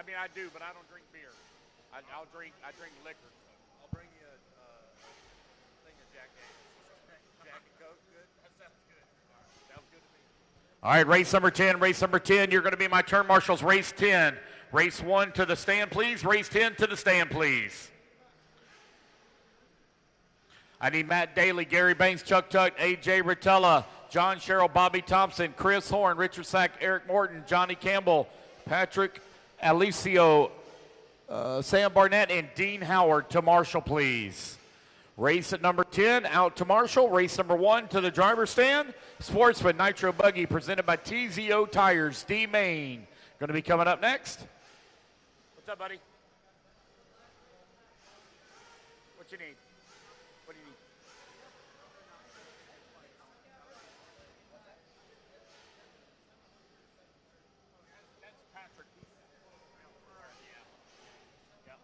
I mean, I do, but I don't drink beer. I drink liquor. I'll bring you a thing of Jack Daniels. Jack and Coke, good? That sounds good. All right. Sounds good to me. All right, race number 10. Race number 10, you're going to be my turn marshals. Race 10. Race 1 to the stand, please. Race 10 to the stand, please. I need Matt Daly, Gary Banks, Chuck Tuck, A.J. Rotella, John Sherrill, Bobby Thompson, Chris Horn, Richard Sack, Eric Morton, Johnny Campbell, Patrick Alicio, Sam Barnett, and Dean Howard to marshal, please. Race at number 10, out to marshal. Race number 1 to the driver's stand. Sportsman Nitro Buggy presented by TZO Tires, D Main. Going to be coming up next. What's up, buddy? What you need? What do you need? That's Patrick. Yeah.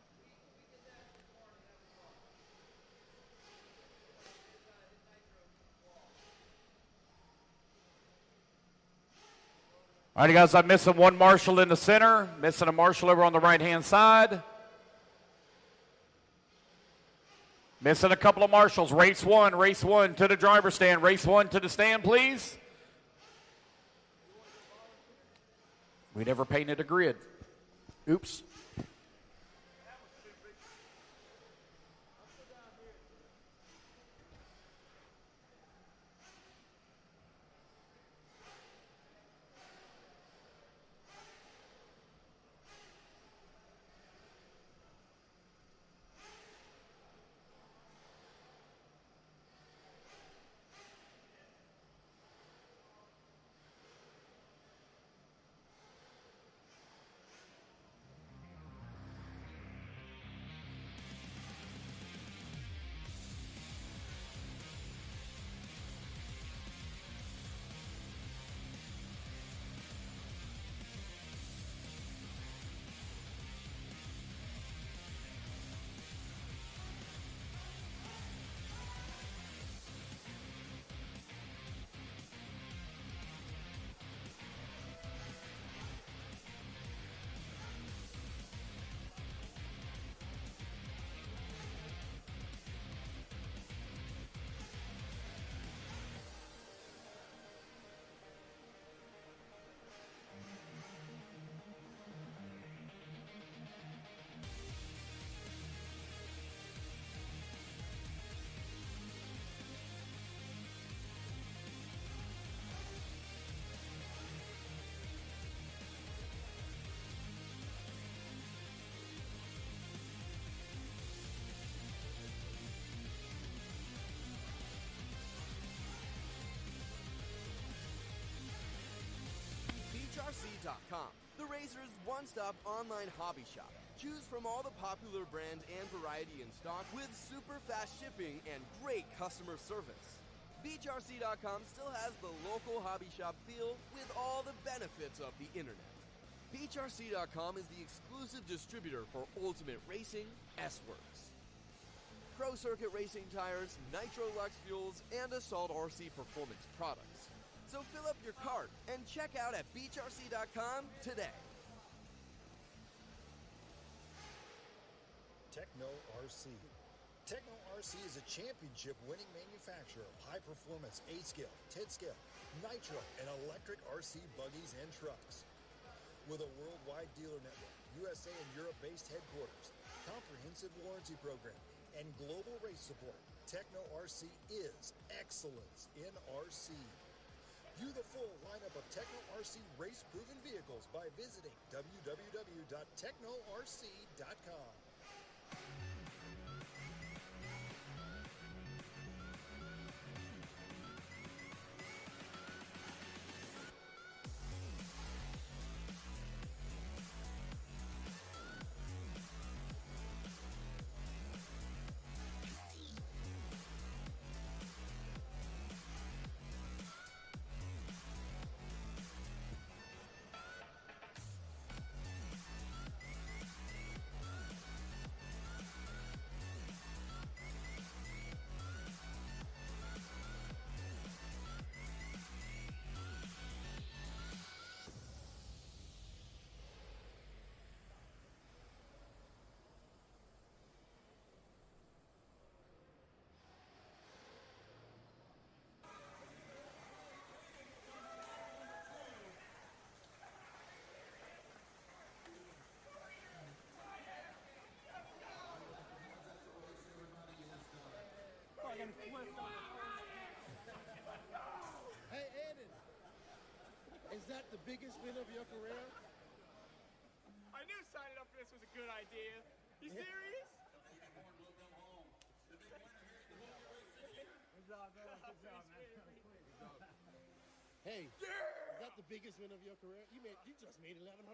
All right, guys, I'm missing one marshal in the center, missing a marshal over on the right-hand side. Missing a couple of marshals. Race 1 to the driver's stand. Race 1 to the stand, please. We never painted a grid. Oops. BeachRC.com, the Razor's one-stop online hobby shop. Choose from all the popular brands and variety in stock with super fast shipping and great customer service. BeachRC.com still has the local hobby shop feel with all the benefits of the internet. BeachRC.com is the exclusive distributor for Ultimate Racing, S-Works, Pro Circuit Racing tires, Nitro Lux fuels, and Assault RC performance products. So fill up your cart and check out at beachrc.com today. Techno RC. Techno RC is a championship-winning manufacturer of high-performance 8-scale, 10-scale, nitro, and electric RC buggies and trucks. With a worldwide dealer network, USA and Europe-based headquarters, comprehensive warranty program, and global race support, Techno RC is excellence in RC. View the full lineup of Techno RC race-proven vehicles by visiting www.technorc.com. Is that the biggest win of your career? I knew signing up for this was a good idea. You serious? Hey, is that the biggest win of your career? You just made $1,100.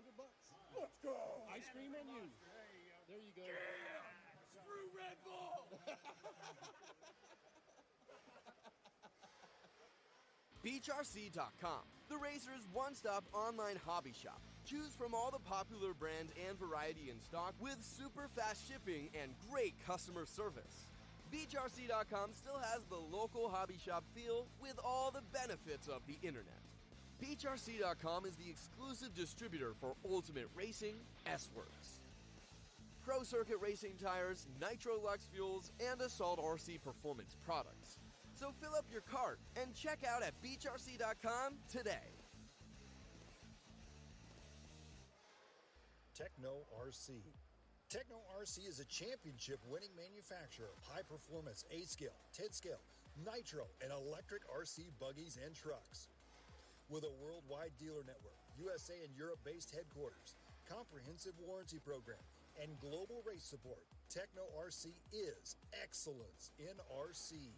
Let's go. Ice cream and you. There you go. Yeah. Screw Red Bull. BeachRC.com, the Racers' one-stop online hobby shop. Choose from all the popular brand and variety in stock with super fast shipping and great customer service. BeachRC.com still has the local hobby shop feel with all the benefits of the internet. BeachRC.com is the exclusive distributor for Ultimate Racing, S-Works, Pro Circuit Racing tires, Nitro Lux fuels, and Assault RC performance products. So fill up your cart and check out at BeachRC.com today. Techno RC. Techno RC is a championship-winning manufacturer of high-performance 8-scale, 10-scale, nitro, and electric RC buggies and trucks. With a worldwide dealer network, USA and Europe-based headquarters, comprehensive warranty program, and global race support, Techno RC is excellence in RC.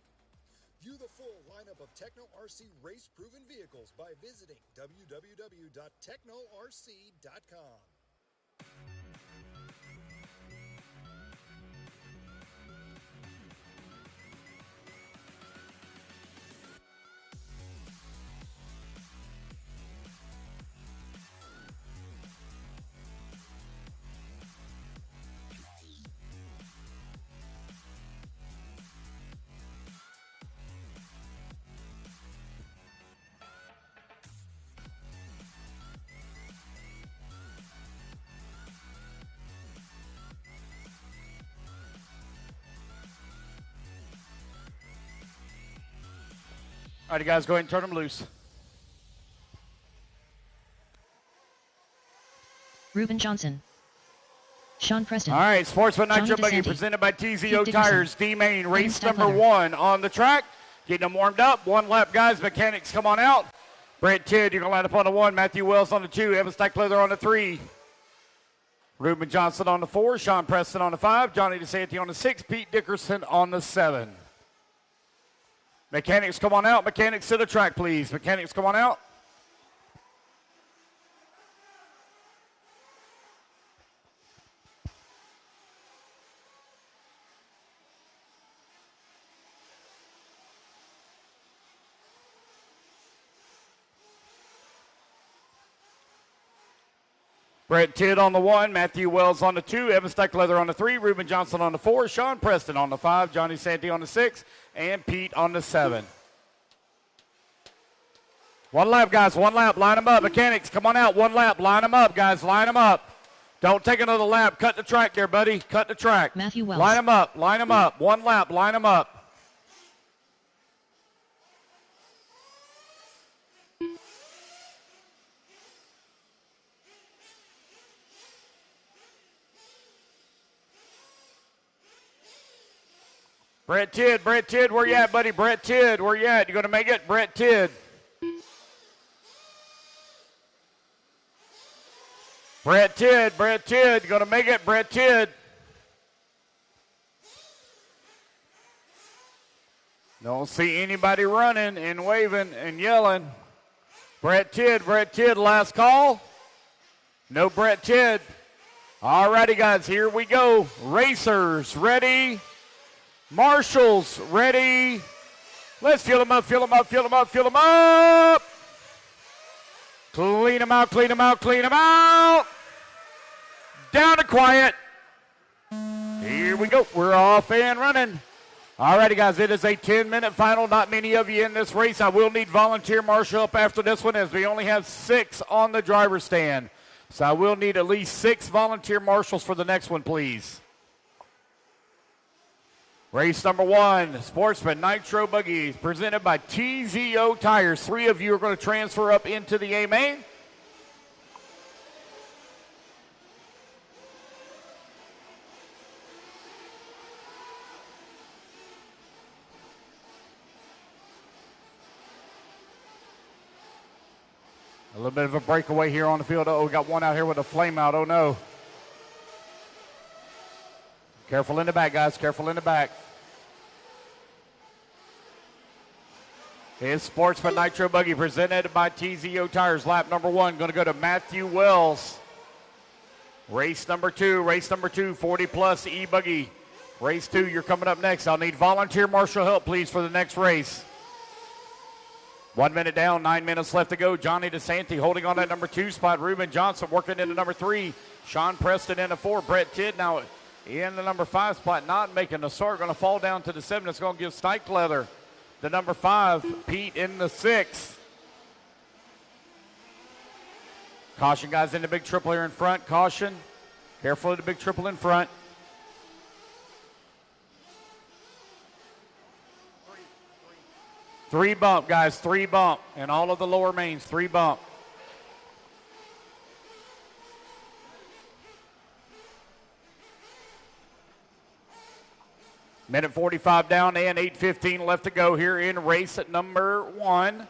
View the full lineup of Techno RC race-proven vehicles by visiting www.technorc.com. All right, guys, go ahead and turn them loose. Ruben Johnson. Sean Preston. All right, Sportsman Johnny Nitro Buggy DeSanti. presented by Keith TZO Dickerson. Tires, D-Main, race Step number Leather. 1 on the track. Getting them warmed up. One lap, guys. Mechanics, come on out. Brett Tidd, you're going to line up on the 1. Matthew Wells on the 2. Evan Leather on the 3. Ruben Johnson on the 4. Sean Preston on the 5. Johnny DeSanti on the 6. Pete Dickerson on the 7. Mechanics, come on out. Mechanics to the track, please. Mechanics, come on out. Brett Tidd on the 1, Matthew Wells on the 2, Evan Leather on the 3, Ruben Johnson on the 4, Sean Preston on the 5, Johnny Santee on the 6, and Pete on the 7. One lap, guys, one lap. Line them up. Mechanics, come on out. One lap. Line them up, guys. Line them up. Don't take another lap. Cut the track there, buddy. Cut the track. Matthew Wells. Line them up. Line them up. One lap. Line them up. Brett Tidd, where you at, buddy? Brett Tidd, where you at? You going to make it? Brett Tidd. Brett Tidd, going to make it, Brett Tidd. Don't see anybody running and waving and yelling. Brett Tidd, last call. No Brett Tidd. All righty, guys, here we go. Racers, ready. Marshals, ready. Let's fill them up. Clean them out. Down to quiet. Here we go. We're off and running. All righty, guys, it is a 10-minute final. Not many of you in this race. I will need volunteer marshal up after this one as we only have 6 on the driver's stand. So I will need at least 6 volunteer marshals for the next one, please. Race number 1, Sportsman Nitro Buggy, presented by TZO Tires. 3 of you are going to transfer up into the A main. A little bit of a breakaway here on the field. Oh, we got one out here with a flame out. Oh, no. Careful in the back, guys. Careful in the back. It's Sportsman Nitro Buggy presented by TZO Tires. Lap number 1 going to go to Matthew Wells. Race number 2, 40-plus e-buggy. Race 2, you're coming up next. I'll need volunteer marshal help, please, for the next race. 1 minute down, 9 minutes left to go. Johnny DeSanti holding on that number 2 spot. Reuben Johnson working into number 3. Sean Preston into 4. Brett Tidd now in the number 5 spot, not making the start. Going to fall down to the 7. It's going to give Steichleather the number 5. Pete in the 6. Caution, guys, in the big triple here in front. Caution. Careful of the big triple in front. Three bump, guys, 3 bump. And all of the lower mains, 3 bump. Minute 45 down and 8:15 left to go here in race at number 1.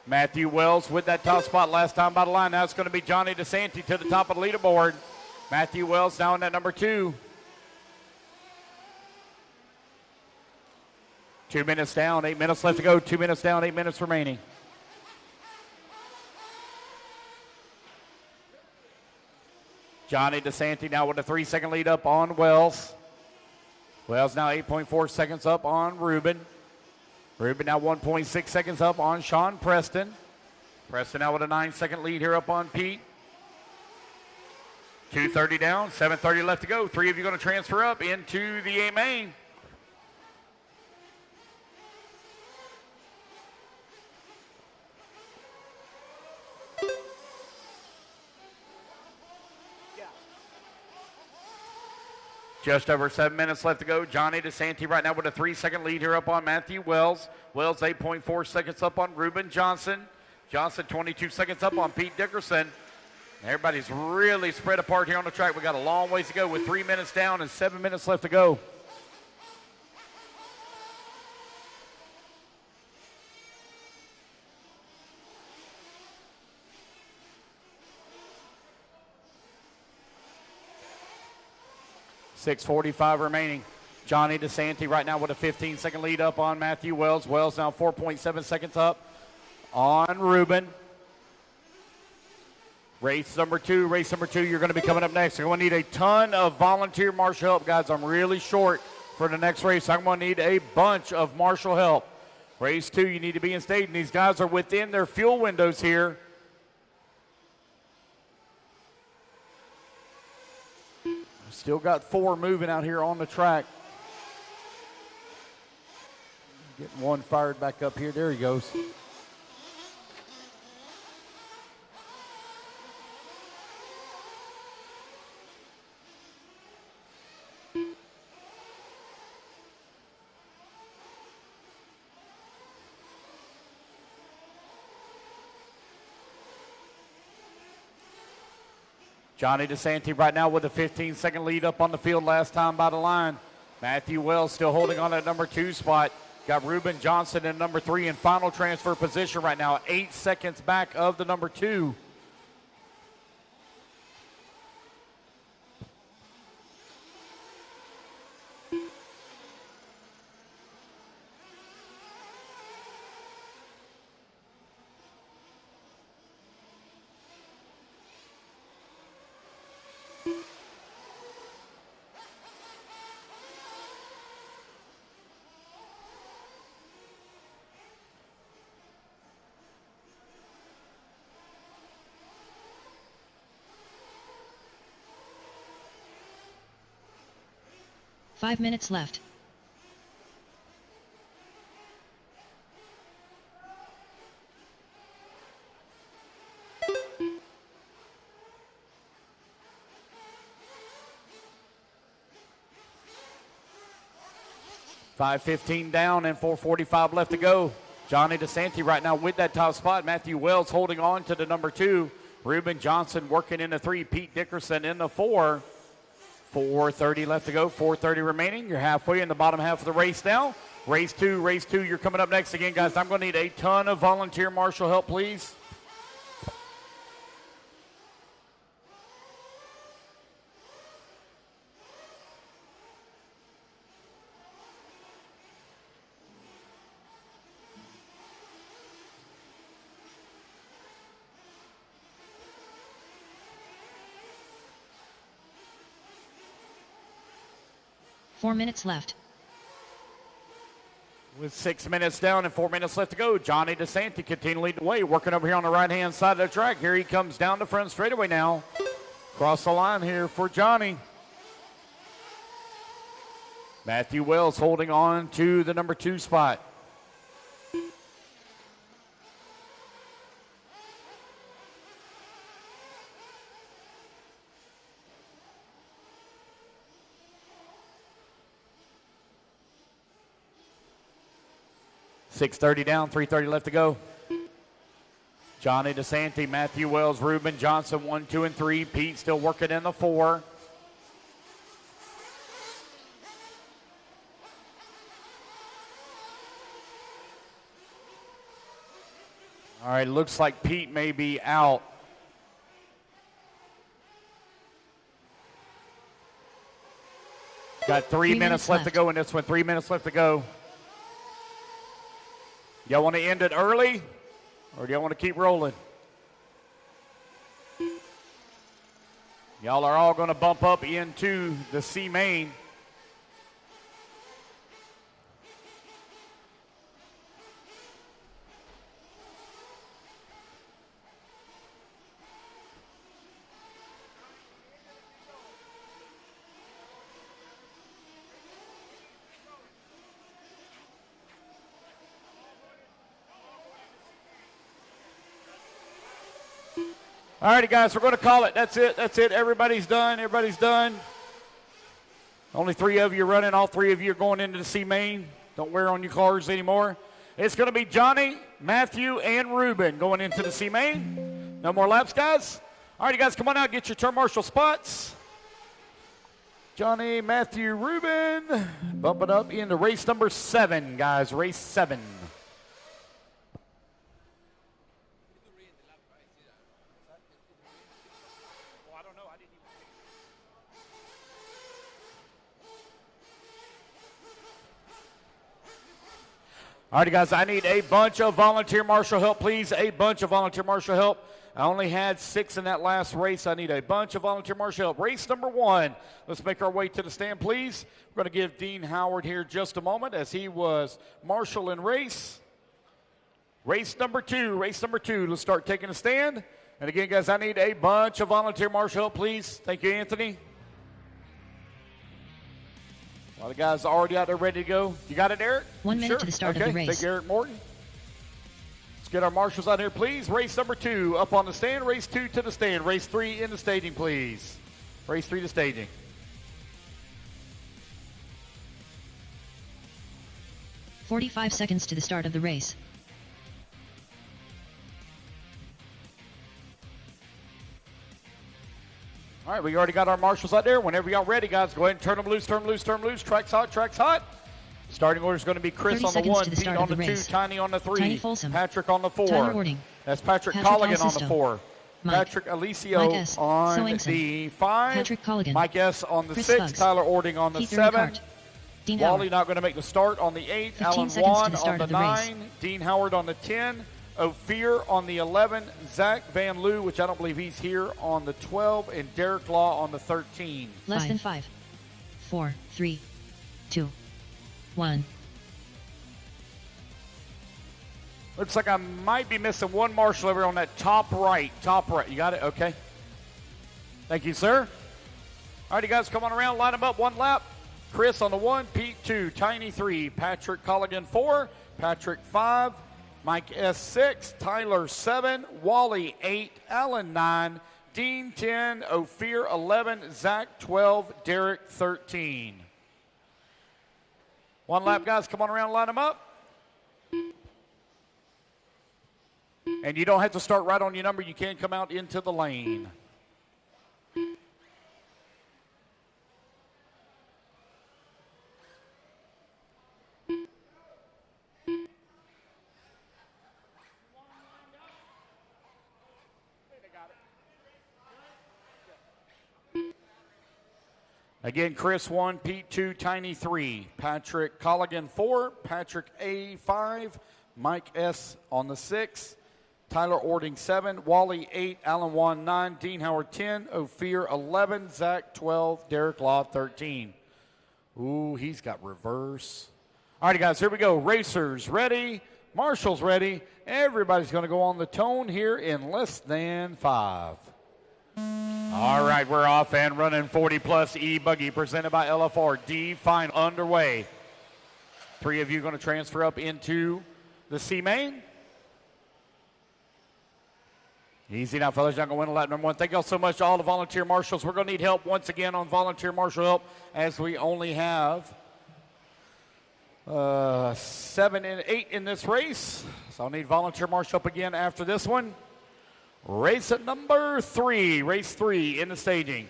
Matthew Wells with that top spot last time by the line. Now it's going to be Johnny DeSanti to the top of the leaderboard. Matthew Wells now in that number 2. 2 minutes down, 8 minutes left to go. 2 minutes down, 8 minutes remaining. Johnny DeSanti now with a 3-second lead up on Wells. Wells now 8.4 seconds up on Reuben. Reuben now 1.6 seconds up on Sean Preston. Preston now with a 9-second lead here up on Pete. 2:30 down, 7:30 left to go. 3 of you going to transfer up into the A main. Just over 7 minutes left to go. Johnny DeSanti right now with a 3-second lead here up on Matthew Wells. Wells 8.4 seconds up on Reuben Johnson. Johnson 22 seconds up on Pete Dickerson. Everybody's really spread apart here on the track. We got a long ways to go with 3 minutes down and 7 minutes left to go. .645 remaining. Johnny DeSanti right now with a 15-second lead up on Matthew Wells. Wells now 4.7 seconds up on Reuben. Race number 2, you're going to be coming up next. You're going to need a ton of volunteer marshal help, guys. I'm really short for the next race. I'm going to need a bunch of marshal help. Race 2, you need to be in state, and these guys are within their fuel windows here. Still got 4 moving out here on the track. Getting one fired back up here. There he goes. Johnny DeSanti right now with a 15-second lead up on the field last time by the line. Matthew Wells still holding on at number 2 spot. Got Reuben Johnson in number 3 in final transfer position right now. 8 seconds back of the number 2. Five minutes left. .515 down and 4:45 left to go. Johnny DeSanti right now with that top spot. Matthew Wells holding on to the number 2. Reuben Johnson working in the 3. Pete Dickerson in the 4. 4:30 left to go, 4:30 remaining. You're halfway in the bottom half of the race now. Race 2, you're coming up next again, guys. I'm going to need a ton of volunteer marshal help, please. 4 minutes left. With 6 minutes down and 4 minutes left to go, Johnny DeSanti continuing to lead the way, working over here on the right-hand side of the track. Here he comes down the front straightaway now. Cross the line here for Johnny. Matthew Wells holding on to the number 2 spot. .630 down, 3:30 left to go. Johnny DeSanti, Matthew Wells, Ruben Johnson, 1, 2, and 3. Pete still working in the 4. All right, looks like Pete may be out. Got 3 minutes left to go in this one. 3 minutes left to go. Y'all want to end it early, or do y'all want to keep rolling? Y'all are all going to bump up into the C main. All righty, guys, we're going to call it. That's it. That's it. Everybody's done. Everybody's done. Only 3 of you running. All 3 of you are going into the C main. Don't wear on your cars anymore. It's going to be Johnny, Matthew, and Ruben going into the C main. No more laps, guys. All righty, guys, come on out. Get your turn marshal spots. Johnny, Matthew, Ruben. Bump it up into race number 7, guys. Race 7. All right, guys, I need a bunch of volunteer marshal help, please. A bunch of volunteer marshal help. I only had 6 in that last race. I need a bunch of volunteer marshal help. Race number 1. Let's make our way to the stand, please. We're going to give Dean Howard here just a moment as he was marshal in race. Race number 2. Race number 2. Let's start taking a stand. And again, guys, I need a bunch of volunteer marshal help, please. Thank you, Anthony. A lot of guys are already out there ready to go. You got it, Eric? 1 minute to the start of the race. Thank you, Eric Morton. Let's get our marshals out here, please. Race number 2 up on the stand. Race 2 to the stand. Race 3 in the staging, please. Race 3 to staging. .45 seconds to the start of the race. All right, we already got our marshals out there. Whenever y'all ready, guys, go ahead and turn them loose, turn them loose, turn them loose. Track's hot, track's hot. Starting order is going to be Chris on the 1, Pete on the 2, Tiny on the 3, Patrick on the 4. That's Patrick Colligan on the 4. Patrick Alicio on the 5. Mike S on the 6. Tyler Ording on the 7. Wally not going to make the start on the 8. Alan Wan on the 9. Dean Howard on the 10. Ophir on the 11, Zach Van Loo, which I don't believe he's here, on the 12, and Derek Law on the 13. Less than 5, 4, 3, 2, 1. Looks like I might be missing one marshal over on that top right. Top right. You got it? Okay. Thank you, sir. All righty, guys, come on around. Line them up. 1 lap. Chris on the 1, Pete 2, Tiny 3, Patrick Colligan 4, Patrick 5, Mike S 6, Tyler 7, Wally 8, Alan 9, Dean 10, Ophir 11, Zach 12, Derek 13. 1 lap, guys. Come on around and line them up. And you don't have to start right on your number. You can come out into the lane. Again, Chris 1, Pete 2, Tiny 3, Patrick Colligan 4, Patrick A 5, Mike S on the 6, Tyler Ording 7, Wally 8, Alan 1 9, Dean Howard 10, Ophir 11, Zach 12, Derek Law 13. Ooh, he's got reverse. All righty, guys, here we go. Racers ready. Marshall's ready. Everybody's going to go on the tone here in less than 5. All right, we're off and running. 40-plus e-buggy presented by LFR. D final underway. 3 of you going to transfer up into the C main. Easy now, fellas. You're going to win a lap number 1. Thank you all so much to all the volunteer marshals. We're going to need help once again on volunteer marshal help, as we only have 7 and 8 in this race. So I'll need volunteer marshal up again after this one. Race at number 3. Race 3 in the staging.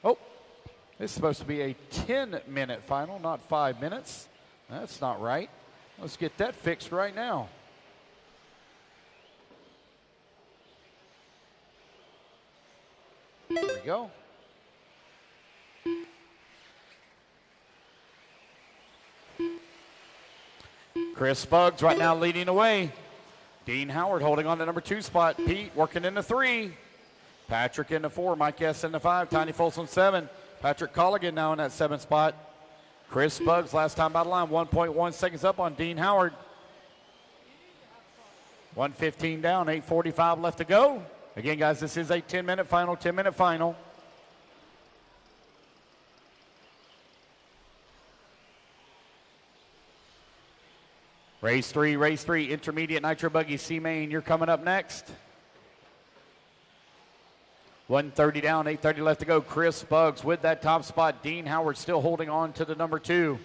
Oh, this is supposed to be a 10-minute final, not 5 minutes. That's not right. Let's get that fixed right now. There we go. Chris Buggs right now leading the way. Dean Howard holding on to number 2 spot. Pete working in the 3. Patrick in the 4. Mike S in the 5. Tiny Folsom 7. Patrick Colligan now in that 7th spot. Chris Buggs last time by the line. 1.1 seconds up on Dean Howard. 1:15 down. 8:45 left to go. Again, guys, this is a 10-minute final. 10-minute final. Race 3, intermediate nitro buggy C main. You're coming up next. 1:30 down, 8:30 left to go. Chris Buggs with that top spot. Dean Howard still holding on to the number 2.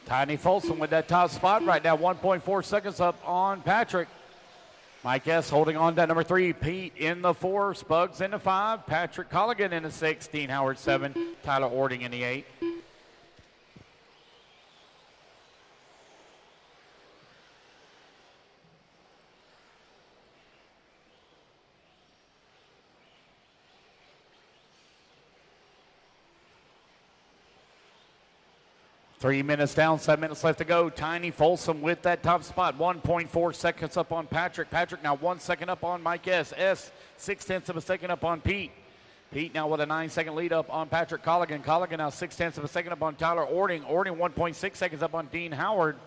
Tiny Folsom with that top spot right now. 1.4 seconds up on Patrick. Mike S holding on to number 3. Pete in the 4. Spugs in the 5. Patrick Colligan in the 6. Dean Howard 7. Tyler Ording in the 8. Three minutes down, 7 minutes left to go. Tiny Folsom with that top spot. 1.4 seconds up on Patrick. Patrick now 1 second up on Mike S. S 0.6 of a second up on Pete. Pete now with a 9-second lead up on Patrick Colligan. Colligan now 0.6 of a second up on Tyler Ording. Ording 1.6 seconds up on Dean Howard.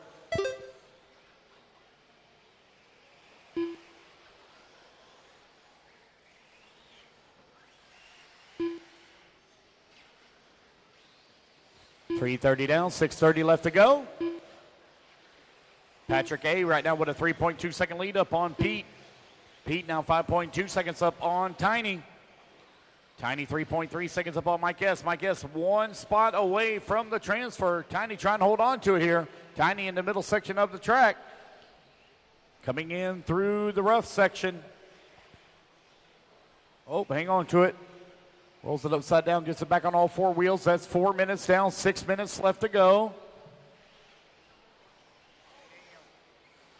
.330 down, 6:30 left to go. Patrick A right now with a 3.2 second lead up on Pete. Pete now 5.2 seconds up on Tiny. Tiny 3.3 seconds up on Mike S. Mike S 1 spot away from the transfer. Tiny trying to hold on to it here. Tiny in the middle section of the track. Coming in through the rough section. Oh, hang on to it. Rolls it upside down, gets it back on all 4 wheels. That's 4 minutes down, 6 minutes left to go.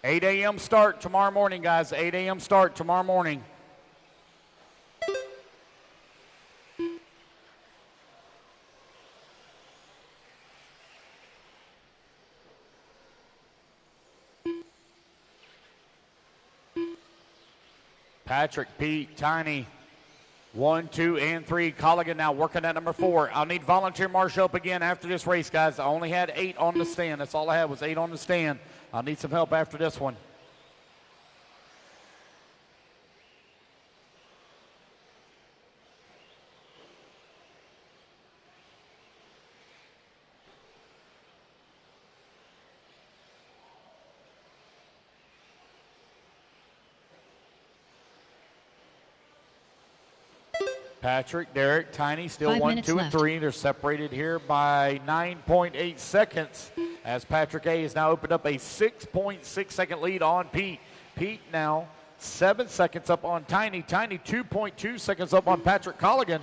8 a.m. start tomorrow morning, guys. 8 a.m. start tomorrow morning. Patrick, Pete, Tiny. 1, 2, and 3. Colligan now working at number 4. I'll need volunteer marshal up again after this race, guys. I only had 8 on the stand. That's all I had was 8 on the stand. I'll need some help after this one. Patrick, Derek, Tiny, still 5 1, minutes 2, left. and 3. They're separated here by 9.8 seconds as Patrick A has now opened up a 6.6 second lead on Pete. Pete now 7 seconds up on Tiny. Tiny 2.2 seconds up on Patrick Colligan.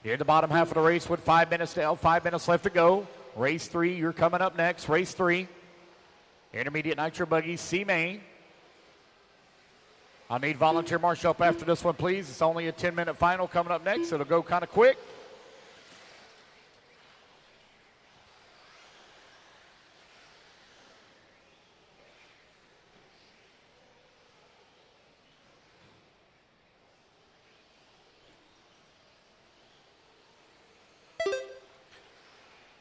Here at the bottom half of the race with 5 minutes down, 5 minutes left to go. Race 3, you're coming up next. Race 3, intermediate nitro buggy, C-Main. I'll need volunteer marshal up after this one, please. It's only a 10-minute final coming up next. It'll go kind of quick.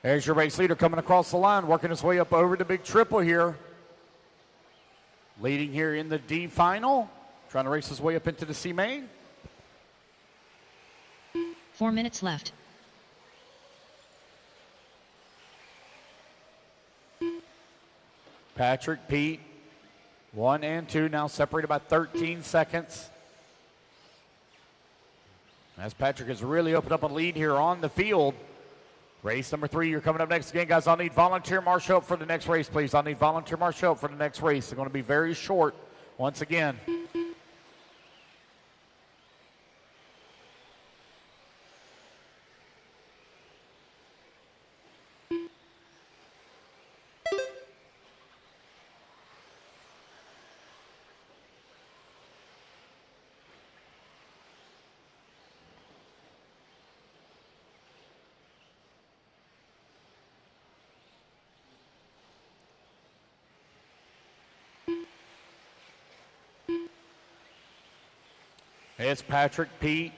There's your race leader coming across the line, working his way up over the big triple here. Leading here in the D final, trying to race his way up into the C main. 4 minutes left. Patrick, Pete, 1 and 2 now separated by 13 seconds. As Patrick has really opened up a lead here on the field. Race number 3, you're coming up next again, guys. I'll need volunteer marshal up for the next race, please. I'll need volunteer marshal up for the next race. They're going to be very short once again. It's Patrick, Pete,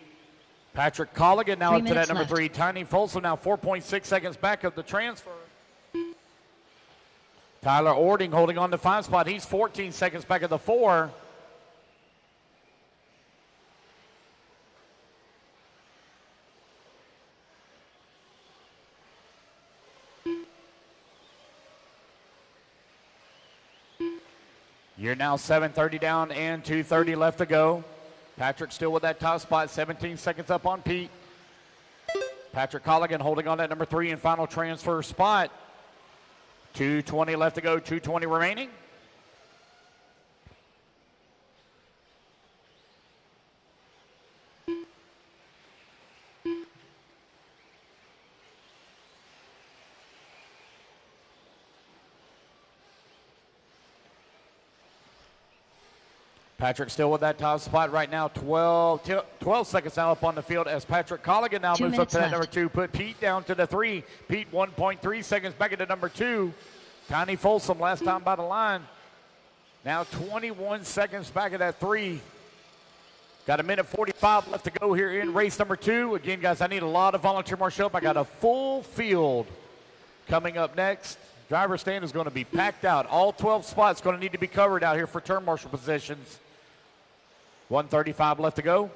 Patrick Colligan now 3 up to that minutes number left. 3. Tiny Folsom now 4.6 seconds back of the transfer. Tyler Ording holding on to 5 spot. He's 14 seconds back of the 4. You're now 7:30 down and 2:30 left to go. Patrick still with that top spot, 17 seconds up on Pete. Patrick Colligan holding on that number 3 and final transfer spot. 2:20 left to go, 2:20 remaining. Patrick still with that top spot right now. 12 seconds now up on the field as Patrick Colligan now 2 moves up minutes to that left. number 2. Put Pete down to the 3. Pete 1.3 seconds back at the number 2. Tiny Folsom last time by the line. Now 21 seconds back at that 3. Got a minute 45 left to go here in race number 2. Again, guys, I need a lot of volunteer marshal. I got a full field coming up next. Driver stand is going to be packed out. All 12 spots going to need to be covered out here for turn marshal positions. 1:35 left to go.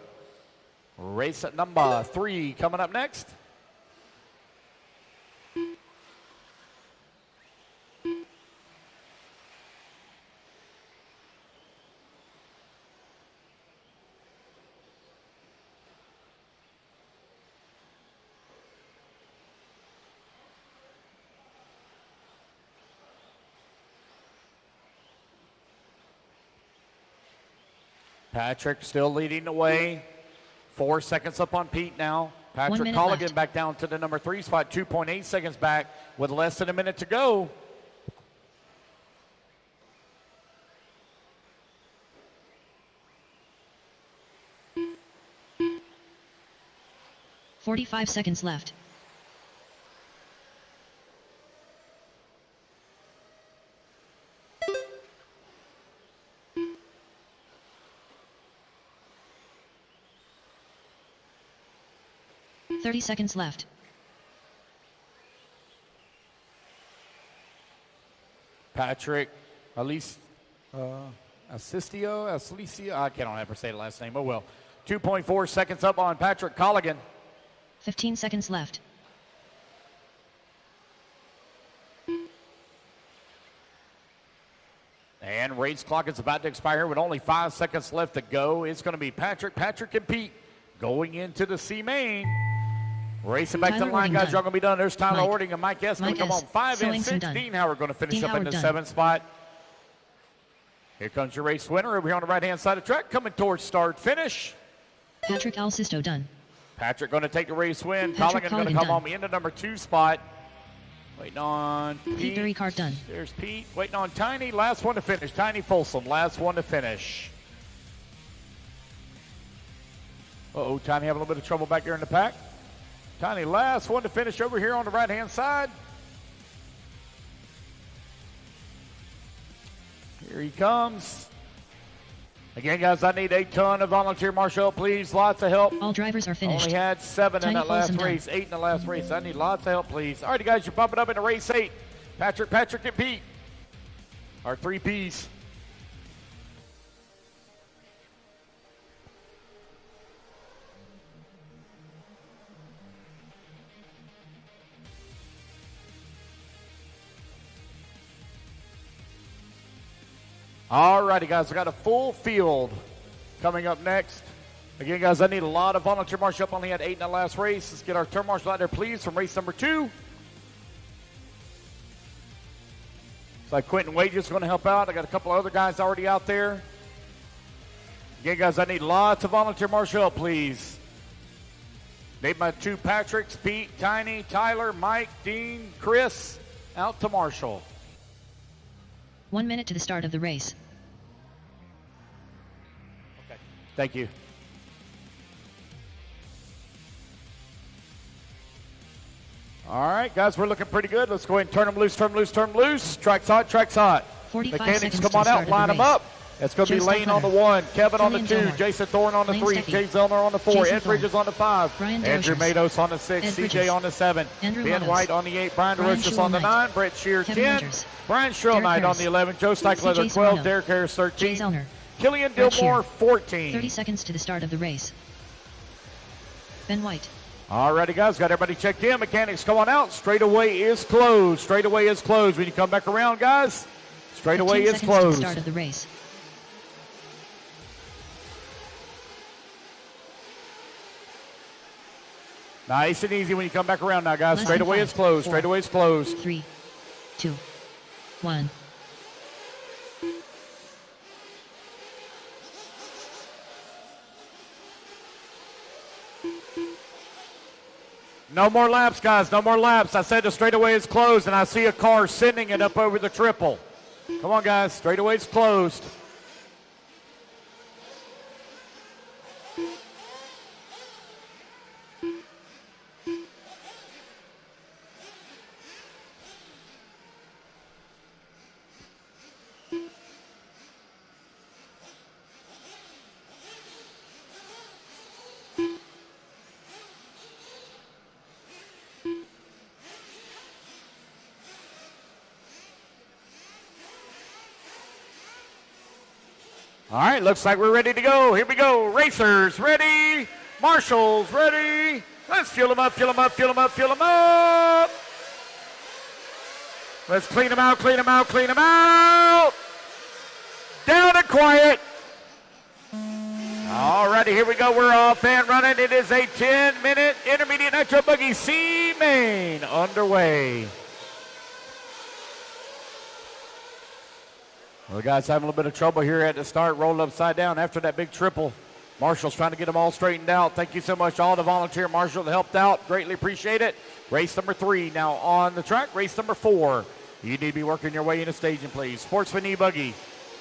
Race at number 3 coming up next. Patrick still leading the way. 4 seconds up on Pete now. Patrick minute Colligan left. back down to the number 3 spot, 2.8 seconds back with less than a minute to go. Forty-five seconds left. Thirty seconds left. Patrick Alicio, I can't ever say the last name. Oh well. 2.4 seconds up on Patrick Colligan. 15 seconds left. And race clock is about to expire with only 5 seconds left to go. It's going to be Patrick and Pete going into the C main. Racing back to the Tyler line, Ording guys. done. Y'all going to be done. There's Tyler Mike. Ording and Mike S. going Mike to come S. on 5 and Sillington 6. done. Dean Howard going to finish Dean up in Howard the done. 7th spot. Here comes your race winner over here on the right-hand side of the track, coming towards start finish. Patrick Alsisto done. Patrick going to take the race win. Patrick Colligan going to Colligan come done. on into number 2 spot. Waiting on Pete the Ricard done. There's Pete. Waiting on Tiny. Last one to finish. Tiny Folsom. Last one to finish. Uh-oh, Tiny having a little bit of trouble back there in the pack. Tiny last one to finish over here on the right-hand side. Here he comes. Again, guys, I need a ton of volunteer marshal help, please. Lots of help. All drivers are finished. Only had 7 in Tiny that last Folsom race, 8 in the last race. I need lots of help, please. All righty, guys, you're bumping up into race 8. Patrick, and Pete. Our 3 Ps. All righty, guys, we got a full field coming up next. Again, guys, I need a lot of volunteer marshal help. Only had 8 in the last race. Let's get our turn marshal out there, please, from race number 2. Looks like Quentin Wade is going to help out. I got a couple other guys already out there. Again, guys, I need lots of volunteer marshal help, please. Need my 2 Patricks, Pete, Tiny, Tyler, Mike, Dean, Chris, out to marshal. 1 minute to the start of the race. Okay. Thank you. All right, guys, we're looking pretty good. Let's go ahead and turn them loose, turn them loose. Track's hot, track's hot. 45 Mechanics, seconds come to on the out, start of line the them race. up. It's going to be Joe Lane on the Stefano. 1, Kevin on the Julian 2, Gilmore. Jason Thorne on the Lane 3, Steffi. Jay Zellner on the 4, Jason Ed Thorne. Bridges on the 5, Brian Andrew Doziers. Mados on the 6, Ed CJ Bridges. on the 7, Andrew Ben Mados. White on the 8, Brian Brian DeRochas on the Schulman. 9, Brett Shear Kevin 10, Winters. Brian Shrillknight Derek on the Harris. 11, Joe Steichleather CJ 12, Serrano. Derek Harris Jay 13, Zellner. Killian Brett Dillmore Shear. 14. 30 seconds to the start of the race. Ben White. All righty, guys, got everybody checked in. Mechanics, come on out. Straightaway is closed. Straightaway is closed. When you come back around, guys, straightaway 15 is seconds to the closed. start of the race. Nice and easy when you come back around now, guys. Less than Straightaway 5, is closed. 4, Straightaway is closed. 3, 2, 1. No more laps, guys. No more laps. I said the straightaway is closed, and I see a car sending it up over the triple. Come on, guys. Straightaway is closed. All right, looks like we're ready to go. Here we go. Racers ready. Marshals ready. Let's fuel them up, fuel them up, fuel them up, fuel them up. Let's clean them out, clean them out, clean them out. Down and quiet. All righty, here we go. We're off and running. It is a 10-minute intermediate nitro buggy C main underway. Well, the guys having a little bit of trouble here at the start, rolled upside down after that big triple. Marshall's trying to get them all straightened out. Thank you so much, all the volunteer marshals that helped out. Greatly appreciate it. Race number 3 now on the track. Race number 4. You need to be working your way into staging, please. Sportsman e-buggy,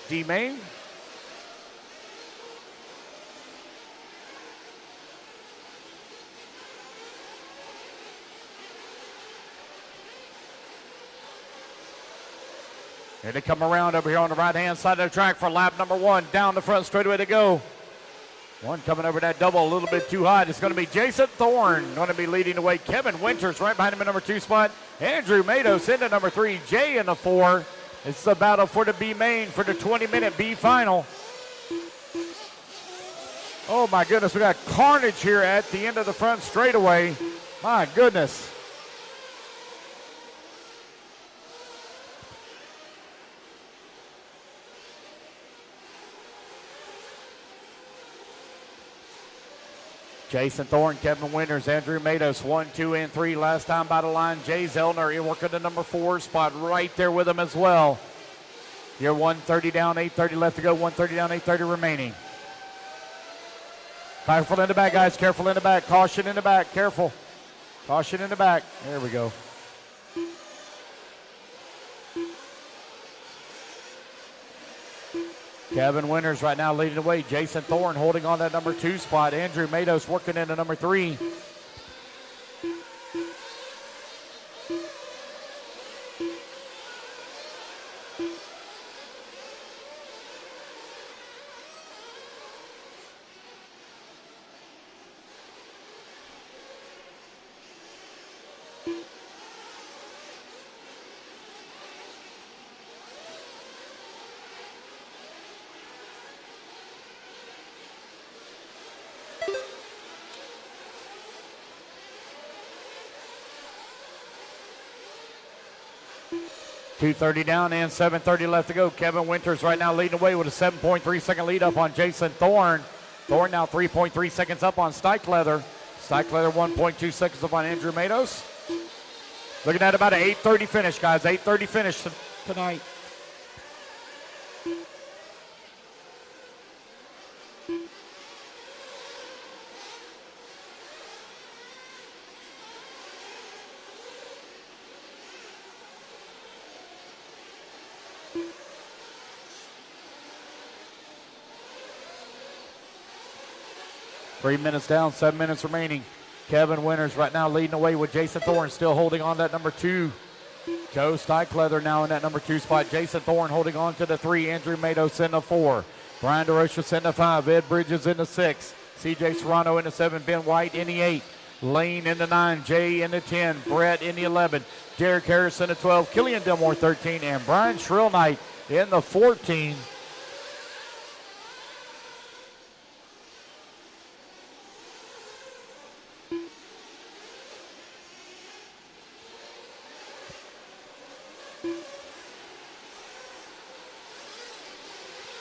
D main. Here they come around over here on the right-hand side of the track for lap number 1. Down the front straightaway to go. One coming over that double a little bit too high. It's going to be Jason Thorne going to be leading the way. Kevin Winters right behind him in number 2 spot. Andrew Mados into number 3. Jay in the 4. It's the battle for the B main for the 20-minute B final. Oh, my goodness. We got carnage here at the end of the front straightaway. My goodness. Jason Thorne, Kevin Winters, Andrew Matos, 1, 2, and 3. Last time by the line, Jay Zellner working the number 4 spot right there with him as well. You're 130 down, 8:30 left to go, 130 down, 8:30 remaining. Careful in the back, guys, careful in the back. Caution in the back, careful. Caution in the back. There we go. Kevin Winters right now leading the way. Jason Thorne holding on that number 2 spot. Andrew Matos working into number 3. .230 down and 7:30 left to go. Kevin Winters right now leading the way with a 7.3 second lead up on Jason Thorne. Thorne now 3.3 seconds up on Steichleather. Steichleather 1.2 seconds up on Andrew Matos. Looking at about an 8:30 finish, guys. 8:30 finish tonight. Three minutes down, 7 minutes remaining. Kevin Winters right now leading the way with Jason Thorne still holding on that number 2. Joe Steichleather now in that number 2 spot. Jason Thorne holding on to the 3. Andrew Matos in the 4. Brian DeRochas in the 5. Ed Bridges in the 6. CJ Serrano in the 7. Ben White in the 8. Lane in the 9. Jay in the 10. Brett in the 11. Derek Harris in the 12. Killian Dilmore 13. And Brian Shrillnight in the 14.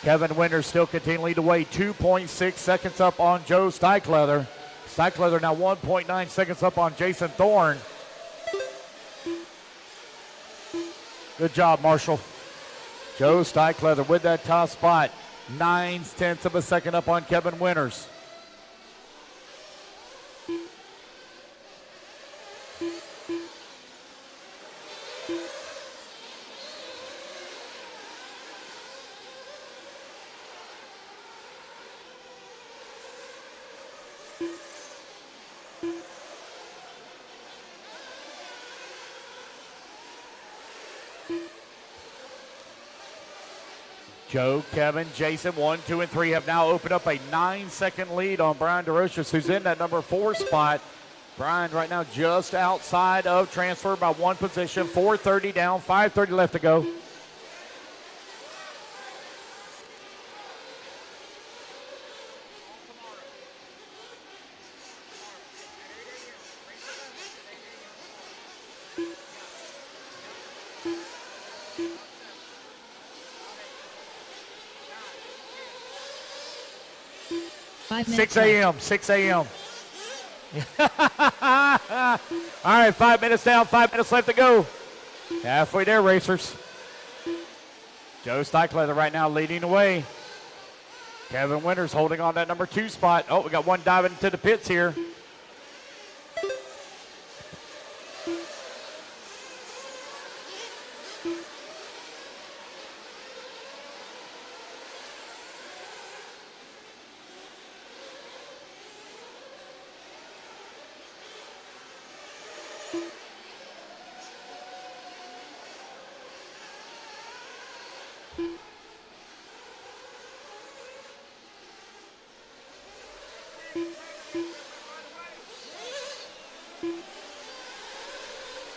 Kevin Winters still continuing to lead the way, 2.6 seconds up on Joe Steichleather. Steichleather now 1.9 seconds up on Jason Thorne. Good job, Marshall. Joe Steichleather with that top spot, 9/10 of a second up on Kevin Winters. Joe, Kevin, Jason, 1, 2, and 3 have now opened up a 9-second lead on Brian DeRochas, who's in that number 4 spot. Brian right now just outside of transfer by 1 position. 4:30 down, 5:30 left to go. Five 6 minutes left. a.m., 6 a.m. All right, 5 minutes down, 5 minutes left to go. Halfway there, racers. Joe Steichleather right now leading the way. Kevin Winters holding on that number 2 spot. Oh, we got one diving into the pits here.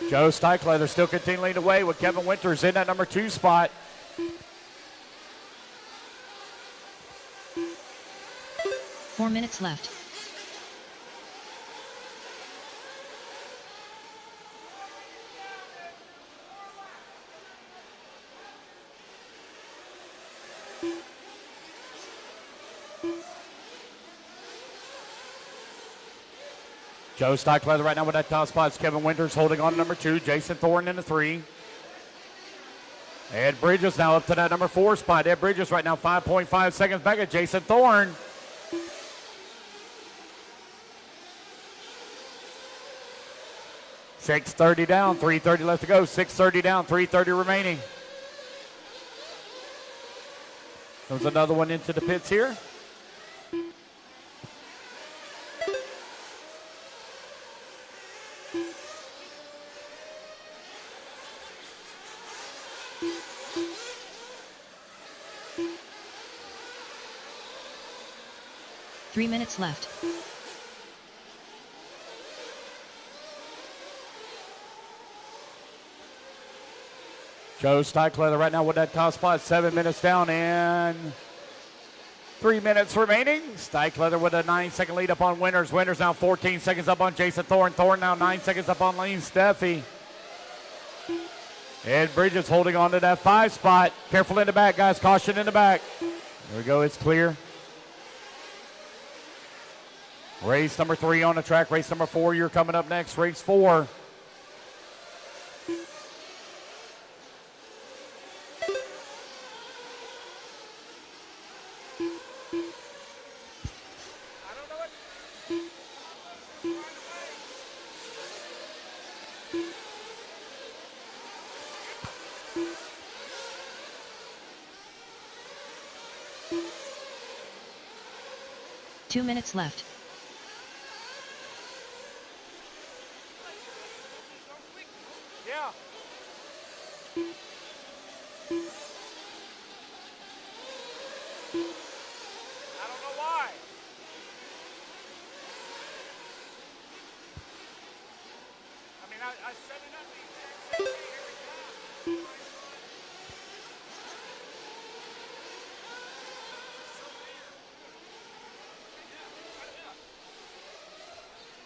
Joe Steichleather still continuing to away with Kevin Winters in that number 2 spot. Four minutes left. Joe Stockleather right now with that top spot. It's Kevin Winters holding on to number 2. Jason Thorne in the 3. Ed Bridges now up to that number 4 spot. Ed Bridges right now 5.5 seconds back at Jason Thorne. $6:30 down, 3:30 left to go. 6:30 down, 3:30 remaining. Comes another one into the pits here. Three minutes left. Joe Stockleather right now with that top spot. 7 minutes down and 3 minutes remaining. Stockleather with a 9-second lead up on Winters. Winters now 14 seconds up on Jason Thorne. Thorne now 9 seconds up on Lane Steffi. Ed Bridges holding on to that 5 spot. Careful in the back, guys. Caution in the back. There we go. It's clear. Race number 3 on the track. Race number 4, you're coming up next. Race 4. Two minutes left. Yeah. I don't know why. I mean, I set it up the exact same way every time.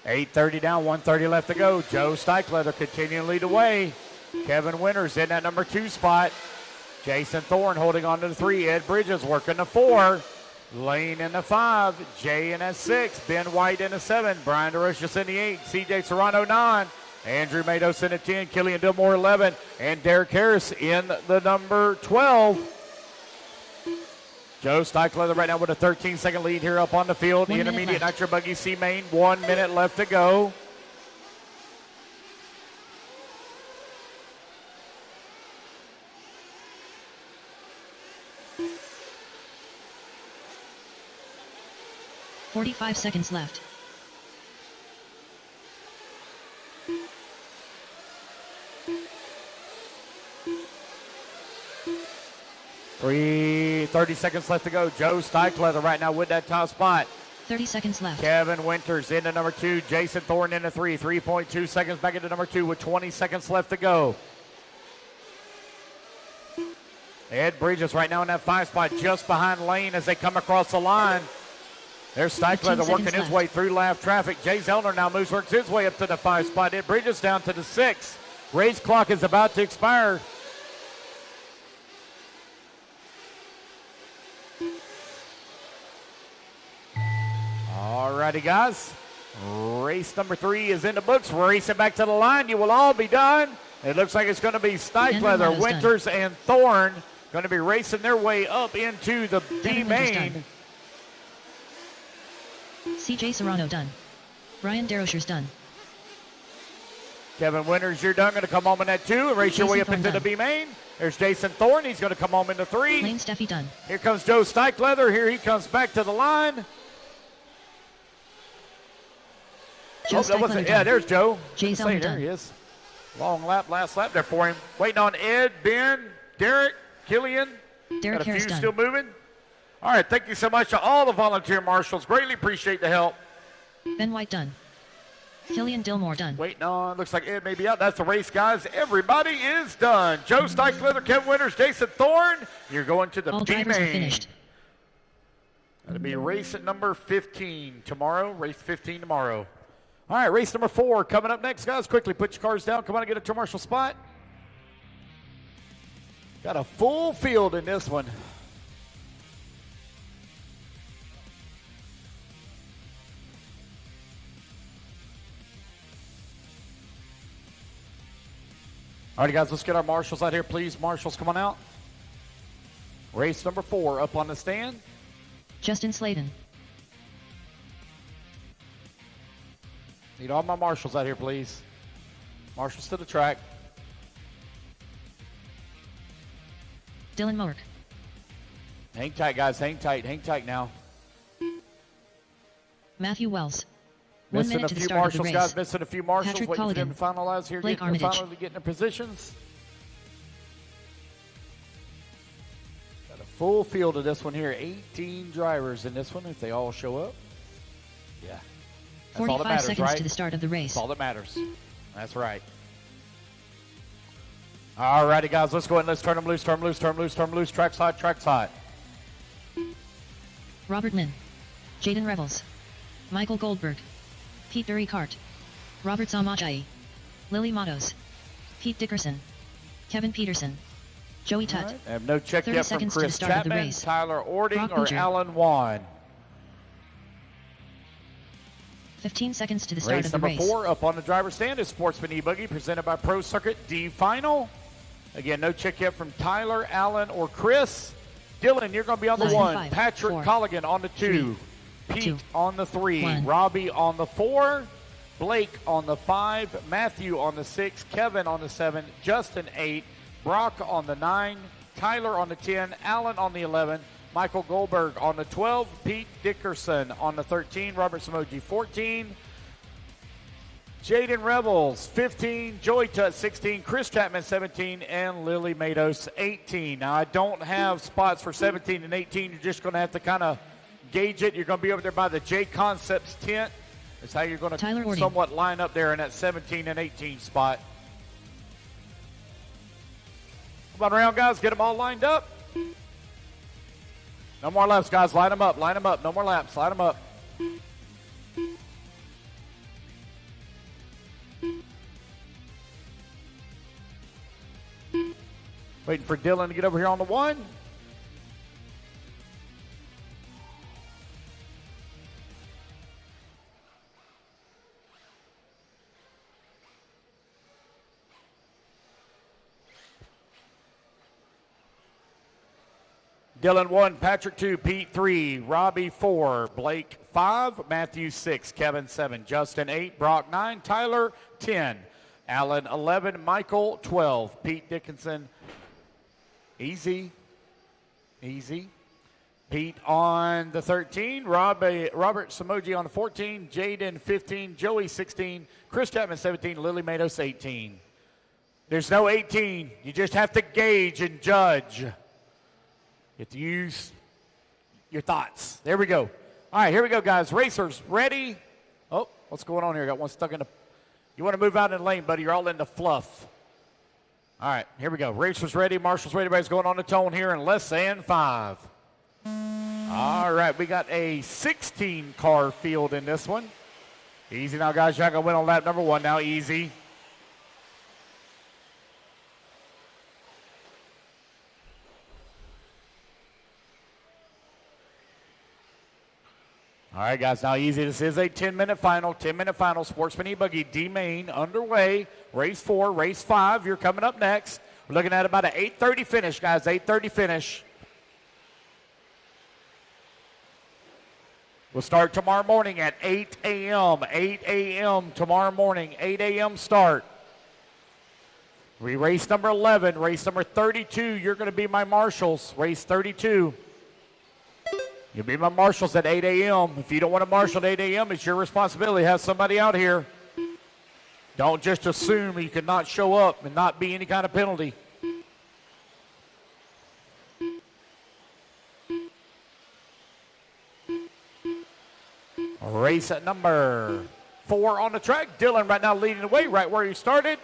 8:30 down, 1:30 left to go. Joe Stockleather continuing to lead the way. Kevin Winters in that number 2 spot. Jason Thorne holding on to the 3. Ed Bridges working the 4. Lane in the 5. Jay in the 6. Ben White in the 7. Brian DeRoches in the 8. CJ Serrano 9. Andrew Matos in the 10. Killian Dillmore 11. And Derek Harris in the number 12. Joe Stockleather right now with a 13-second lead here up on the field. The intermediate nitro buggy C main. 1 minute left to go. $45 seconds left. 30 seconds left to go. Joe Stockleather right now with that top spot. 30 seconds left. Kevin Winters into number 2. Jason Thorne into 3. 3.2 seconds back into number 2 with 20 seconds left to go. Ed Bridges right now in that 5 spot just behind Lane as they come across the line. There's Stockleather working his way through lap traffic. Jay Zellner now works his way up to the 5 spot. Ed Bridges down to the 6. Race clock is about to expire. Alrighty, guys. Race number 3 is in the books. We're racing back to the line. You will all be done. It looks like it's going to be Stockleather, Winters, and Thorne going to be racing their way up into the B main. CJ Serrano done. Brian DeRocher's done. Kevin Winters, you're done. Going to come home in that 2 and race your way up into the B main. There's Jason Thorne. He's going to come home into 3. Lane Steffi done. Here comes Joe Stockleather. Here he comes back to the line. Joe Stockleather yeah, there's Joe. Jay Zellner there he is. Long lap, last lap there for him. Waiting on Ed, Ben, Derek, Killian. Derek Got a Harris few done. still moving. All right, thank you so much to all the volunteer marshals. Greatly appreciate the help. Ben White done. Killian Dillmore done. Waiting on, looks like Ed may be out. That's the race, guys. Everybody is done. Joe Stockleather, Kevin Winters, Jason Thorne. You're going to the All B drivers are main. finished. That'll be race at number 15 tomorrow. Race 15 tomorrow. All right, race number 4 coming up next, guys. Quickly put your cars down. Come on and get a commercial spot. Got a full field in this one. All right, guys, let's get our marshals out here, please. Marshals, come on out. Race number 4 up on the stand. Justin Slayton. Need all my marshals out here, please. Marshals to the track. Dylan Mowerk. Hang tight, guys. Hang tight. Hang tight now. Matthew Wells. 1 Missing minute a to the few start marshals, of the guys. race. Missing a few marshals. Patrick Waiting for them to Colligan. finalize here. Blake Getting Armitage. finally getting in positions. Got a full field of this one here. 18 drivers in this one if they all show up. Yeah. That's all that 45 matters, seconds right? to the start of the race. That's all that matters. That's right. All righty, guys. Let's go ahead and let's turn them loose, turn them loose, turn them loose, turn them loose. Track's hot, track's hot. Robert Min. Jaden Rebels. Michael Goldberg. Pete Duricart. Robert Zamajai. Lily Matos. Pete Dickerson. Kevin Peterson. Joey Tutt. Right. I have no check 30 yet from seconds to the Chris start of the Chapman, race. Tyler Ording, Brock or Boucher. Alan Wan. 15 seconds to the start Race of the number race. 4 up on the driver's stand is Sportsman e-buggy presented by Pro Circuit D Final. Again, no check yet from Tyler, Alan, or Chris. Dylan, you're going to be on the Less than 1. 5, Patrick 4, Colligan on the 2. 3, Pete 2, on the 3. 1. Robbie on the 4. Blake on the 5. Matthew on the 6. Kevin on the 7. Justin 8. Brock on the 9. Tyler on the 10. Alan on the 11. Michael Goldberg on the 12. Pete Dickerson on the 13. Robert Samoji 14. Jaden Rebels, 15, Joey Tutt, 16, Chris Chapman, 17, and Lily Matos, 18. Now, I don't have spots for 17 and 18. You're just going to have to kind of gauge it. You're going to be over there by the J Concepts tent. That's how you're going to somewhat line up there in that 17 and 18 spot. Come on around, guys. Get them all lined up. No more laps, guys. Line them up. Line them up. No more laps. Line them up. Waiting for Dylan to get over here on the 1. Dylan 1, Patrick 2, Pete 3, Robbie 4, Blake 5, Matthew 6, Kevin 7, Justin 8, Brock 9, Tyler 10, Alan 11, Michael 12, Pete Dickinson. Easy. Easy. Pete on the 13. Robert Samoji on the 14. Jaden 15. Joey 16. Chris Chapman 17. Lily Matos 18. There's no 18. You just have to gauge and judge. You have to use your thoughts. There we go. All right, here we go, guys. Racers, ready? Oh, what's going on here? Got one stuck in the... You want to move out in the lane, buddy. You're all in the fluff. All right, here we go. Racers ready, marshals ready. Everybody's going on the tone here in less than 5. All right, we got a 16-car field in this one. Easy now, guys. You're not going to win on lap number 1 now. Easy. All right, guys, now easy. This is a 10-minute final. 10-minute final. Sportsman e-buggy D-Main underway. Race 4, race 5. You're coming up next. We're looking at about an 8:30 finish, guys. 8:30 finish. We'll start tomorrow morning at 8 a.m. 8 a.m. tomorrow morning. 8 a.m. start. Race number 11. Race number 32. You're going to be my marshals. Race 32. You'll be my marshals at 8 a.m. If you don't want to marshal at 8 a.m., it's your responsibility. Have somebody out here. Don't just assume you can not show up and not be any kind of penalty. Race at number 4 on the track. Dylan right now leading the way right where he started.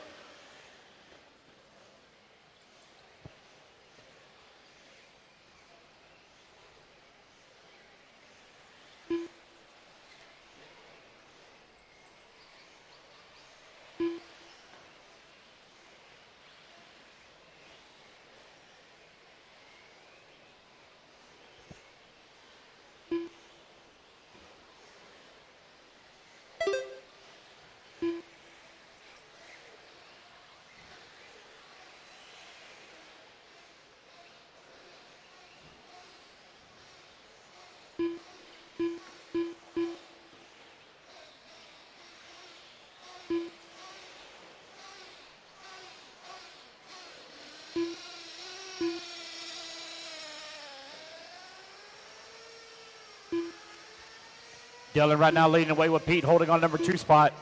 Dylan right now leading away with Pete holding on number 2 spot.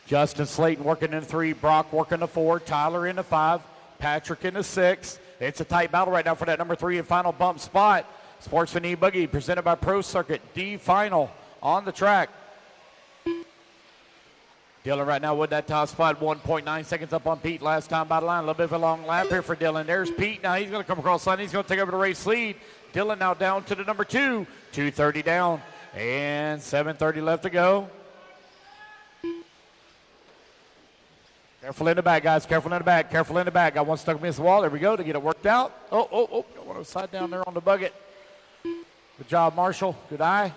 Justin Slayton working in 3, Brock working the 4, Tyler in the 5, Patrick in the 6. It's a tight battle right now for that number 3 and final bump spot. Sportsman e-buggy presented by Pro Circuit. D final on the track. Dylan right now with that top spot, 1.9 seconds up on Pete last time by the line. A little bit of a long lap here for Dylan. There's Pete. Now he's going to come across the line. He's going to take over the race lead. Dylan now down to the number 2. 2:30 down and 7:30 left to go. Careful in the back, guys. Careful in the back. Careful in the back. Got one stuck against the wall. There we go to get it worked out. Oh. Got one upside down there on the bucket. Good job, Marshall. Good eye.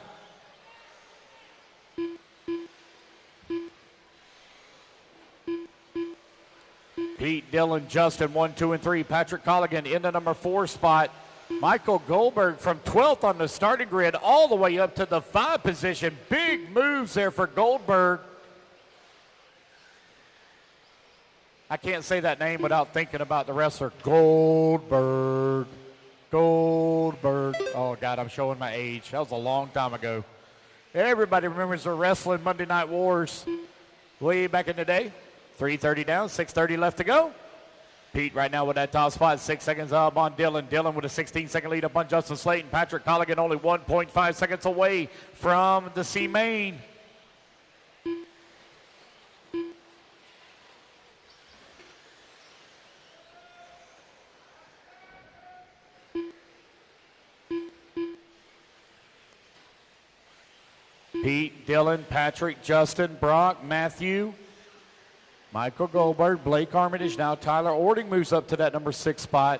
Pete, Dylan, Justin, 1, 2, and 3. Patrick Colligan in the number 4 spot. Michael Goldberg from 12th on the starting grid all the way up to the 5 position. Big moves there for Goldberg. I can't say that name without thinking about the wrestler. Goldberg. Oh, God, I'm showing my age. That was a long time ago. Everybody remembers the wrestling Monday Night Wars way back in the day. 3:30 down, 6:30 left to go. Pete right now with that top spot, 6 seconds up on Dylan. Dylan with a 16-second lead up on Justin Slayton. Patrick Colligan only 1.5 seconds away from the C main. Pete, Dylan, Patrick, Justin, Brock, Matthew, Michael Goldberg, Blake Armitage. Now Tyler Ording moves up to that number 6 spot.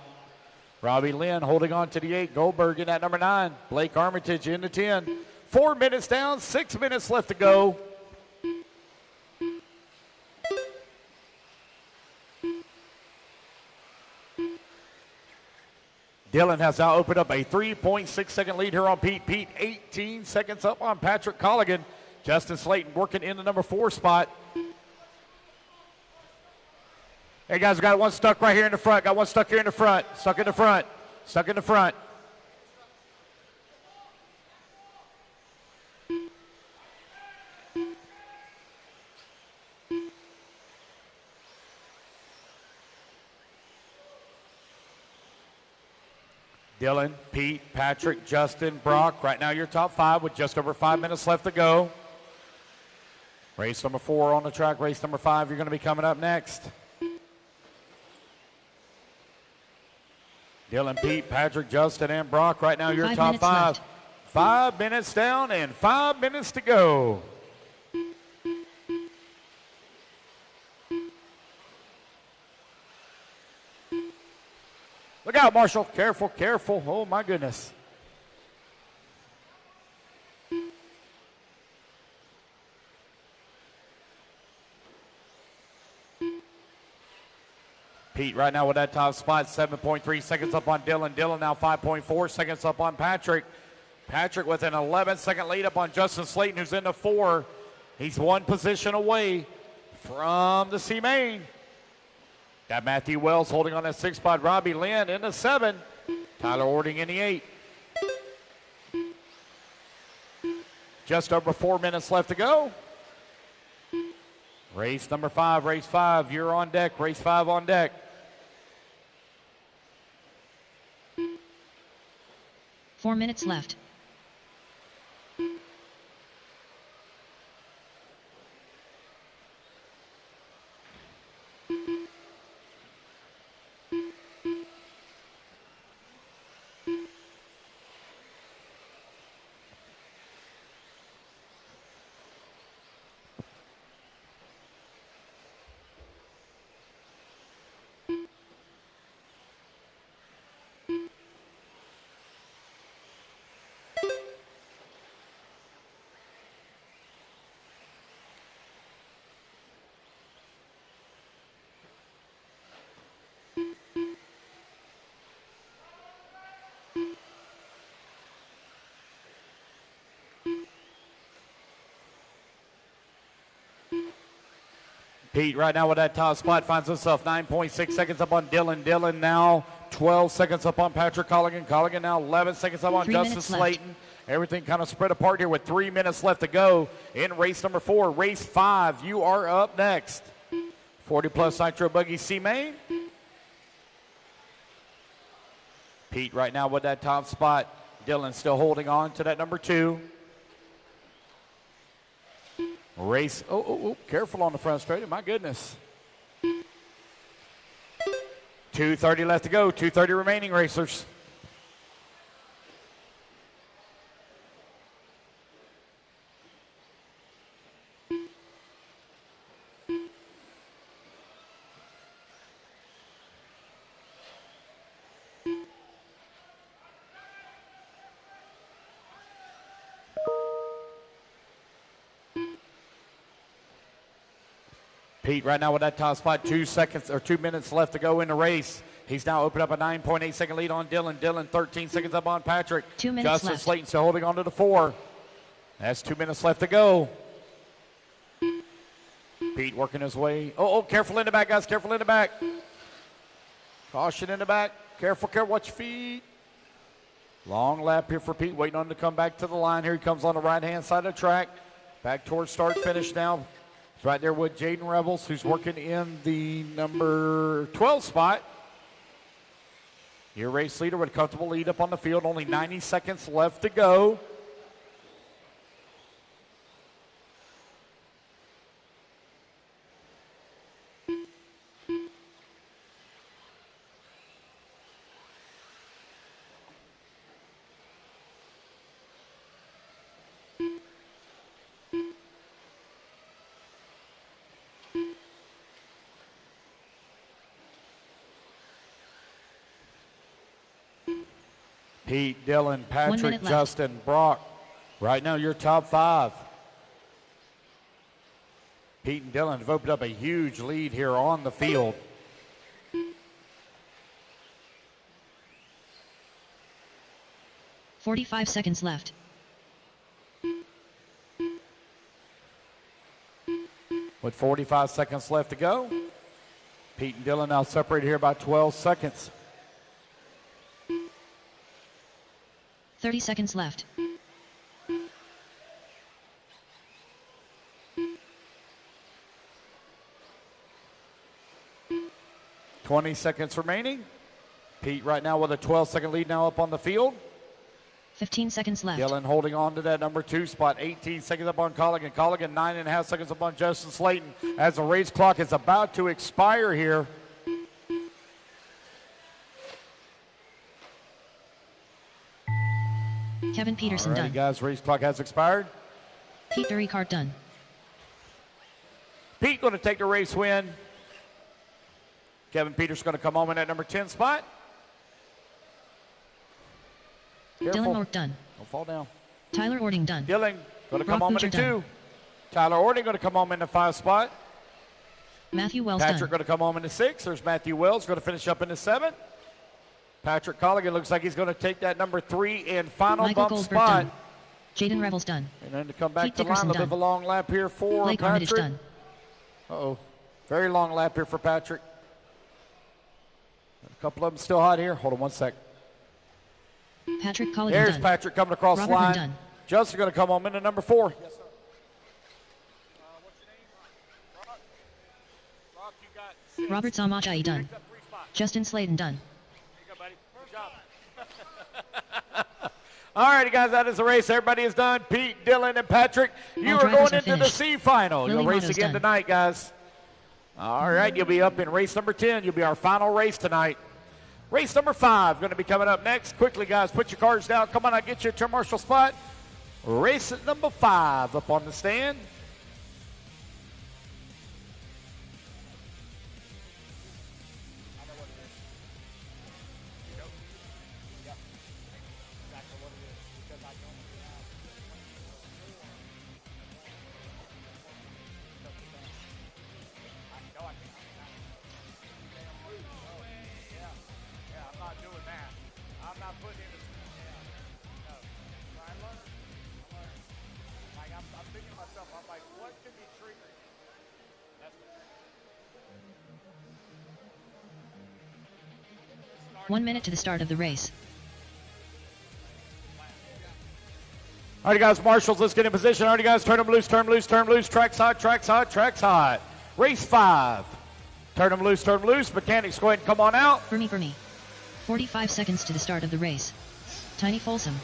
Robbie Lynn holding on to the 8. Goldberg in that number 9. Blake Armitage in the 10. 4 minutes down, 6 minutes left to go. Dylan has now opened up a 3.6 second lead here on Pete. Pete 18 seconds up on Patrick Colligan. Justin Slayton working in the number 4 spot. Hey guys, we got one stuck right here in the front. Got one stuck here in the front. Stuck in the front. Stuck in the front. Dylan, Pete, Patrick, Justin, Brock. Right now your top 5 with just over 5 minutes left to go. Race number 4 on the track. Race number 5, you're going to be coming up next. Dylan, Pete, Patrick, Justin, and Brock. Right now, your top 5. Left. 5 minutes down and 5 minutes to go. Look out, Marshall. Careful, careful. Oh, my goodness. Pete right now with that top spot, 7.3 seconds up on Dylan. Dylan now 5.4 seconds up on Patrick. Patrick with an 11-second lead up on Justin Slayton, who's in the 4. He's 1 position away from the C main. Got Matthew Wells holding on that 6 spot. Robbie Lynn in the 7. Tyler Ording in the 8. Just over 4 minutes left to go. Race number 5, race 5. You're on deck. Race 5 on deck. Four minutes left. Pete right now with that top spot finds himself 9.6 seconds up on Dylan. Dylan now 12 seconds up on Patrick Colligan. Colligan now 11 seconds up on 3 Justin minutes left. Slayton. Everything kind of spread apart here with 3 minutes left to go in race number 4. Race 5, you are up next. 40-plus nitro buggy C-Main. Pete right now with that top spot. Dylan still holding on to that number 2. Race, careful on the front straight, my goodness. 2:30 left to go, 2:30 remaining, racers. Pete right now with that top spot, 2 minutes left to go in the race. He's now opened up a 9.8 second lead on Dylan. Dylan 13 seconds up on Patrick. 2 minutes Justin left. Slayton still holding on to the 4. That's 2 minutes left to go. Pete working his way. Careful in the back, guys. Careful in the back. Caution in the back. Careful, watch your feet. Long lap here for Pete, waiting on him to come back to the line. Here he comes on the right-hand side of the track. Back towards start-finish now. He's right there with Jaden Rebels, who's working in the number 12 spot. Your race leader with a comfortable lead up on the field. Only 90 seconds left to go. Pete, Dylan, Patrick, minute left. Justin, Brock. Right now, your top 5. Pete and Dylan have opened up a huge lead here on the field. $45 seconds left. With 45 seconds left to go. Pete and Dylan now separated here by 12 seconds. 30 seconds left. $20 seconds remaining. Pete right now with a 12-second lead now up on the field. 15 seconds left. Dylan holding on to that number 2 spot. 18 seconds up on Colligan. Colligan 9.5 seconds up on Justin Slayton as the race clock is about to expire here. Kevin Peterson Alrighty, done. guys, race clock has expired. Pete Ricard done. Pete going to take the race win. Kevin Peterson going to come home in that number 10 spot. Careful. Dylan Mork done. Don't fall down. Tyler Ording done. Dylan going to come Brock home in the Butcher 2. done. Tyler Ording going to come home in the 5 spot. Matthew Wells Patrick done. going to come home in the 6. There's Matthew Wells going to finish up in the 7. Patrick Colligan looks like he's going to take that number 3 and final Michael bump Goldberg spot. done. Jaden Rebels done. And then to come back Pete to the line, a Dickerson little bit of a done. long lap here for Blake Armitage Patrick. done. Uh-oh. Very long lap here for Patrick. A couple of them still hot here. Hold on one sec. Patrick Colligan There's done. Patrick coming across the Robert line. done. Justin going to come home into number 4. Yes, sir. What's your name? Brock? Brock, you got 6. Robert Zamajai done. Picked up 3 spots. Justin Slayton done. Here you go, buddy. Good job. All righty, guys, that is the race. Everybody is done. Pete, Dylan, and Patrick, you All are going drivers are into the finished. C final. Lily You'll race Motto's again done. tonight, guys. All right, you'll be up in race number 10. You'll be our final race tonight. Race number 5 going to be coming up next. Quickly, guys, put your cards down. Come on, I'll get you a turn marshal spot. Race at number 5 up on the stand. 1 minute to the start of the race. All right, guys, marshals, let's get in position. All right, guys, turn them loose, turn them loose, turn them loose. Tracks hot, tracks hot, tracks hot. Race 5. Turn them loose, turn them loose. Mechanics, go ahead and come on out. For me. 45 seconds to the start of the race. Tiny Folsom.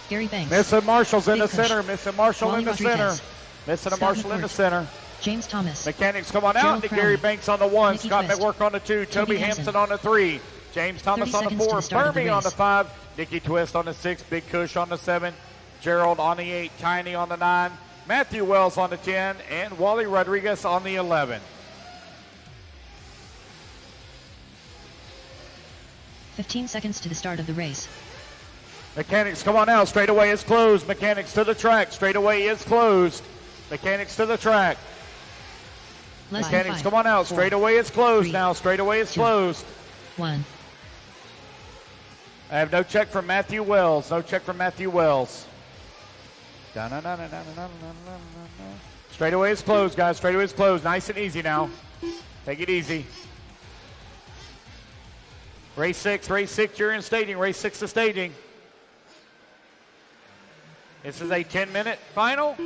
Gary Banks. Missing Marshall's in the Big Kush. center. Missing Marshall Wally in the Rodriguez. center. Missing a Scott Marshall in the McWhirter. center. James Thomas. Mechanics, come on out. Gerald To Crowley. Gary Banks on the 1. Nikki Scott Twist. McWhirter on the 2. Toby Hansen. Hampson on the 3. James Thomas 30 on the seconds to 4. the start of the Burmy on the race. 5. Nikki Twist on the 6. Big Kush on the 7. Gerald on the 8. Tiny on the 9. Matthew Wells on the 10. And Wally Rodriguez on the 11. 15 seconds to the start of the race. Mechanics, come on out. Straightaway is closed. Mechanics to the track. Straightaway is closed. Mechanics to the track. Less than Mechanics, 5, come on out. 4, Straightaway is closed 3, now. Straightaway is 2, closed. 1. I have no check from Matthew Wells. No check from Matthew Wells. Straightaway is closed, guys. Straightaway is closed. Nice and easy now. Take it easy. Race 6, you're in staging. Race 6 to staging. This is a 10-minute final.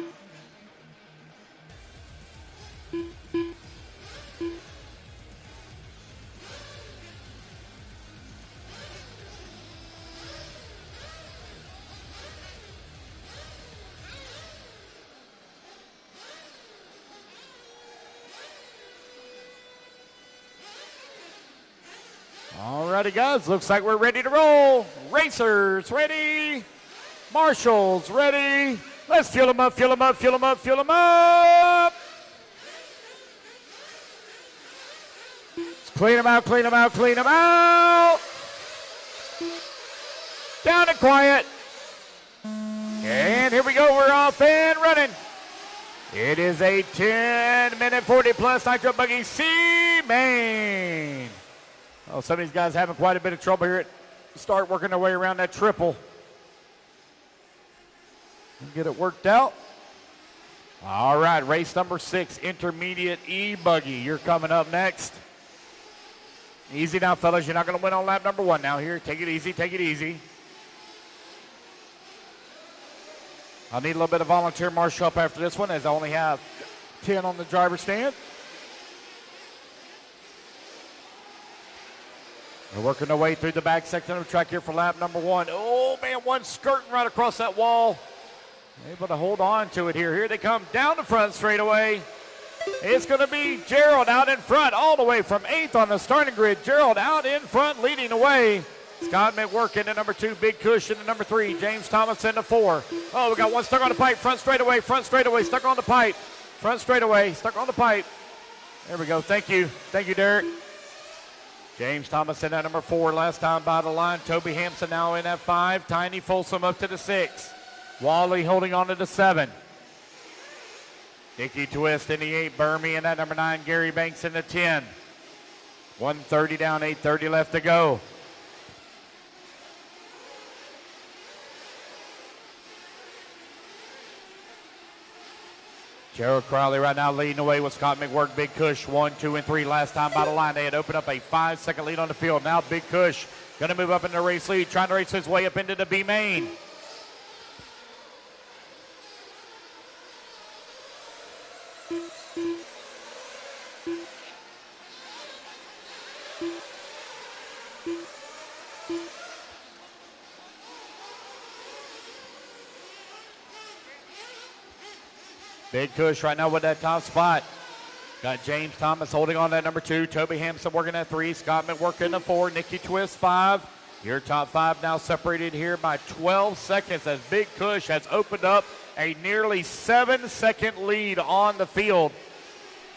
Alrighty, guys, looks like we're ready to roll. Racers ready. Marshals ready. Let's fuel them up, fuel them up, fuel them up, fuel them up. Let's clean them out, clean them out, clean them out. Down and quiet. And here we go, we're off and running. It is a 10-minute 40-plus nitro buggy C main. Oh, some of these guys having quite a bit of trouble here. Start working their way around that triple. Get it worked out. All right, race number 6, intermediate e-buggy. You're coming up next. Easy now, fellas. You're not going to win on lap number 1 now. Here, take it easy, take it easy. I'll need a little bit of volunteer marshal up after this one, as I only have 10 on the driver's stand. We're working our way through the back section of the track here for lap number 1. Oh, man, one skirting right across that wall. Able to hold on to it here. Here they come down the front straightaway. It's going to be Gerald out in front all the way from 8th on the starting grid. Gerald out in front leading the way. Scott McWhirter into number 2. Big Kush into number 3. James Thomas into 4. Oh, we got one stuck on the pipe. Front straightaway, stuck on the pipe. Front straightaway, stuck on the pipe. There we go. Thank you. Thank you, Derek. James Thomas in at number 4, last time by the line. Toby Hampson now in at 5. Tiny Folsom up to the 6. Wally holding on to the 7. Nikki Twist in the 8. Burmy in at number 9. Gary Banks in the 10. 1:30 down, 8:30 left to go. Gerald Crowley right now leading the way with Scott McWhirter. Big Kush 1, 2, and 3 last time by the line. They had opened up a 5-second lead on the field. Now Big Kush going to move up into the race lead, trying to race his way up into the B main. Big Kush right now with that top spot. Got James Thomas holding on that number 2. Toby Hampson working at 3. Scott McWhirter in the 4. Nikki Twist 5. Your top 5 now separated here by 12 seconds as Big Kush has opened up a nearly 7-second lead on the field.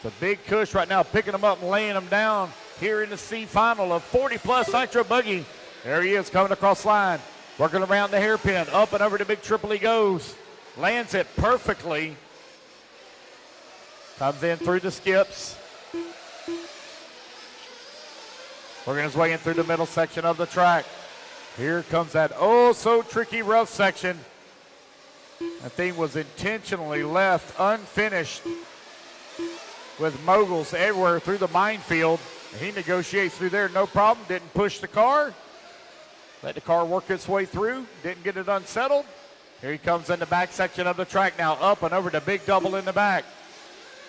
So Big Kush right now picking them up and laying them down here in the C final of 40-plus nitro buggy. There he is coming across the line. Working around the hairpin. Up and over to Big Triple he goes. Lands it perfectly. Comes in through the skips. Working his way in through the middle section of the track. Here comes that oh so tricky rough section. That thing was intentionally left unfinished with moguls everywhere through the minefield. He negotiates through there, no problem. Didn't push the car. Let the car work its way through. Didn't get it unsettled. Here he comes in the back section of the track now. Up and over the big double in the back.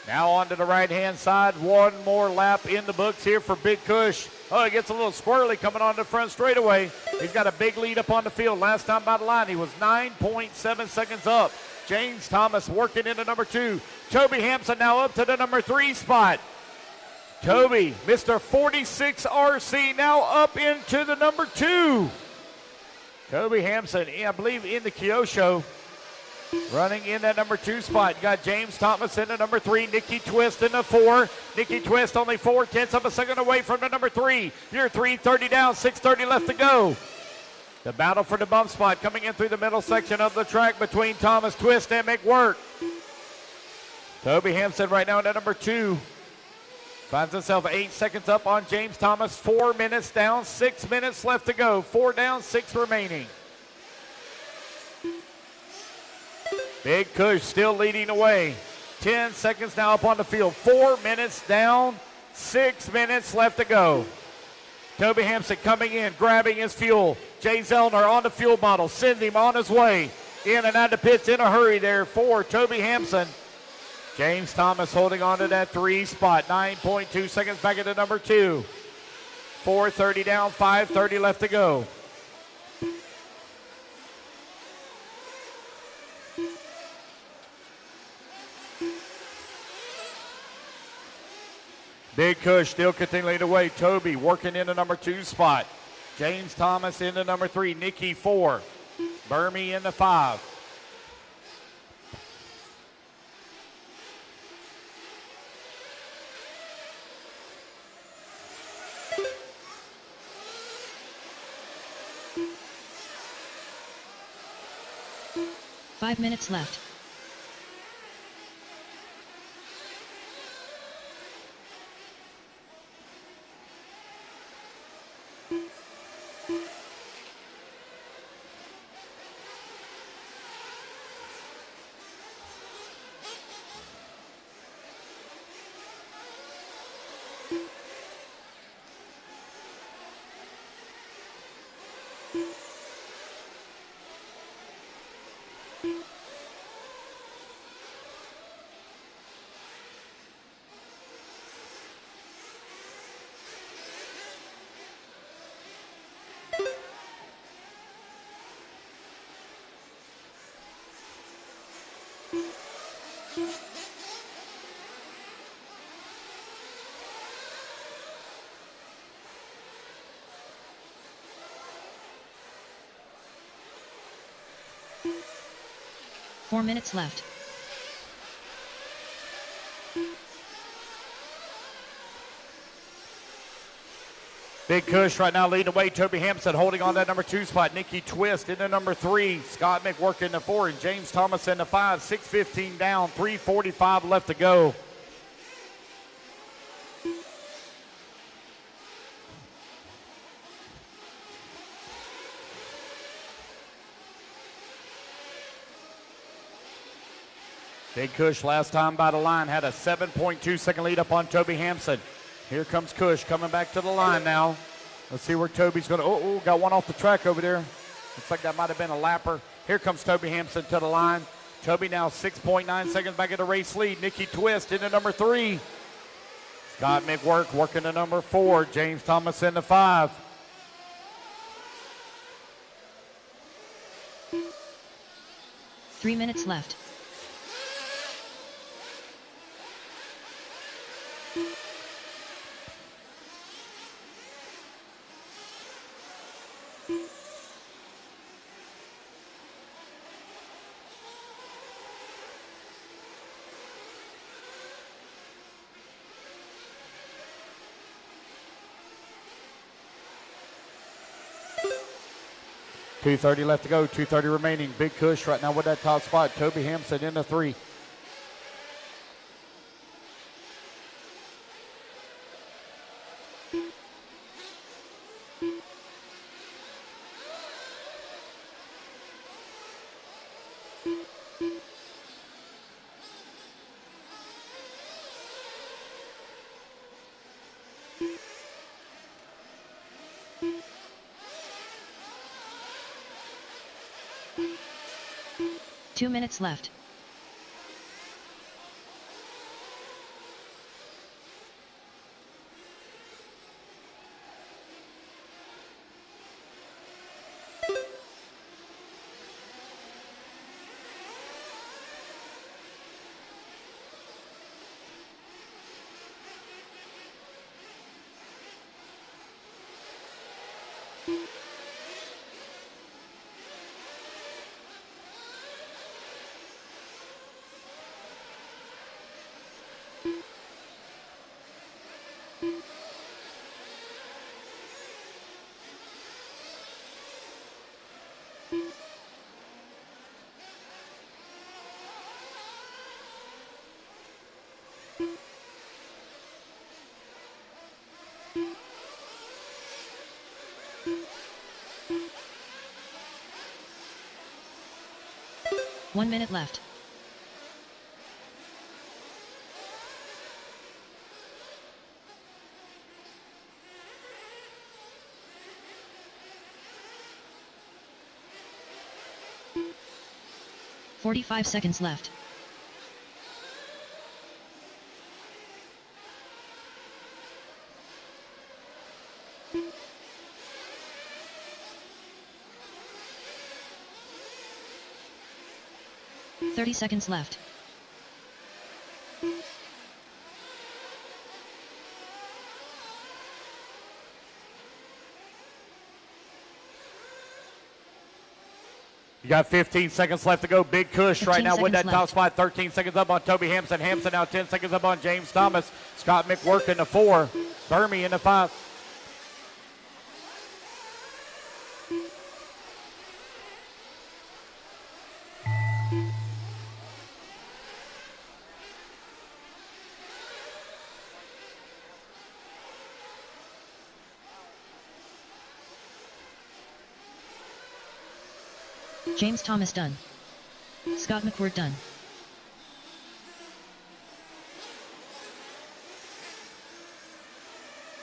Now onto the right-hand side. One more lap in the books here for Big Kush. Oh, he gets a little squirrely coming on the front straightaway. He's got a big lead up on the field. Last time by the line, he was 9.7 seconds up. James Thomas working into number 2. Toby Hampson now up to the number 3 spot. Toby, Mr. 46 RC, now up into the number 2. Toby Hampson, I believe, in the Kyosho, running in that number 2 spot. You got James Thomas in the number 3, Nikki Twist in the 4. Nikki Twist only 4/10 of a second away from the number 3. You're 3:30 down, 6:30 left to go. The battle for the bump spot coming in through the middle section of the track between Thomas, Twist, and McWork. Toby Hampson right now in the number 2. Finds himself 8 seconds up on James Thomas. 4 minutes down, 6 minutes left to go. 4 down, 6 remaining. Big Kush still leading away. 10 seconds now up on the field. 4 minutes down, 6 minutes left to go. Toby Hampson coming in, grabbing his fuel. Jay Zellner on the fuel bottle, sends him on his way. In and out of the pits in a hurry there for Toby Hampson. James Thomas holding on to that 3 spot. 9.2 seconds back at the number 2. 4:30 down, 5:30 left to go. Big Kush still continuing to wait. Toby working in the number 2 spot. James Thomas in the number 3. Nikki 4. Burmy in the 5. Five minutes left. Four minutes left. Big Kush right now leading away. Toby Hampson holding on that number 2 spot. Nikki Twist in the number 3. Scott McWork in the 4. And James Thomas in the 5. 6:15 down. 3:45 left to go. Big Kush last time by the line had a 7.2 second lead up on Toby Hampson. Here comes Kush coming back to the line now. Let's see where Toby's going to. Oh, got one off the track over there. Looks like that might have been a lapper. Here comes Toby Hampson to the line. Toby now 6.9 seconds back at the race lead. Nikki Twist into number 3. Scott McWork working the number 4. James Thomas in the 5. Three minutes left. .230 left to go, 2:30 remaining. Big Kush right now with that top spot. Toby Hampson in the 3. 2 minutes left. One minute left. "45 seconds left. "30 seconds left. You got 15 seconds left to go. Big Kush right now with that seconds top left. spot. 13 seconds up on Toby Hampson. Hampson now 10 seconds up on James Thomas. Scott McWork in the 4. Burmy in the 5. James Thomas done. Scott McWhort done.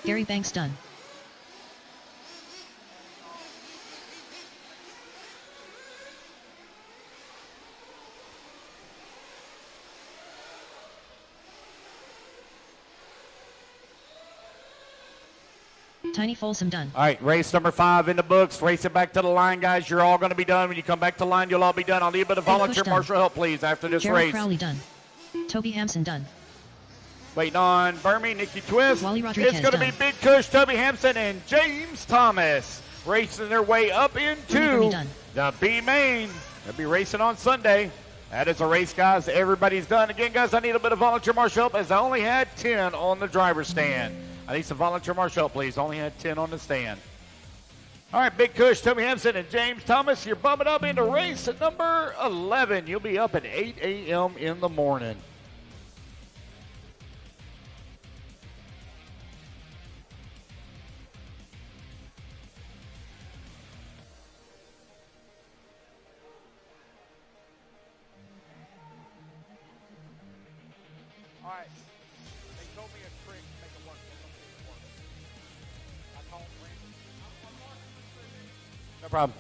Gary Banks done. Tiny Folsom done. All right, race number 5 in the books. Race it back to the line, guys. You're all going to be done. When you come back to the line, you'll all be done. I'll need a bit of volunteer done. marshal help, please, after this Gerald race. Crowley done. Toby Hampson done. Waiting on Burmy, Nikki Twist. Wally Rodriguez It's going to be done. Big Kush, Toby Hampson, and James Thomas racing their way up into Burmy done. the B main. They'll be racing on Sunday. That is a race, guys. Everybody's done. Again, guys, I need a bit of volunteer marshal help as I only had 10 on the driver's stand. I need some volunteer marshal help, please. Only had 10 on the stand. All right, Big Kush, Toby Hampson, and James Thomas, you're bumping up into race at number 11. You'll be up at 8 a.m. in the morning. All right. They told me a trick to make it work. I called Brandon. No problem.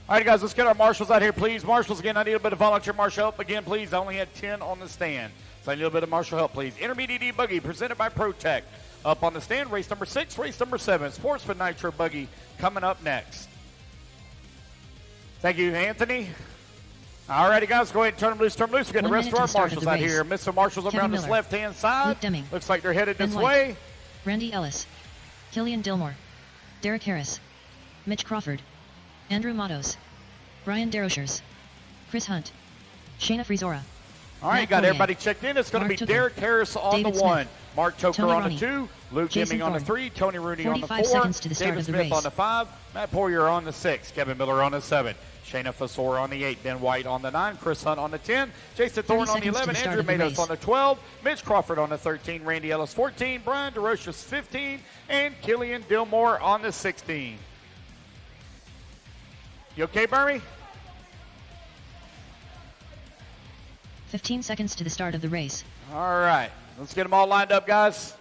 All right, guys, let's get our marshals out here, please. Marshals, again, I need a bit of volunteer marshal help. Again, please, I only had 10 on the stand, so I need a bit of marshal help, please. Intermediate e-buggy presented by ProTech. Up on the stand, race number 6, race number 7. Sportsman nitro buggy coming up next. Thank you, Anthony. All righty, guys, go ahead and turn them loose, turn them loose. We're getting the 1 rest minute of our to start marshals of the out race. here. Mr. Marshals over Kevin on this Miller. left-hand side. Luke Deming. Looks like they're headed Ben this White. way. Randy Ellis. Killian Dillmore. Derek Harris. Mitch Crawford. Andrew Matos. Brian Derochers. Chris Hunt. Shayna Frizora. All right, Matt got Poirier. everybody checked in. It's going to Mark be Tucker. Derek Harris on David the Smith. 1, Mark Toker Tony on the Roney. 2, Luke Jason Deming on the Thorne. 3, Tony Rooney on the 45 4, seconds to the start David of the Smith race. on the 5, Matt Poirier on the 6, Kevin Miller on the 7, Shayna Fasor on the 8, Ben White on the 9, Chris Hunt on the 10, Jason Thorne on the seconds to 11, the start Andrew of the Matos race. on the 12, Mitch Crawford on the 13, Randy Ellis 14, Brian DeRoches 15, and Killian Dillmore on the 16. You okay, Burmy? 15 seconds to the start of the race. All right, let's get them all lined up, guys.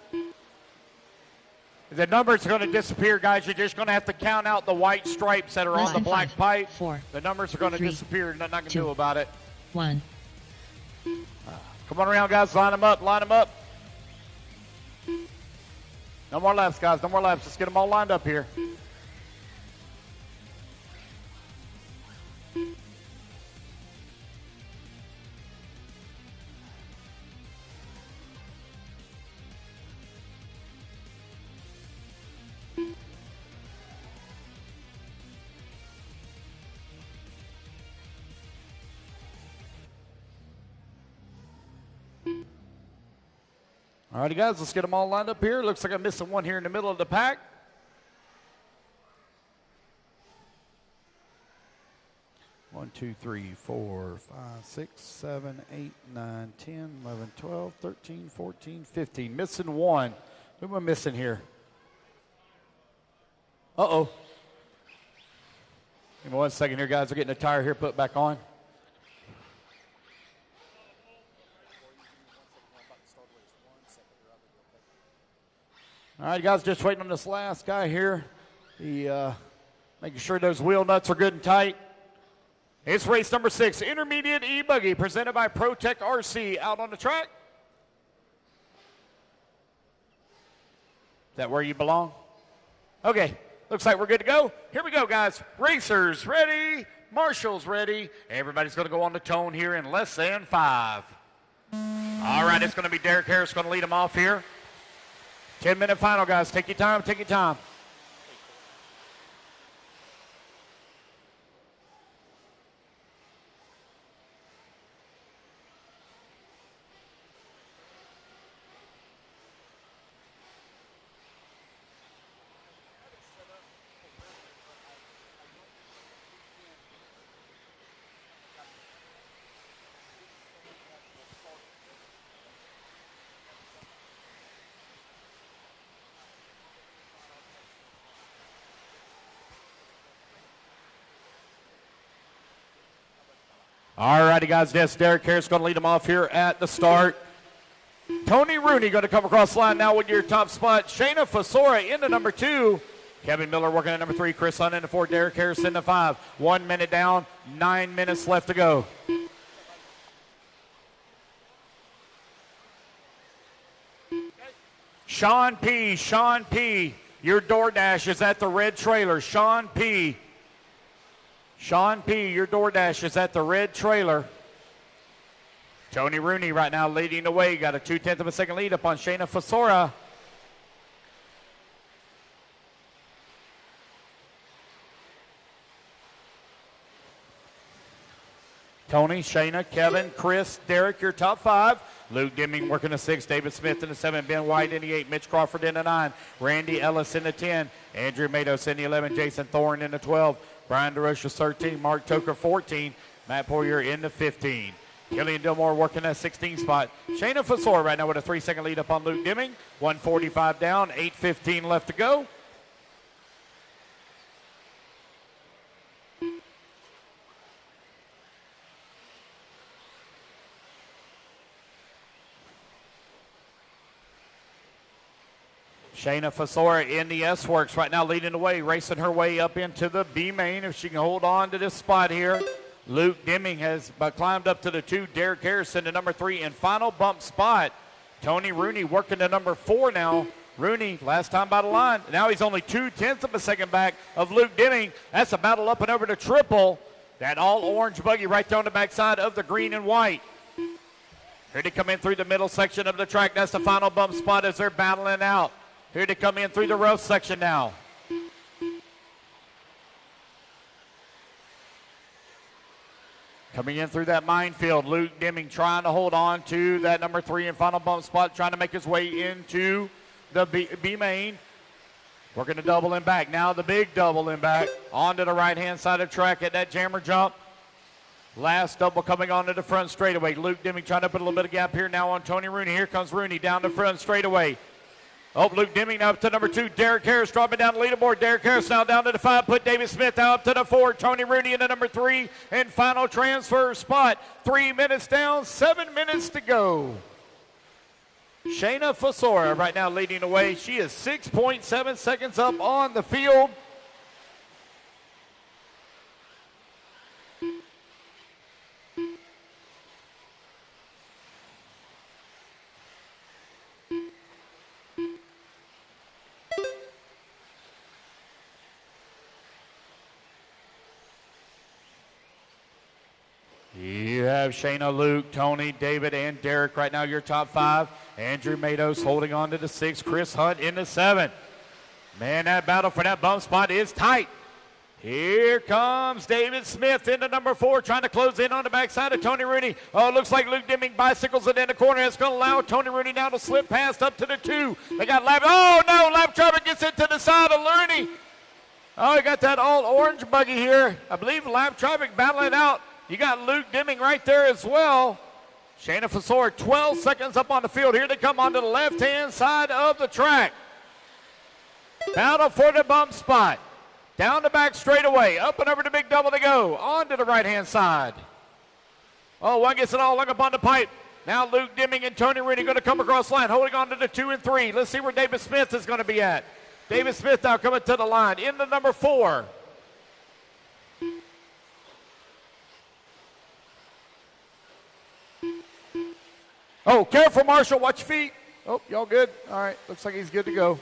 The numbers are going to disappear, guys. You're just going to have to count out the white stripes that are Less on the than black 5, pipe. 4, The numbers are going to 3, disappear. Nothing I can 2, do about it. 1. Come on around, guys. Line them up. Line them up. No more laps, guys. No more laps. Let's get them all lined up here. All righty, guys, let's get them all lined up here. Looks like I'm missing one here in the middle of the pack. One, 2, 3, 4, 5, 6, 7, 8, 9, 10, 11, 12, 13, 14, 15. Missing one. Who am I missing here? Uh-oh. Give me 1 second here, guys. We're getting the tire here put back on. All right, guys, just waiting on this last guy here. He making sure those wheel nuts are good and tight. It's race number 6, Intermediate E-Buggy, presented by ProTech RC, out on the track. Is that where you belong? Okay, looks like we're good to go. Here we go, guys. Racers ready, marshals ready. Everybody's going to go on the tone here in less than 5. All right, it's going to be Derek Harris going to lead them off here. 10-minute final, guys. Take your time, take your time. All righty, guys. Yes, Derek Harris going to lead them off here at the start. Tony Rooney going to come across the line now with your top spot. Shayna Fasora into number 2. Kevin Miller working at number 3. Chris Hunt into 4. Derek Harris into 5. 1 minute down. 9 minutes left to go. Sean P. Your DoorDash is at the red trailer. Sean P., your DoorDash is at the red trailer. Tony Rooney right now leading the way. Got a 0.2 of a second lead up on Shayna Fasora. Tony, Shayna, Kevin, Chris, Derek, your top 5. Luke Deming working the 6. David Smith in the 7. Ben White in the 8. Mitch Crawford in the 9. Randy Ellis in the 10. Andrew Matos in the 11. Jason Thorne in the 12. Brian DeRocha 13. Mark Toker 14. Matt Poirier in the 15. Killian Dillmore working that 16 spot. Shayna Fasor right now with a 3-second lead up on Luke Deming. 1:45 down. 8:15 left to go. Shayna Fasora in the S-Works right now leading the way, racing her way up into the B-main if she can hold on to this spot here. Luke Deming has climbed up to the 2. Derek Harrison to number 3 and final bump spot. Tony Rooney working to number 4 now. Rooney last time by the line. Now he's only 0.2 of a second back of Luke Deming. That's a battle up and over to triple. That all orange buggy right there on the backside of the green and white. Here to come in through the middle section of the track. That's the final bump spot as they're battling out. Here to come in through the rough section now. Coming in through that minefield, Luke Deming trying to hold on to that number 3 and final bump spot, trying to make his way into the B-main. Working the double in back. Now the big double in back. Onto the right-hand side of the track at that jammer jump. Last double coming onto the front straightaway. Luke Deming trying to put a little bit of gap here now on Tony Rooney. Here comes Rooney down the front straightaway. Oh, Luke Deming now up to number 2. Derek Harris dropping down the leaderboard. Derek Harris now down to the 5. Put David Smith now up to the 4. Tony Rooney into number 3. And final transfer spot. 3 minutes down, 7 minutes to go. Shayna Fasora right now leading the way. She is 6.7 seconds up on the field. You have Shayna, Luke, Tony, David, and Derek right now, your top 5. Andrew Matos holding on to the 6. Chris Hunt in the 7. Man, that battle for that bump spot is tight. Here comes David Smith into number 4, trying to close in on the backside of Tony Rooney. Oh, it looks like Luke Deming bicycles it in the corner. It's going to allow Tony Rooney now to slip past up to the 2. They got Lab. Oh, no, Lab Trevor gets it to the side of Looney. Oh, he got that all orange buggy here. I believe Lab Traffic battling out. You got Luke Deming right there as well. Shayna Fasor, 12 seconds up on the field. Here they come onto the left-hand side of the track. Battle for the bump spot. Down the back straightaway. Up and over the big double to go. On to the right-hand side. Oh, one gets it all hung up on the pipe. Now Luke Deming and Tony Rooney going to come across the line, holding on to the 2 and 3. Let's see where David Smith is going to be at. David Smith now coming to the line. In the number 4. Oh, careful, Marshall. Watch your feet. Oh, y'all good? All right. Looks like he's good to go.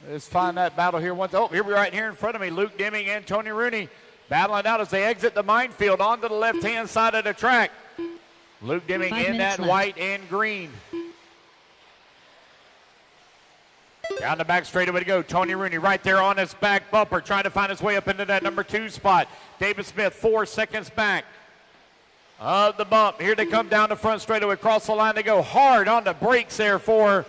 Let's find that battle here. Oh, here we are right here in front of me. Luke Deming and Tony Rooney battling out as they exit the minefield onto the left-hand side of the track. Luke Deming in that white and green. Down the back straightaway to go. Tony Rooney right there on his back bumper, trying to find his way up into that number 2 spot. David Smith 4 seconds back of the bump. Here they come down the front straightaway. Across the line they go. Hard on the brakes there for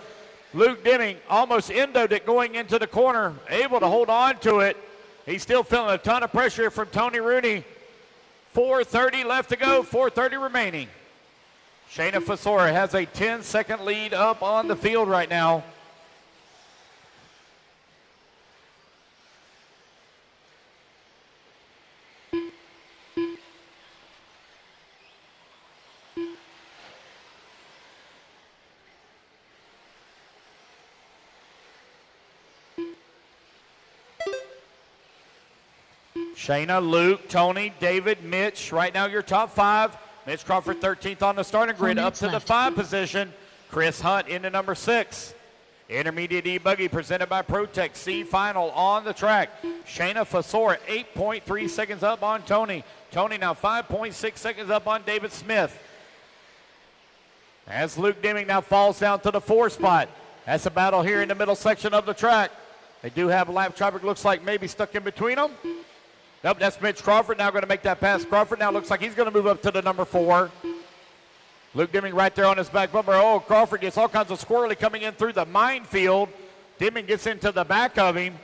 Luke Deming. Almost endoed it going into the corner. Able to hold on to it. He's still feeling a ton of pressure from Tony Rooney. 4:30 left to go. 4:30 remaining. Shayna Fasora has a 10-second lead up on the field right now. Shayna, Luke, Tony, David, Mitch, right now your top 5. Mitch Crawford 13th on the starting grid, up to the 5 position. Chris Hunt into number 6. Intermediate e-buggy presented by ProTech, C final on the track. Shayna Fasor 8.3 seconds up on Tony. Tony now 5.6 seconds up on David Smith. As Luke Deming now falls down to the 4 spot. That's a battle here in the middle section of the track. They do have a lap traffic, looks like maybe stuck in between them. Nope, that's Mitch Crawford now going to make that pass. Crawford now looks like he's going to move up to the number 4. Luke Deming right there on his back bumper. Oh, Crawford gets all kinds of squirrely coming in through the minefield. Deming gets into the back of him.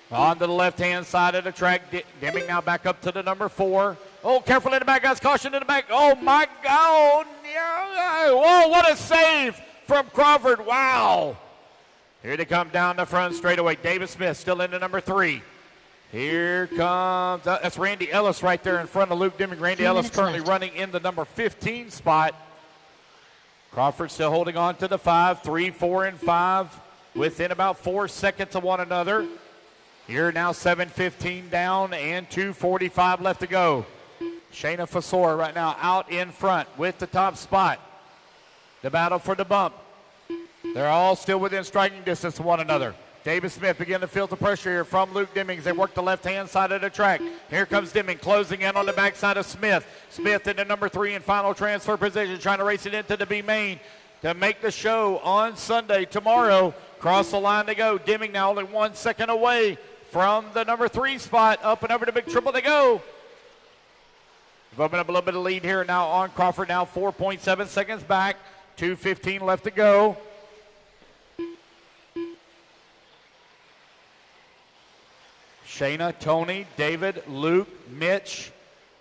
On to the left-hand side of the track. Deming now back up to the number 4. Oh, careful in the back, guys. Caution in the back. Oh, my God. Whoa, what a save from Crawford. Wow. Here they come down the front straightaway. David Smith still into number 3. Here comes, that's Randy Ellis right there in front of Luke Deming. Randy Ellis currently running in the number 15 spot. Crawford still holding on to the 5, 3, 4, and 5 within about 4 seconds of one another. Here now 7:15 down and 2:45 left to go. Shayna Fasor right now out in front with the top spot. The battle for the bump. They're all still within striking distance of one another. David Smith beginning to feel the pressure here from Luke Deming as they work the left-hand side of the track. Here comes Deming closing in on the backside of Smith. Smith into number 3 in final transfer position, trying to race it into the B main to make the show on Sunday. Tomorrow, cross the line to go. Deming now only 1 second away from the number 3 spot. Up and over the big triple they go. We've opened up a little bit of lead here now on Crawford, now 4.7 seconds back. 2:15 left to go. Shayna, Tony, David, Luke, Mitch,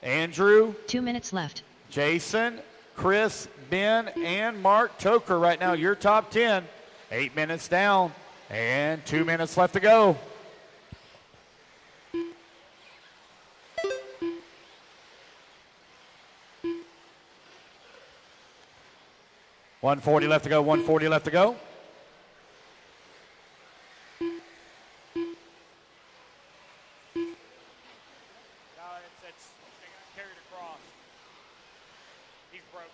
Andrew. 2 minutes left. Jason, Chris, Ben, and Mark Toker right now, your top 10. 8 minutes down and 2 minutes left to go. 140 left to go, 140 left to go. It's carried across. He's broke.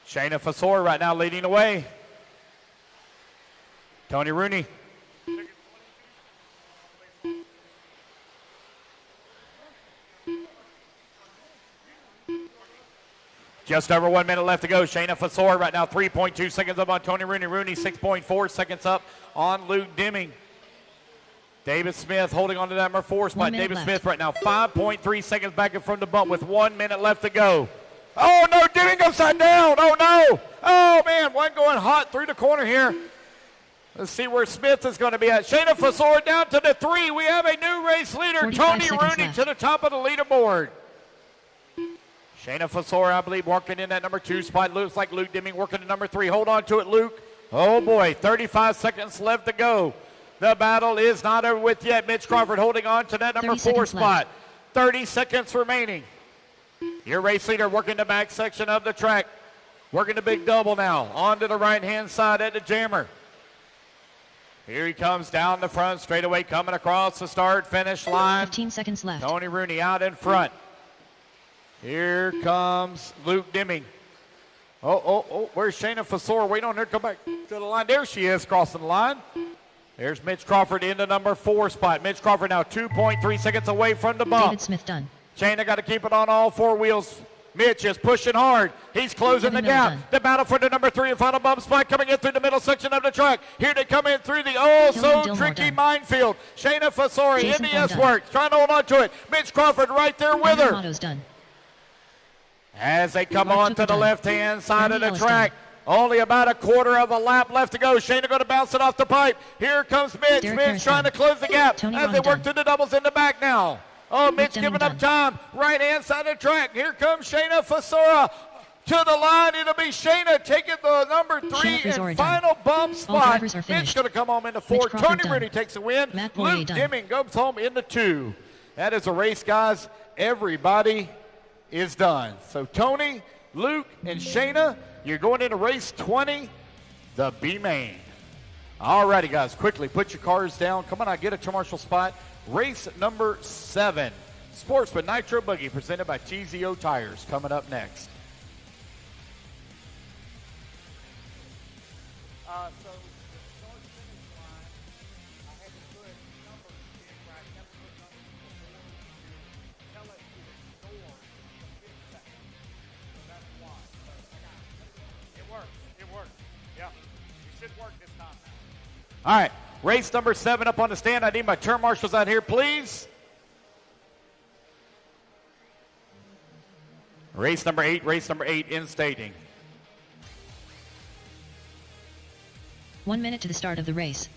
Shayna Fasor right now leading the way. Tony Rooney. Just over 1 minute left to go. Shayna Fasor right now 3.2 seconds up on Tony Rooney. Rooney 6.4 seconds up on Luke Deming. David Smith holding on to that number 4 spot. David Smith right now 5.3 seconds back in from the bump with 1 minute left to go. Oh no, Deming upside down. Oh no. Oh man, one going hot through the corner here. Let's see where Smith is going to be at. Shayna Fasor down to the 3. We have a new race leader, Tony Rooney, left. to the top of the leaderboard. Shayna Fasor, I believe, working in that number 2 spot. Looks like Luke Deming working the number 3. Hold on to it, Luke. Oh boy, 35 seconds left to go. The battle is not over with yet. Mitch Crawford holding on to that number 4 spot. 30 seconds remaining. Your race leader working the back section of the track. Working the big double now. On to the right-hand side at the jammer. Here he comes down the front, straightaway coming across the start-finish line. 15 seconds left. Tony Rooney out in front. Here comes Luke Deming. Oh, where's Shayna Fasor? Wait on her to come back to the line. There she is, crossing the line. There's Mitch Crawford in the number 4 spot. Mitch Crawford now 2.3 seconds away from the bump. David Smith done. Shayna got to keep it on all 4 wheels. Mitch is pushing hard. He's closing the gap. The battle for the number 3 and final bump spot coming in through the middle section of the track. Here they come in through the tricky minefield. Shayna Fasori in the S-Works, trying to hold on to it. Mitch Crawford right there with her. Done. As they come on to the left-hand side of the track. Only about a quarter of a lap left to go. Shayna going to bounce it off the pipe. Here comes Mitch. Mitch trying to close the gap as they work through the doubles in the back now. Oh, Mitch giving up time. Right-hand side of the track. Here comes Shayna Fasora to the line. It'll be Shayna taking the number 3 and final bump spot. Mitch going to come home into 4. Tony Rooney takes the win. Luke Deming goes home into 2. That is a race, guys. Everybody is done. So Tony, Luke, and Shayna, you're going into race 20, the B-Main. All righty, guys, quickly put your cars down. Come on out, get a commercial spot. Race number 7, Sportsman Nitro Buggy, presented by TZO Tires, coming up next. So the start-finish line, I had to put numbers in where I kept putting numbers to tell it to ignore the 5 seconds. So that's why. So I got it. It works. It works. Yeah. It should work this time now. All right, race number 7 up on the stand. I need my turn marshals out here, please. Race number 8 in staging. 1 minute to the start of the race.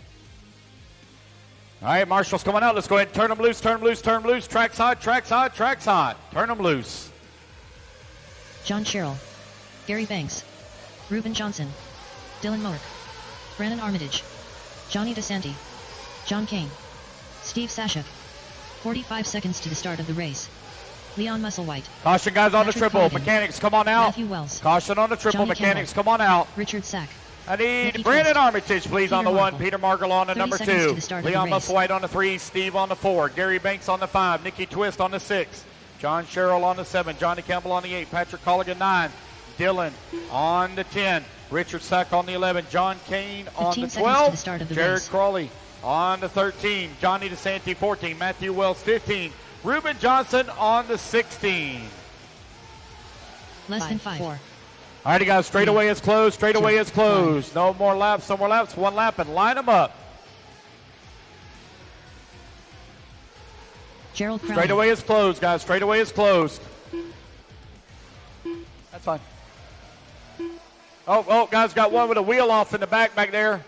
All right, marshals coming out. Let's go ahead and turn them loose, turn them loose, turn them loose. Track's hot, track's hot, track's hot. Turn them loose. John Sherrill, Gary Banks, Ruben Johnson, Dylan Moak, Brandon Armitage, Johnny DeSanti, John Kane, Steve Sashuk. 45 seconds to the start of the race. Leon Musselwhite. Caution, guys, on Patrick the triple. Corrigan, Mechanics, come on out. Matthew Wells. Caution on the triple. Johnny Mechanics, Campbell. come on out. Richard Sack. I need Nikki Brandon Twist. Armitage, please, Peter on the 1. Markle. Peter Markle on the 30 number seconds 2. to the start of the Leon race. Musselwhite on the 3. Steve on the 4. Gary Banks on the 5. Nikki Twist on the 6. John Sherrill on the 7. Johnny Campbell on the 8. Patrick Colligan 9. Dylan on the 10. Richard Sack on the 11. John Kane on the 15 seconds to 12. the start of the Jared race. Crawley on the 13. Johnny DeSanti 14. Matthew Wells 15. Ruben Johnson on the 16. Less than 5. 4. All righty, guys, straightaway is closed. Straightaway is closed. No more laps, no more laps. 1 lap and line them up. Gerald Crowley. Straightaway is closed, guys. Straightaway is closed. That's fine. Oh, guys, got one with a wheel off in the back there.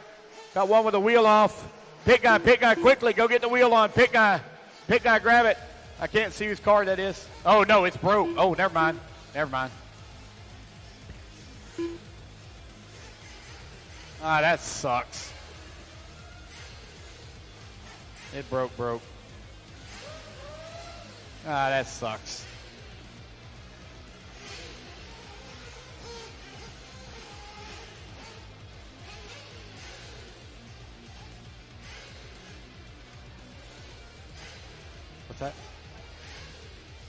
Got one with a wheel off. Pit guy, quickly, go get the wheel on. Pit guy, grab it. I can't see whose car that is. Oh, no, it's broke. Oh, never mind. Ah, that sucks. It broke. Ah, that sucks. What's that?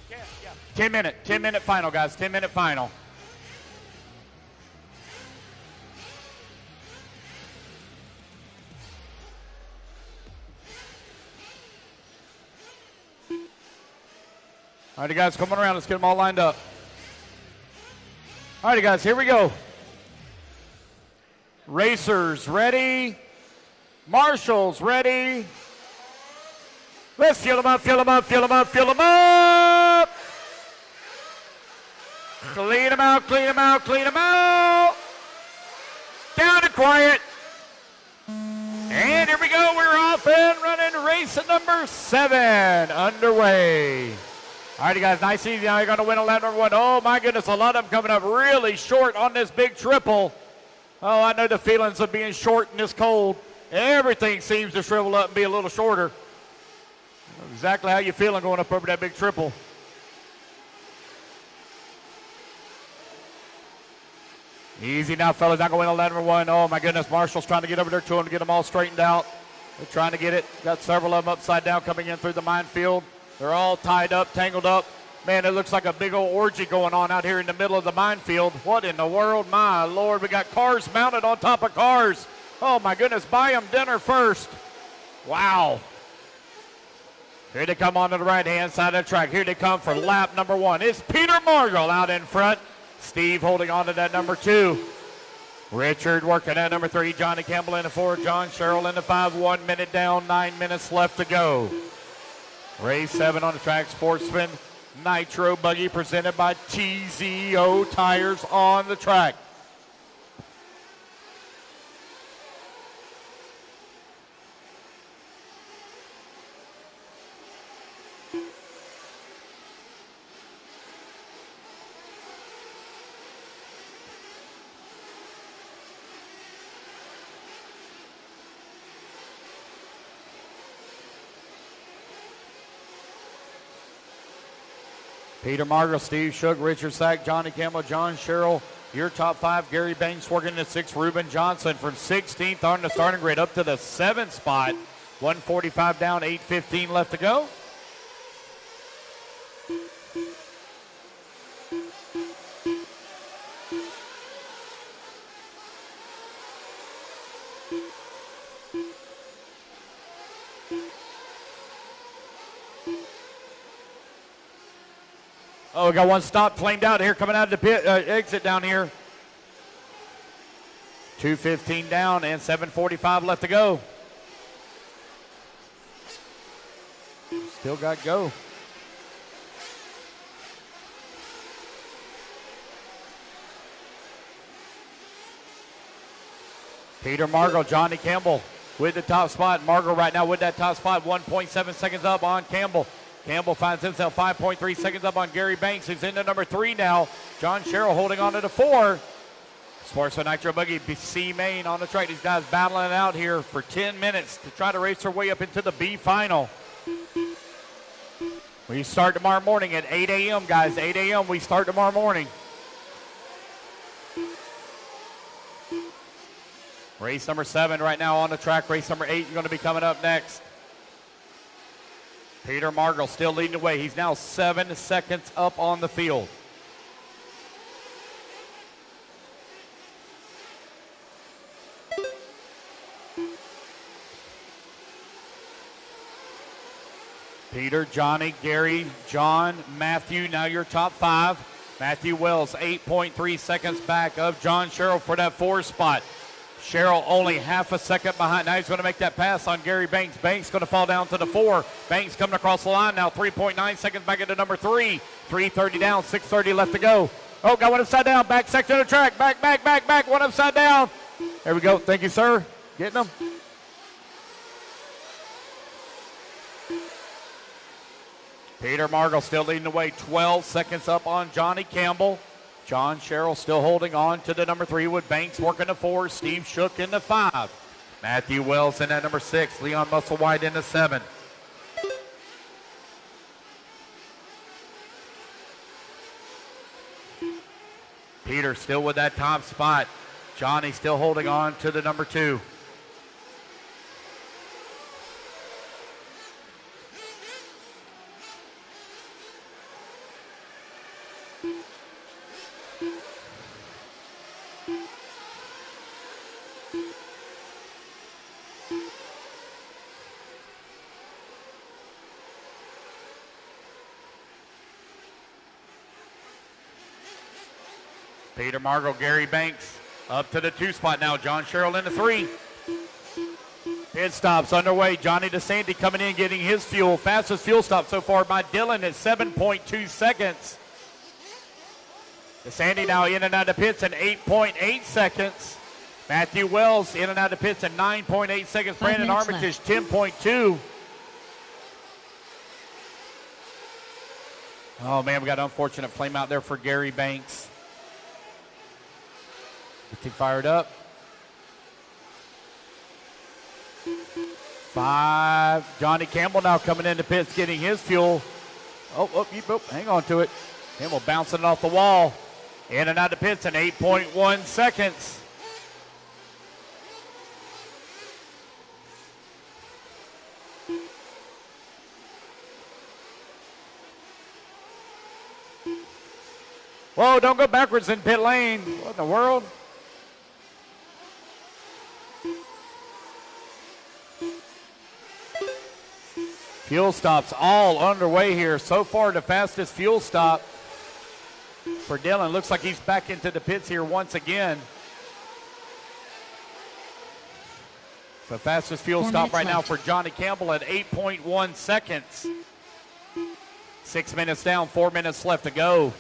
Yeah, yeah. 10-minute final, guys. 10-minute final. All right, guys, come on around. Let's get them all lined up. All right, guys, here we go. Racers ready. Marshals ready. Let's fill them up, fill them up, fill them up, fill them up. Clean them out, clean them out, clean them out. Down and quiet. And here we go. We're off and running. Race at number 7 underway. All right, guys, nice and easy. Now you're going to win a lap number 1. Oh, my goodness, a lot of them coming up really short on this big triple. Oh, I know the feelings of being short in this cold. Everything seems to shrivel up and be a little shorter. Exactly how you feeling going up over that big triple. Easy now, fellas. Not going to win a lap number 1. Oh, my goodness, Marshall's trying to get over there to him to get them all straightened out. They're trying to get it. Got several of them upside down coming in through the minefield. They're all tied up, tangled up. Man, it looks like a big old orgy going on out here in the middle of the minefield. What in the world? My Lord, we got cars mounted on top of cars. Oh, my goodness, buy them dinner first. Wow. Here they come onto the right-hand side of the track. Here they come for lap number 1. It's Peter Margall out in front. Steve holding on to that number 2. Richard working at number 3. Johnny Campbell in the 4. John Sherrill in the 5. 1 minute down, 9 minutes left to go. Race 7 on the track. Sportsman Nitro Buggy presented by TZO Tires on the track. Peter Margall, Steve Shook, Richard Sack, Johnny Campbell, John Sherrill, your top 5. Gary Banks working the 6th. Reuben Johnson from 16th on the starting grid up to the 7th spot. 1:45 down, 8:15 left to go. Oh, we got one stop flamed out here coming out of the pit exit down here. 2:15 down and 7:45 left to go. Still got go. Peter Margall, Johnny Campbell with the top spot. Margall right now with that top spot. 1.7 seconds up on Campbell. Campbell finds himself 5.3 seconds up on Gary Banks, who's into number 3 now. John Sherrill holding on to the 4. Sportsman Nitro Buggy, C main on the track. These guys battling it out here for 10 minutes to try to race their way up into the B final. We start tomorrow morning at 8 a.m., guys. 8 a.m. we start tomorrow morning. Race number 7 right now on the track. Race number 8 is going to be coming up next. Peter Margall still leading the way. He's now 7 seconds up on the field. Peter, Johnny, Gary, John, Matthew, now your top 5. Matthew Wells, 8.3 seconds back of John Sherrill for that 4 spot. Sherrill only half a second behind. Now he's going to make that pass on Gary Banks. Banks going to fall down to the 4. Banks coming across the line now, 3.9 seconds back into number 3. 3:30 down, 6:30 left to go. Oh, got one upside down. Back section of the track. Back. One upside down. There we go. Thank you, sir. Getting them. Peter Margall still leading the way. 12 seconds up on Johnny Campbell. John Sherrill still holding on to the number 3 with Banks working the 4. Steve Shook in the 5. Matthew Wells in at number 6. Leon Musselwhite in the 7. Peter still with that top spot. Johnny still holding on to the number 2. Peter Margot, Gary Banks up to the 2 spot now. John Sherrill in the 3. Pit stops underway. Johnny DeSanti coming in, getting his fuel. Fastest fuel stop so far by Dylan at 7.2 seconds. DeSanti now in and out of pits in 8.8 seconds. Matthew Wells in and out of pits in 9.8 seconds. Brandon Armitage 10.2. Oh man, we got an unfortunate flame out there for Gary Banks. Get him fired up. 5. Johnny Campbell now coming into pits, getting his fuel. Oh, hang on to it. Campbell bouncing it off the wall. In and out of pits in 8.1 seconds. Whoa, don't go backwards in pit lane. What in the world? Fuel stops all underway here. So far, the fastest fuel stop for Dylan. Looks like he's back into the pits here once again. So fastest fuel stop right now for Johnny Campbell at 8.1 seconds. 6 minutes down, 4 minutes left to go.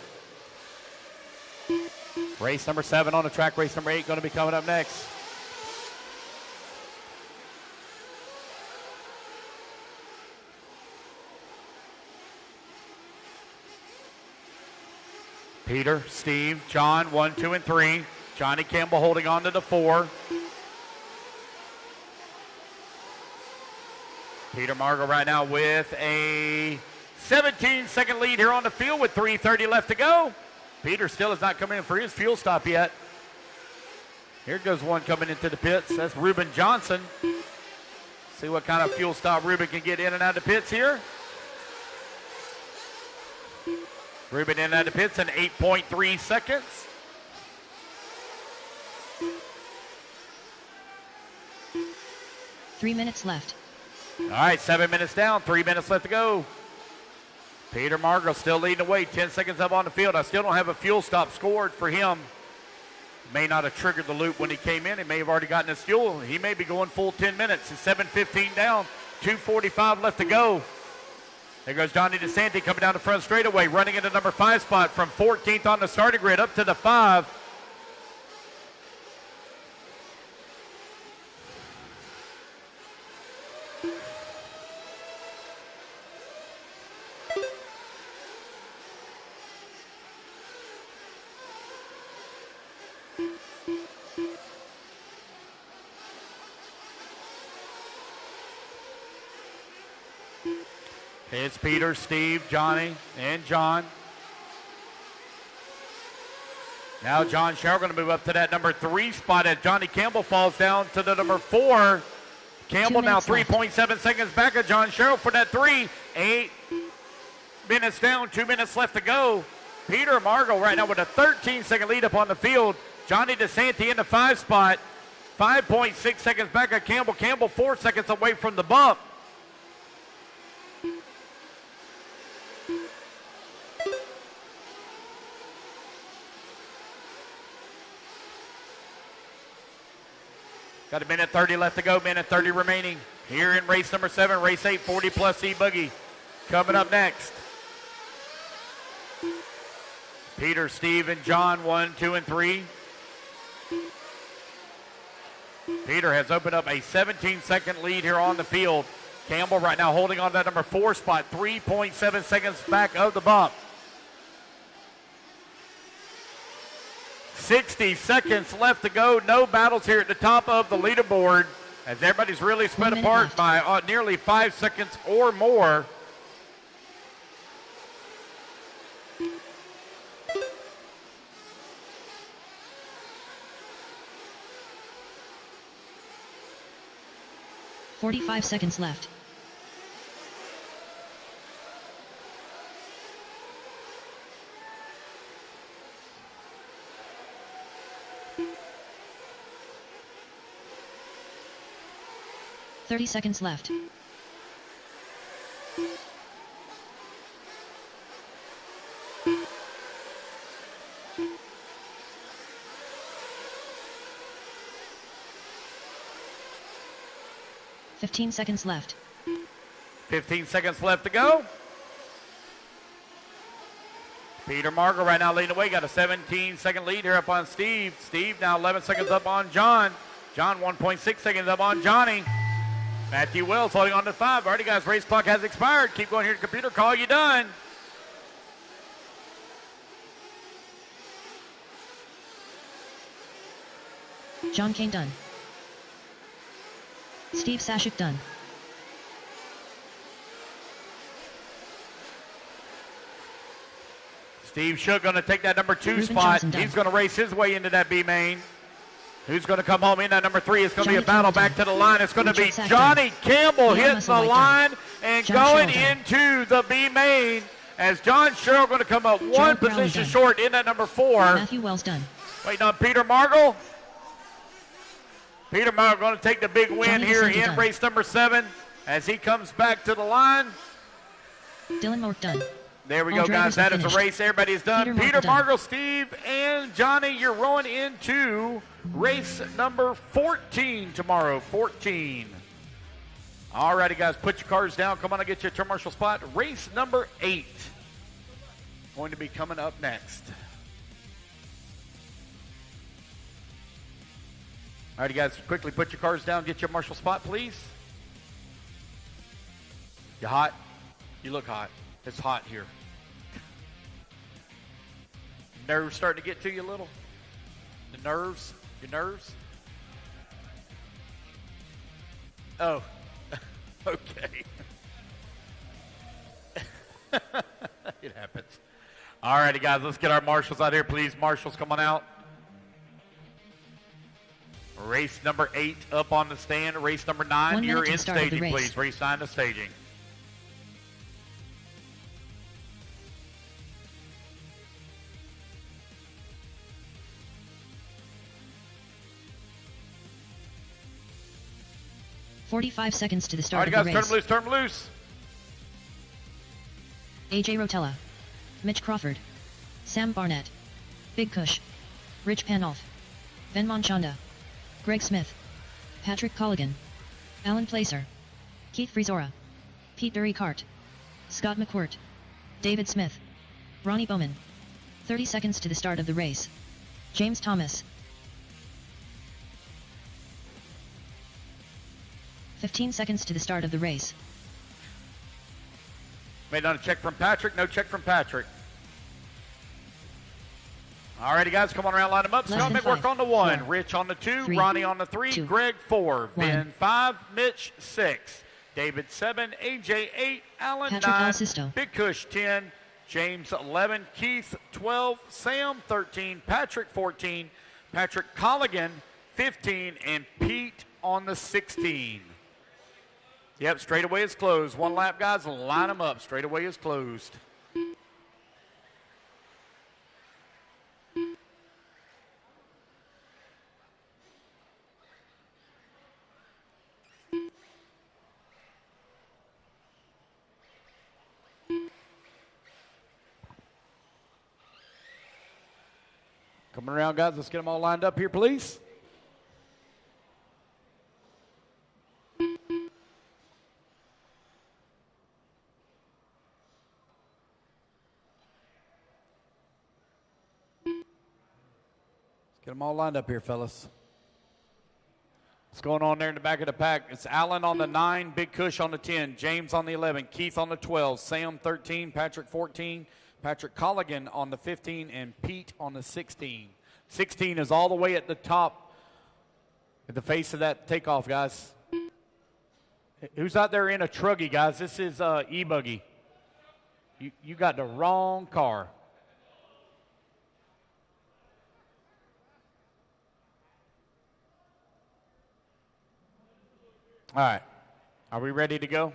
Race number 7 on the track. Race number 8 going to be coming up next. Peter, Steve, John, 1, 2, and 3. Johnny Campbell holding on to the 4. Peter Margot right now with a 17-second lead here on the field with 3:30 left to go. Peter still has not come in for his fuel stop yet. Here goes one coming into the pits. That's Ruben Johnson. See what kind of fuel stop Ruben can get in and out of the pits here. Ruben in and out of the pits in 8.3 seconds. Three minutes left. All right, 7 minutes down, 3 minutes left to go. Peter Margot still leading the way, 10 seconds up on the field. I still don't have a fuel stop scored for him. May not have triggered the loop when he came in. He may have already gotten his fuel. He may be going full 10 minutes. It's 7:15 down, 2:45 left to go. There goes Johnny DeSanti coming down the front straightaway, running into number 5 spot from 14th on the starting grid up to the 5. It's Peter, Steve, Johnny, and John. Now John Sherrill going to move up to that number 3 spot as Johnny Campbell falls down to the number 4. Campbell now 3.7 seconds back of John Sherrill for that 3. 8 minutes down, 2 minutes left to go. Peter Margot right now with a 13-second lead up on the field. Johnny DeSanti in the 5 spot. 5.6 seconds back of Campbell. Campbell 4 seconds away from the bump. Got a minute 30 left to go, minute 30 remaining. Here in race number 7, race 8, 40-plus e-buggy. Coming up next. Peter, Steve, and John, 1, 2, and 3. Peter has opened up a 17-second lead here on the field. Campbell right now holding on to that number 4 spot, 3.7 seconds back of the bump. 60 seconds left to go. No battles here at the top of the leaderboard as everybody's really split apart by nearly 5 seconds or more. "45 seconds left. "30 seconds left. 15 seconds left. 15 seconds left to go. Peter Margot right now leading the way. Got a 17-second lead here up on Steve. Steve now 11 seconds up on John. John 1.6 seconds up on Johnny. Matthew Wells holding on to 5. Alrighty, guys, race clock has expired. Keep going here to computer. Call you done. John Kane done. Steve Sashik done. Steve Shook going to take that number 2 Ruben spot. Johnson done. He's going to race his way into that B main. Who's going to come home in that number 3? It's going to be a Johnny battle Campbell back done. to the line. It's going to be Richard Sack Johnny Campbell Leon hitting the Musselwhite line done. and John going Sherrill done. into the B main as John Sherrill going to come up one Gerald Brownlee position done. short in that number 4. Matthew Wells done. Waiting on Peter Margle. Peter Margle going to take the big win Johnny here DeSanto in done. race number 7 as he comes back to the line. Dylan Mork done. There we All go, guys. drivers That have is the finished. race. Everybody's done. Peter Peter Margle done. Margle, Steve, and Johnny, you're rolling into race number 14 tomorrow. 14. All righty, guys. Put your cars down. Come on and get your turn marshal spot. Race number 8 going to be coming up next. All righty, guys. Quickly put your cars down. Get your marshal spot, please. You hot? You look hot. It's hot here. Nerves starting to get to you a little? The nerves? Your nerves? Oh, okay. It happens. All righty, guys, let's get our marshals out here, please. Marshals, come on out. Race number 8 up on the stand. Race number 9, 1 minute you're to in start of the staging, race. please. Race 9 to staging. $45 seconds to the All start right, guys, of the turn race. them loose, turn them loose. AJ Rotella. Mitch Crawford. Sam Barnett. Big Cush. Rich Panoff. Ben Monchanda. Greg Smith. Patrick Colligan. Alan Placer. Keith Frizora. Pete Dury-Cart. Scott McQuirt. David Smith. Ronnie Bowman. 30 seconds to the start of the race. James Thomas. 15 seconds to the start of the race. Made on a check from Patrick, no check from Patrick. All righty, guys, come on around, line them up. Less Scott than McWork 5, on the 1, 4, Rich on the 2, 3, Ronnie on the 3, 2, Greg 4, 1. Ben 5, Mitch 6, David 7, AJ 8, Alan Patrick 9, Alsisto. Big Cush 10, James 11, Keith 12, Sam 13, Patrick 14, Patrick Colligan 15, and Pete on the 16. Yep, straightaway is closed. One lap, guys, line them up. Straightaway is closed. Coming around, guys. Let's get them all lined up here, please. Get them all lined up here, fellas. What's going on there in the back of the pack? It's Allen on the 9, Big Cush on the 10, James on the 11, Keith on the 12, Sam 13, Patrick 14, Patrick Colligan on the 15, and Pete on the 16. 16 is all the way at the top, at the face of that takeoff, guys. Who's out there in a truggy, guys? This is e-buggy. You got the wrong car. All right. Are we ready to go?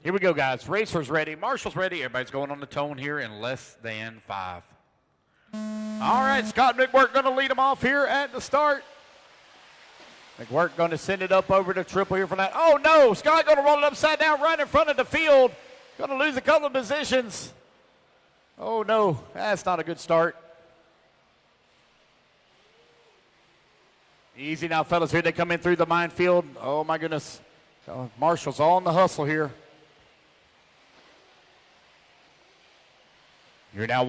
Here we go, guys. Racers ready. Marshall's ready. Everybody's going on the tone here in less than 5. All right, Scott McWork going to lead them off here at the start. McWork going to send it up over to triple here for that. Oh, no. Scott going to roll it upside down right in front of the field. Going to lose a couple of positions. Oh, no. That's not a good start. Easy now, fellas. Here they come in through the minefield. Oh, my goodness. Marshall's all in the hustle here. You're now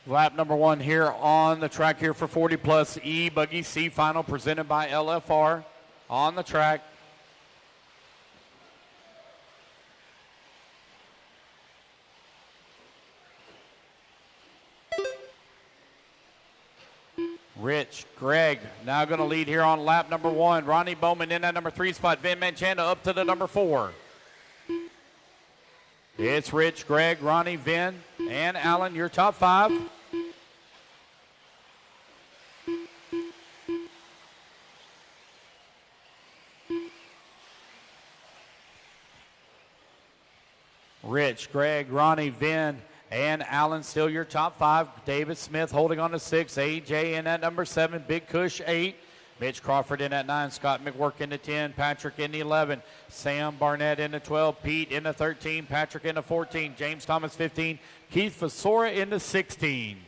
lap number 1 here on the track here for 40 plus e-buggy C final presented by LFR on the track. Rich, Greg, now going to lead here on lap number 1. Ronnie Bowman in that number 3 spot. Vin Manchanda up to the number 4. It's Rich, Greg, Ronnie, Vin, and Allen, your top 5. Rich, Greg, Ronnie, Vin, and Allen still your top 5. David Smith holding on to 6. AJ in at number 7. Big Cush 8. Mitch Crawford in at 9. Scott McWork in the 10. Patrick in the 11. Sam Barnett in the 12. Pete in the 13. Patrick in the 14. James Thomas 15. Keith Fasora in the 16.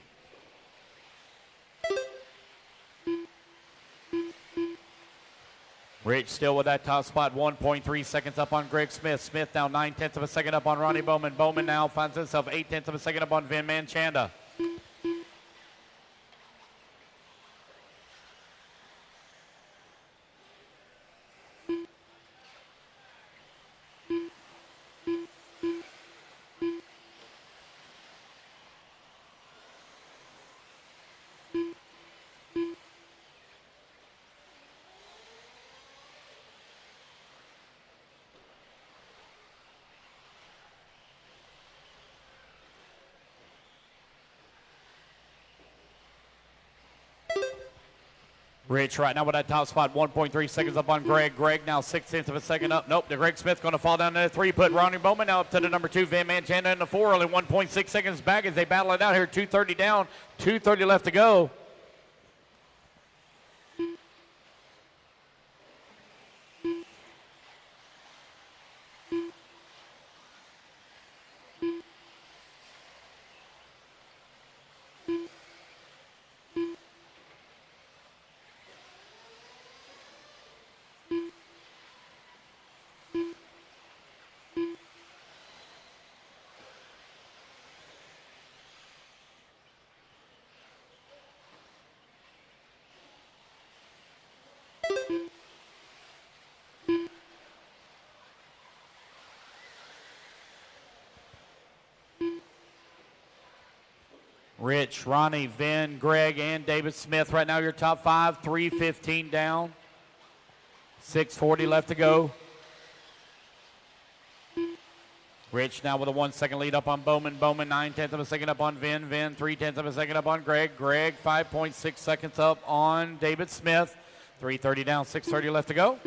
Rich still with that top spot, 1.3 seconds up on Greg Smith. Smith now 9/10 of a second up on Ronnie Bowman. Bowman now finds himself 8/10 of a second up on Vin Manchanda. Rich right now with that top spot, 1.3 seconds up on Greg. Greg now 6/10 of a second up. Nope, the Greg Smith going to fall down to the 3. Put Ronnie Bowman now up to the number 2. Van Manchanda in the 4. Only 1.6 seconds back as they battle it out here. 2:30 down, 2:30 left to go. Rich, Ronnie, Vin, Greg, and David Smith. Right now your top 5, 3:15 down. 6:40 left to go. Rich now with a 1 second lead up on Bowman. Bowman 9/10 of a second up on Vin. Vin 3/10 of a second up on Greg. Greg 5.6 seconds up on David Smith. 3:30 down, 6:30 left to go.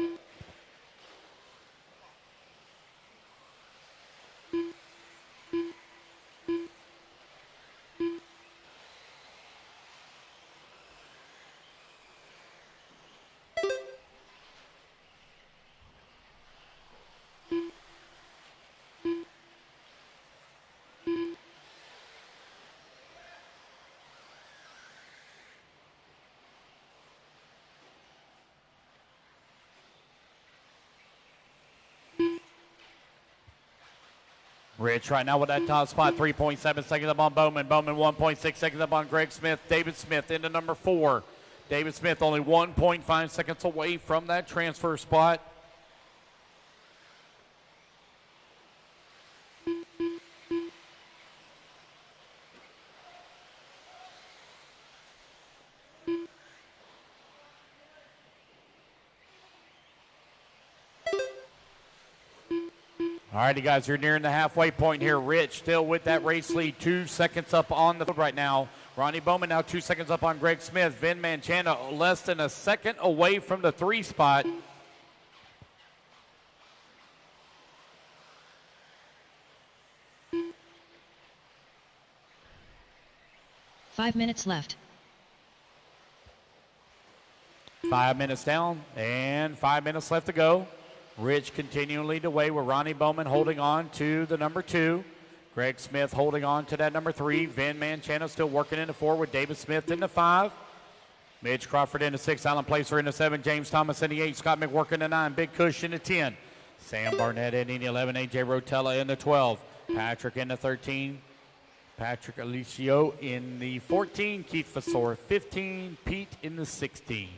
Rich right now with that top spot, 3.7 seconds up on Bowman. Bowman 1.6 seconds up on Greg Smith. David Smith into number 4. David Smith only 1.5 seconds away from that transfer spot. All righty, guys, you're nearing the halfway point here. Rich still with that race lead, 2 seconds up on the field right now. Ronnie Bowman now 2 seconds up on Greg Smith. Vin Manchanda less than a second away from the 3 spot. Five minutes left. 5 minutes down and 5 minutes left to go. Rich continuing to lead the way with Ronnie Bowman holding on to the number 2. Greg Smith holding on to that number 3. Vin Manchanda still working in the 4 with David Smith in the 5. Midge Crawford in the 6, Alan Placer in the 7, James Thomas in the 8, Scott McWork in the 9, Big Cush in the 10, Sam Barnett in the 11, AJ Rotella in the 12, Patrick in the 13, Patrick Alicio in the 14, Keith Fasor 15, Pete in the 16.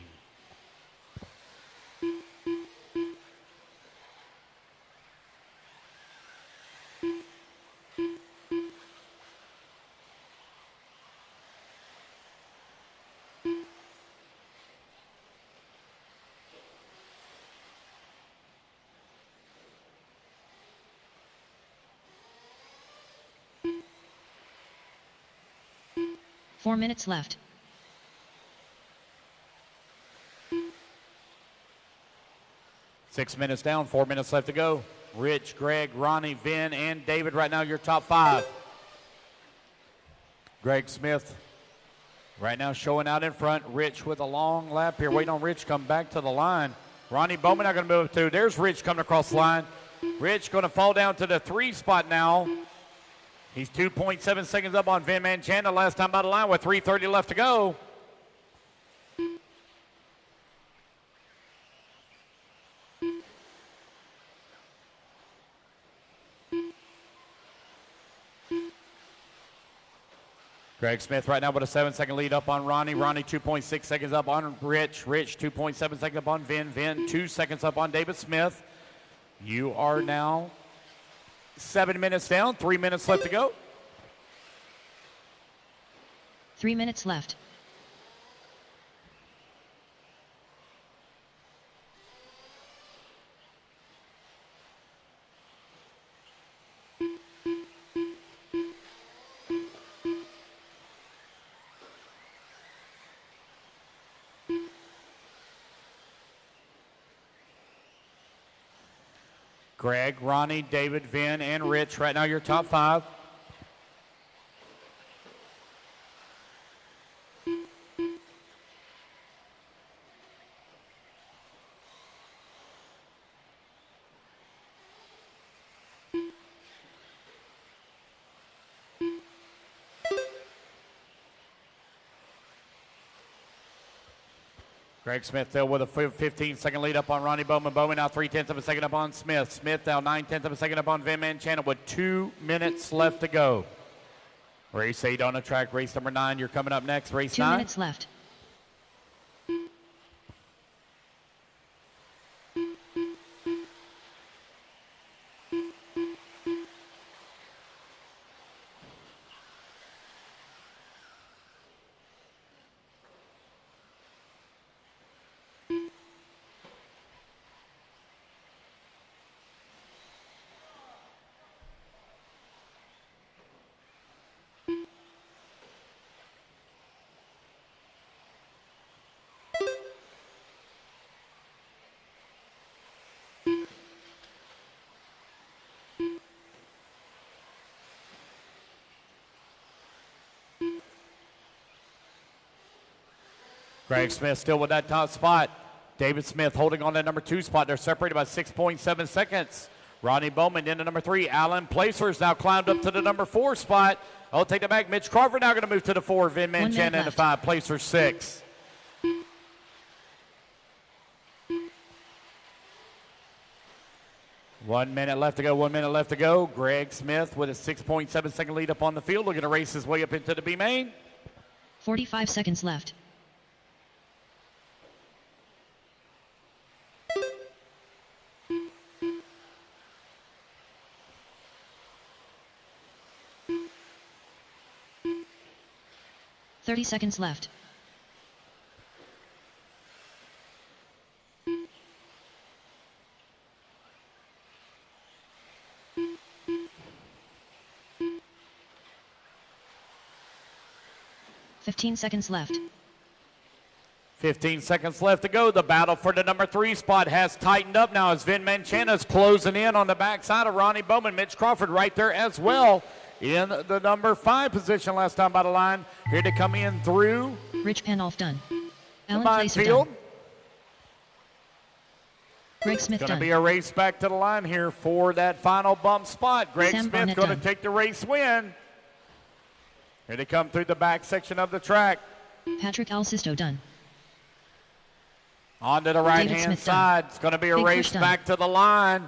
Four minutes left. Six minutes down, 4 minutes left to go. Rich, Greg, Ronnie, Vin, and David right now your top 5. Greg Smith right now showing out in front. Rich with a long lap here. Waiting on Rich to come back to the line. Ronnie Bowman not going to move to. There's Rich coming across the line. Rich going to fall down to the 3 spot now. He's 2.7 seconds up on Vin Manchanda last time by the line with 3:30 left to go. Greg Smith right now with a 7-second lead up on Ronnie. Ronnie 2.6 seconds up on Rich. Rich 2.7 seconds up on Vin. Vin 2 seconds up on David Smith. You are now 7 minutes down, 3 minutes left to go. 3 minutes left. Greg, Ronnie, David, Vin, and Rich right now your top 5. Greg Smith still with a 15-second lead up on Ronnie Bowman. Bowman now 3/10 of a second up on Smith. Smith now 9/10 of a second up on Vin Manchanda with 2 minutes left to go. Race 8 on the track. Race number 9. You're coming up next. Race 9. 2 minutes left. Greg Smith still with that top spot. David Smith holding on that number 2 spot. They're separated by 6.7 seconds. Ronnie Bowman into number 3. Alan Placer's now climbed up to the number 4 spot. I'll take it back. Mitch Crawford now going to move to the 4. Vin Manchanda in the 5. Placer 6. One minute left to go. 1 minute left to go. Greg Smith with a 6.7 second lead up on the field. Looking to race his way up into the B main. 45 seconds left. Thirty seconds left. Fifteen seconds left. 15 seconds left to go. The battle for the number 3 spot has tightened up now as Vin Manchana's closing in on the backside of Ronnie Bowman. Mitch Crawford right there as well in the number 5 position last time by the line. Here to come in through Rich Panolf done. Alan the Placer field. done. Greg Smith Going to done. be a race back to the line here for that final bump spot. Greg Sam Smith Barnett going to done. take the race win. Here they come through the back section of the track. Patrick Alsisto done. On to the right-hand side. It's going to be a Big race push done. back to the line.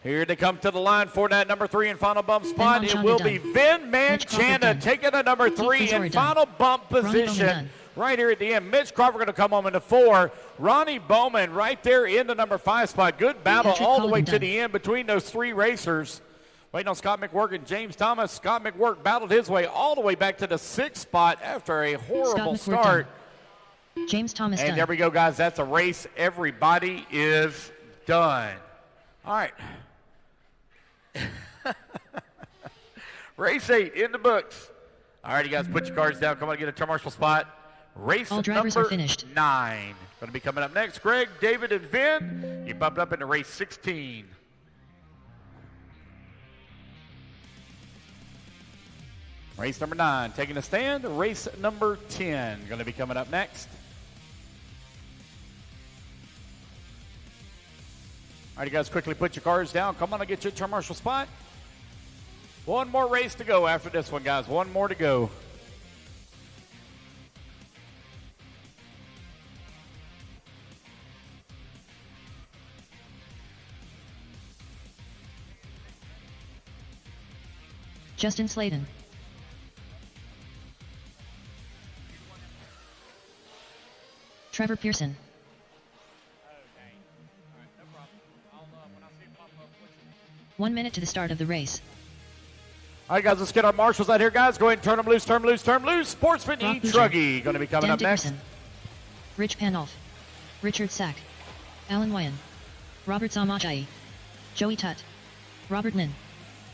Here they come to the line for that number 3 and final bump spot. It will be Vin Manchanda taking the number 3 and final bump position right here at the end. Mitch Crawford going to come home into 4. Ronnie Bowman right there in the number 5 spot. Good battle all the way to the end between those 3 racers. Waiting on Scott McWork and James Thomas. Scott McWork battled his way all the way back to the 6th spot after a horrible start. James Thomas and done. There we go, guys. That's a race. Everybody is done. All right. Race 8 in the books. All right, you guys, put your cards down. Come on, get a turn marshal spot. Race all drivers number are finished. 9. Going to be coming up next. Greg, David, and Vin. You bumped up into race 16. Race number 9 taking a stand. Race number 10 going to be coming up next. All right, you guys, quickly put your cards down. Come on and get your turn marshal spot. One more race to go after this one, guys. One more to go. Justin Slayton. Trevor Pearson. 1 minute to the start of the race. All right, guys, let's get our marshals out here, guys. Go ahead and turn them loose, turn them loose, turn them loose. Sportsman Brock E-Truggy going to be coming Dan up Dickerson. next. Rich Pandolf. Richard Sack. Alan Wyan. Robert Zamajai. Joey Tutt. Robert Nin.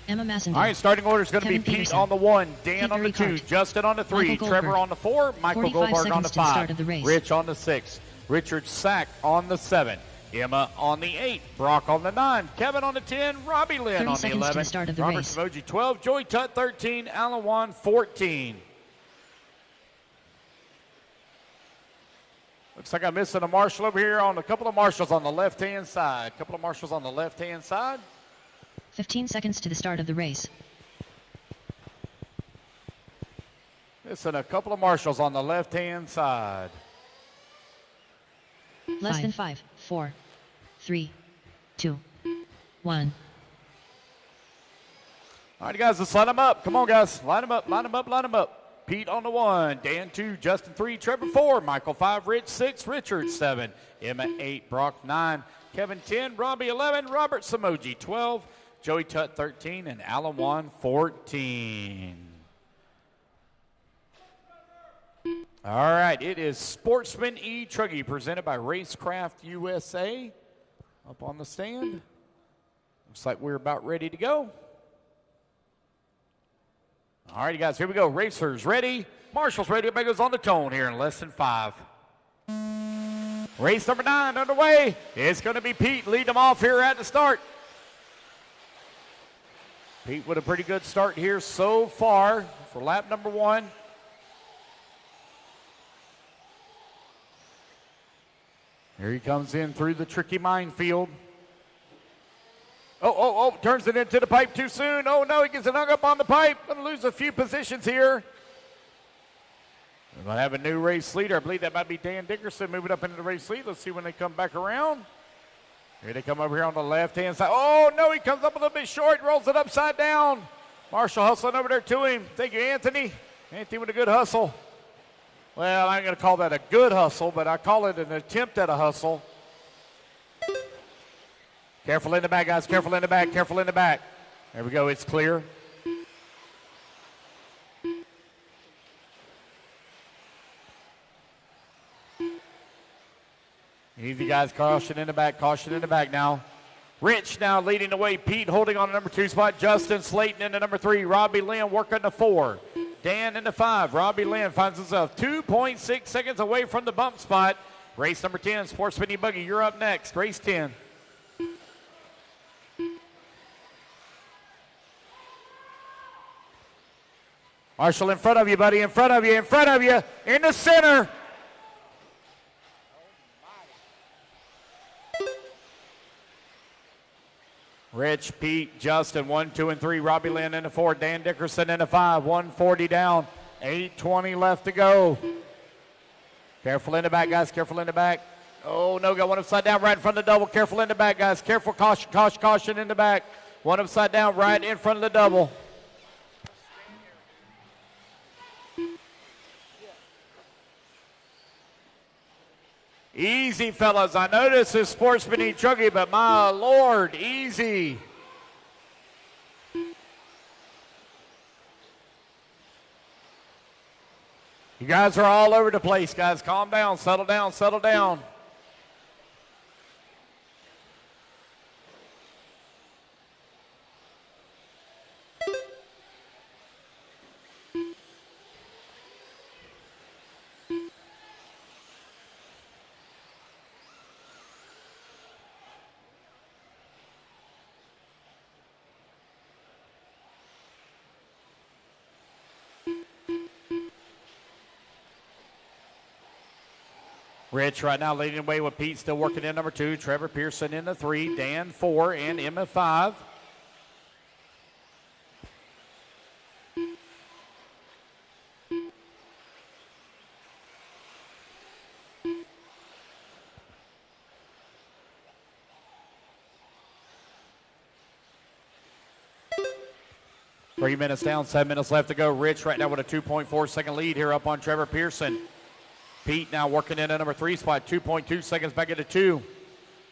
Emma Massender. All right, starting order is going to be Pete on the 1, Dan on the 2, Justin on the 3, Trevor on the 4, Michael Goldberg on the 5, Rich on the 6, Richard Sack on the 7, Emma on the 8, Brock on the 9, Kevin on the 10, Robbie Lynn on the 11, Robert Samoji 12, Joey Tutt 13, Alan Wan 14. Looks like I'm missing a marshal over here on a couple of marshals on the left-hand side. 15 seconds to the start of the race. Missing a couple of marshals on the left-hand side. Less than 5, 4, 3, 2, 1. All right, guys, let's line them up. Come on, guys. Line them up, line them up, line them up. Pete on the 1, Dan 2, Justin 3, Trevor 4, Michael 5, Rich 6, Richard 7, Emma 8, Brock 9, Kevin 10, Robbie 11, Robert Samoji 12, Joey Tutt 13, and Alan Wan 14. All right, it is Sportsman E-Truggy presented by Racecraft USA up on the stand. Looks like we're about ready to go. All right, you guys, here we go. Racers ready. Marshals ready. Everybody goes on the tone here in less than 5. Race number 9 underway. It's going to be Pete leading them off here at the start. Pete with a pretty good start here so far for lap number 1. Here he comes in through the tricky minefield. Oh, turns it into the pipe too soon. Oh, no, he gets it hung up on the pipe. Going to lose a few positions here. We're going to have a new race leader. I believe that might be Dan Dickerson moving up into the race lead. Let's see when they come back around. Here they come over here on the left-hand side. Oh, no, he comes up a little bit short, rolls it upside down. Marshall hustling over there to him. Thank you, Anthony. Anthony with a good hustle. Well, I'm going to call that a good hustle, but I call it an attempt at a hustle. Careful in the back, guys. Careful in the back. Careful in the back. There we go. It's clear. Easy, guys. Caution in the back. Caution in the back now. Rich now leading the way. Pete holding on the number 2 spot. Justin Slayton in the number 3. Robbie Lynn working the 4. Dan in the 5. Robbie Lynn finds himself 2.6 seconds away from the bump spot. Race number 10, Sportsman E-Buggy. You're up next. Race 10. Marshall in front of you, buddy. In front of you. In front of you. In the center. Rich, Pete, Justin, 1, 2, and 3. Robbie Lynn in the 4. Dan Dickerson in the 5. 140 down. 8:20 left to go. Careful in the back, guys. Careful in the back. Oh, no, got one upside down right in front of the double. Careful in the back, guys. Careful, caution, caution, caution in the back. One upside down right in front of the double. Easy, fellas. I know this is Sportsman e-buggy, but my Lord, easy. You guys are all over the place, guys. Calm down, settle down, settle down. Rich right now leading the way with Pete still working in number 2. Trevor Pearson in the 3. Dan 4 and Emma 5. Three minutes down, 7 minutes left to go. Rich right now with a 2.4 second lead here up on Trevor Pearson. Pete now working in at number 3 spot, 2.2 seconds back at the 2.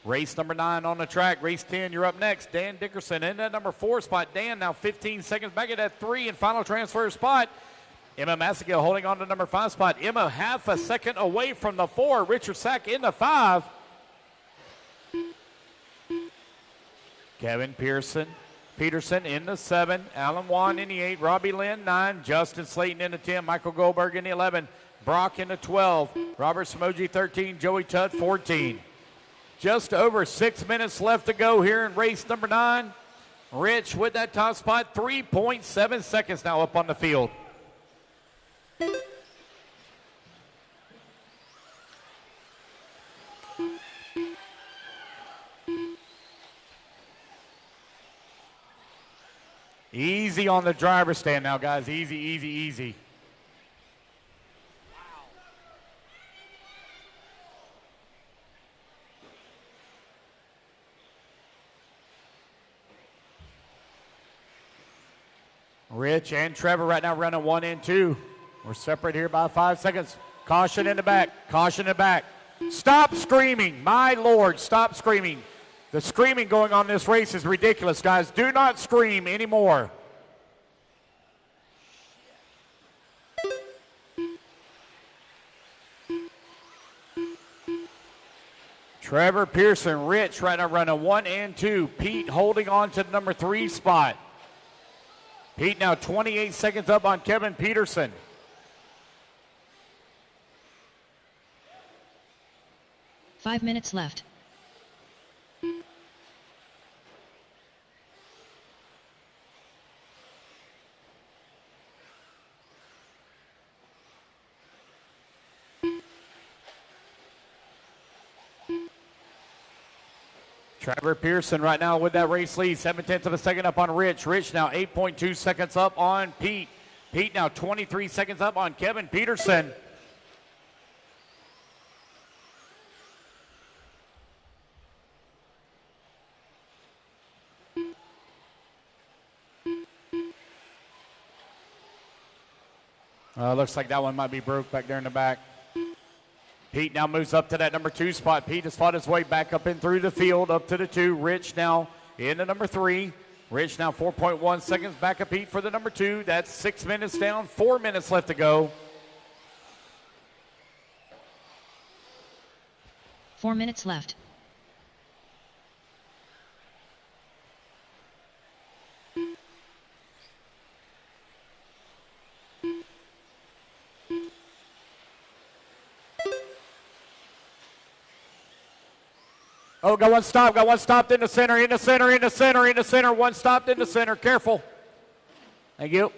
Race number 9 on the track. Race 10, you're up next. Dan Dickerson in that number 4 spot. Dan now 15 seconds back at that 3 and final transfer spot. Emma Massagill holding on to number 5 spot. Emma half a second away from the 4. Richard Sack in the 5. Kevin Peterson in the 7. Alan Wan in the 8. Robbie Lynn 9. Justin Slayton in the 10. Michael Goldberg in the 11. Brock in the 12. Robert Smoji 13. Joey Tutt 14. Just over 6 minutes left to go here in race number 9. Rich with that top spot. 3.7 seconds now up on the field. Easy on the driver's stand now, guys. Easy, easy, easy. Rich and Trevor right now running 1 and 2. We're separate here by 5 seconds. Caution in the back. Caution in the back. Stop screaming. My Lord, stop screaming. The screaming going on in this race is ridiculous, guys. Do not scream anymore. Trevor Pearson, Rich right now running 1 and 2. Pete holding on to the number 3 spot. Pete now 28 seconds up on Kevin Peterson. Five minutes left. Trevor Pearson right now with that race lead, 7/10 of a second up on Rich. Rich now 8.2 seconds up on Pete. Pete now 23 seconds up on Kevin Peterson. Looks like that one might be broke back there in the back. Pete now moves up to that number 2 spot. Pete has fought his way back up and through the field, up to the 2. Rich now in the number 3. Rich now 4.1 seconds back of Pete for the number 2. That's 6 minutes down, 4 minutes left to go. 4 minutes left. Oh, got one stopped in the center, in the center, in the center, in the center. One stopped in the center. Careful. Thank you.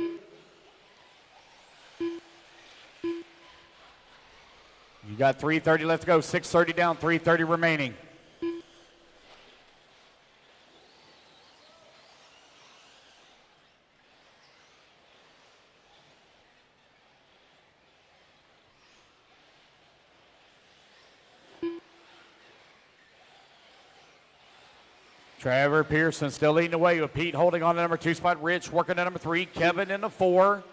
You got 3:30 left to go. 6:30 down, 3:30 remaining. Trevor Pearson still leading the way with Pete holding on to number 2 spot. Rich working at number 3. Kevin in the 4.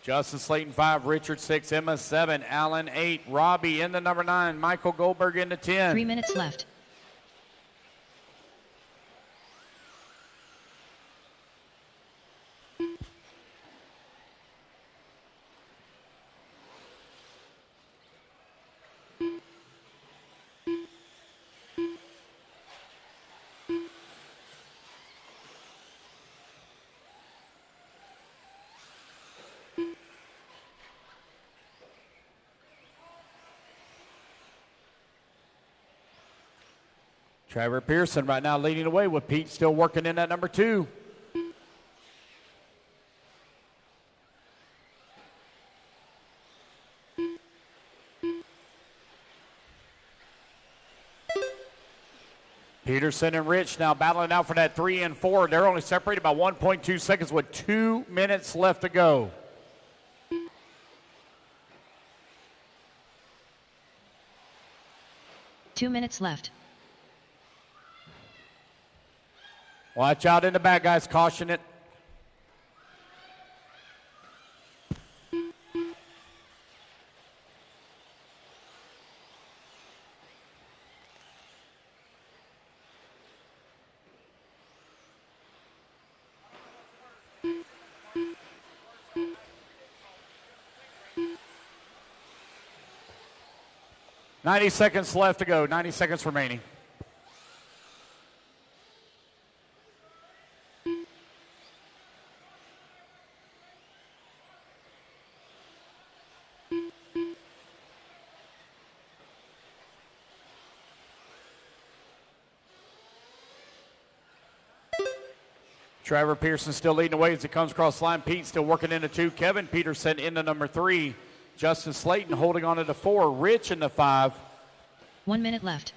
Justin Slayton 5. Richard 6. Emma 7. Allen 8. Robbie in the number 9. Michael Goldberg in the 10. 3 minutes left. Trevor Pearson right now leading the way with Pete still working in at number 2. Peterson and Rich now battling out for that 3 and 4. They're only separated by 1.2 seconds with 2 minutes left to go. Two minutes left. Watch out in the back, guys. Caution it. "90 seconds left to go. 90 seconds remaining. Trevor Pearson still leading the way as he comes across the line. Pete still working into 2. Kevin Peterson into number 3. Justin Slayton holding on to the 4. Rich in the 5. 1 minute left.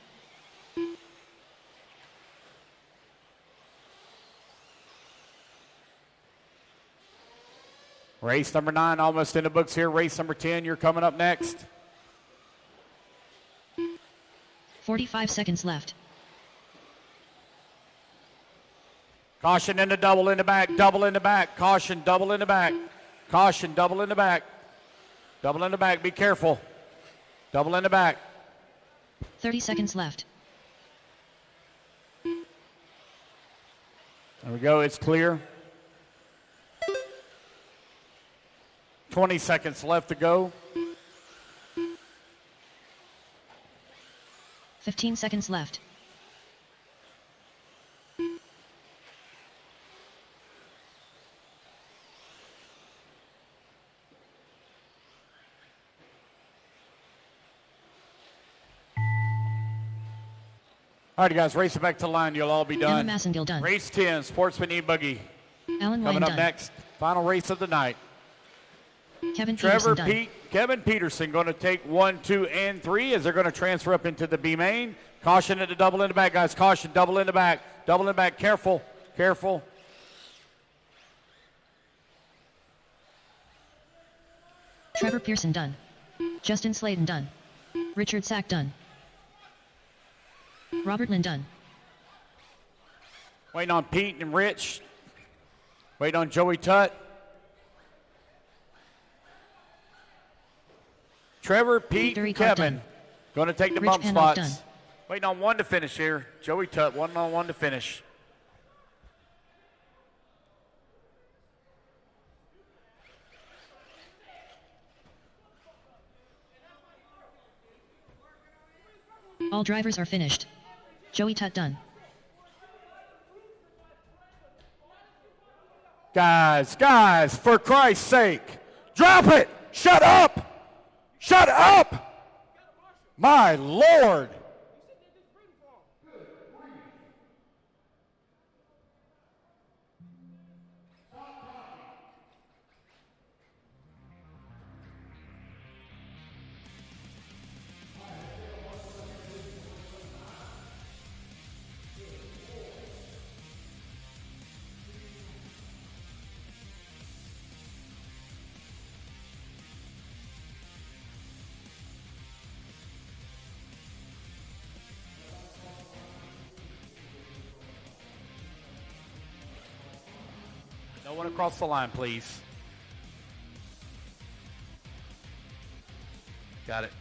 Race number 9 almost in the books here. Race number 10, you're coming up next. 45 seconds left. Caution in the double in the back, double in the back. Caution, double in the back. Caution, double in the back. Double in the back, be careful. Double in the back. 30 seconds left. There we go, it's clear. 20 seconds left to go. 15 seconds left. All right, guys, race it back to the line. You'll all be done. Emma Massengill done. Race 10, Sportsman e-buggy. Alan Wine Coming up done. next, final race of the night. Kevin Trevor, Peterson done. Pete, Kevin Peterson going to take 1, 2, and 3 as they're going to transfer up into the B main. Caution at the double in the back, guys. Caution, double in the back. Double in the back. Careful, careful. Trevor Pearson done. Justin Slayton done. Richard Sack done. Robert Lynn done. Waiting on Pete and Rich. Waiting on Joey Tutt. Trevor, Pete, and Kevin going to take the Rich bump Pandolf spots. done. Waiting on one to finish here. Joey Tutt, 1-on-1 to finish. All drivers are finished. Joey Tutt done. Guys, for Christ's sake, drop it! Shut up! Shut up! My Lord! No one across the line, please. Got it.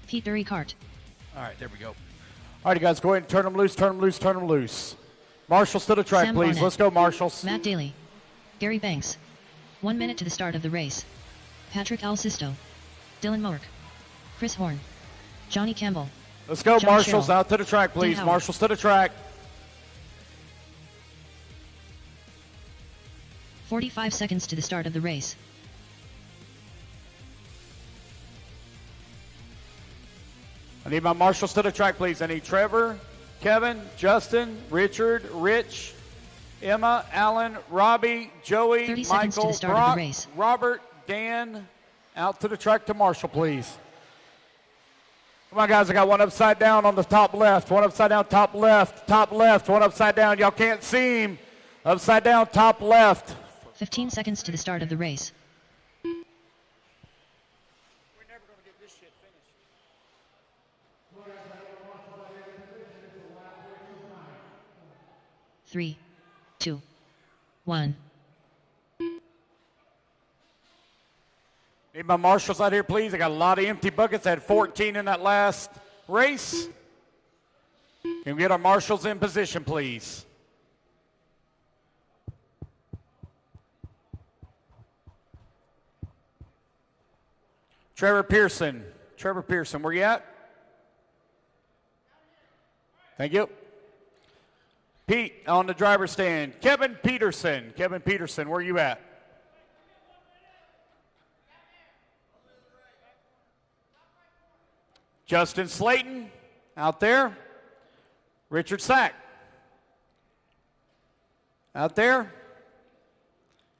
Pete Dury Cart. All right, there we go. All right, you guys, go ahead and turn them loose, turn them loose, turn them loose. Marshals to the track, Sam please. Barnett. Let's go, Marshals. Matt Daly. Gary Banks. 1 minute to the start of the race. Patrick Alsisto. Dylan Mowerk. Chris Horn. Johnny Campbell. Let's go, John Marshals. Sherrill. Out to the track, please. Howard. Marshals to the track. 45 seconds to the start of the race. I need my Marshals to the track, please. I need Trevor, Kevin, Justin, Richard, Rich, Emma, Alan, Robbie, Joey, 30 seconds to Michael, the start of Brock, the race. Robert, Dan. Out to the track to Marshall, please. Come on, guys. I got one upside down on the top left. One upside down, top left, one upside down. Y'all can't see him. Upside down, top left. 15 seconds to the start of the race. We're never going to get this shit finished. 3, 2, 1. Need my Marshals out here, please. I got a lot of empty buckets. I had 14 in that last race. Can we get our Marshals in position, please? Trevor Pearson, where you at? Thank you. Pete on the driver's stand. Kevin Peterson, where you at? Justin Slayton, out there. Richard Sack, out there.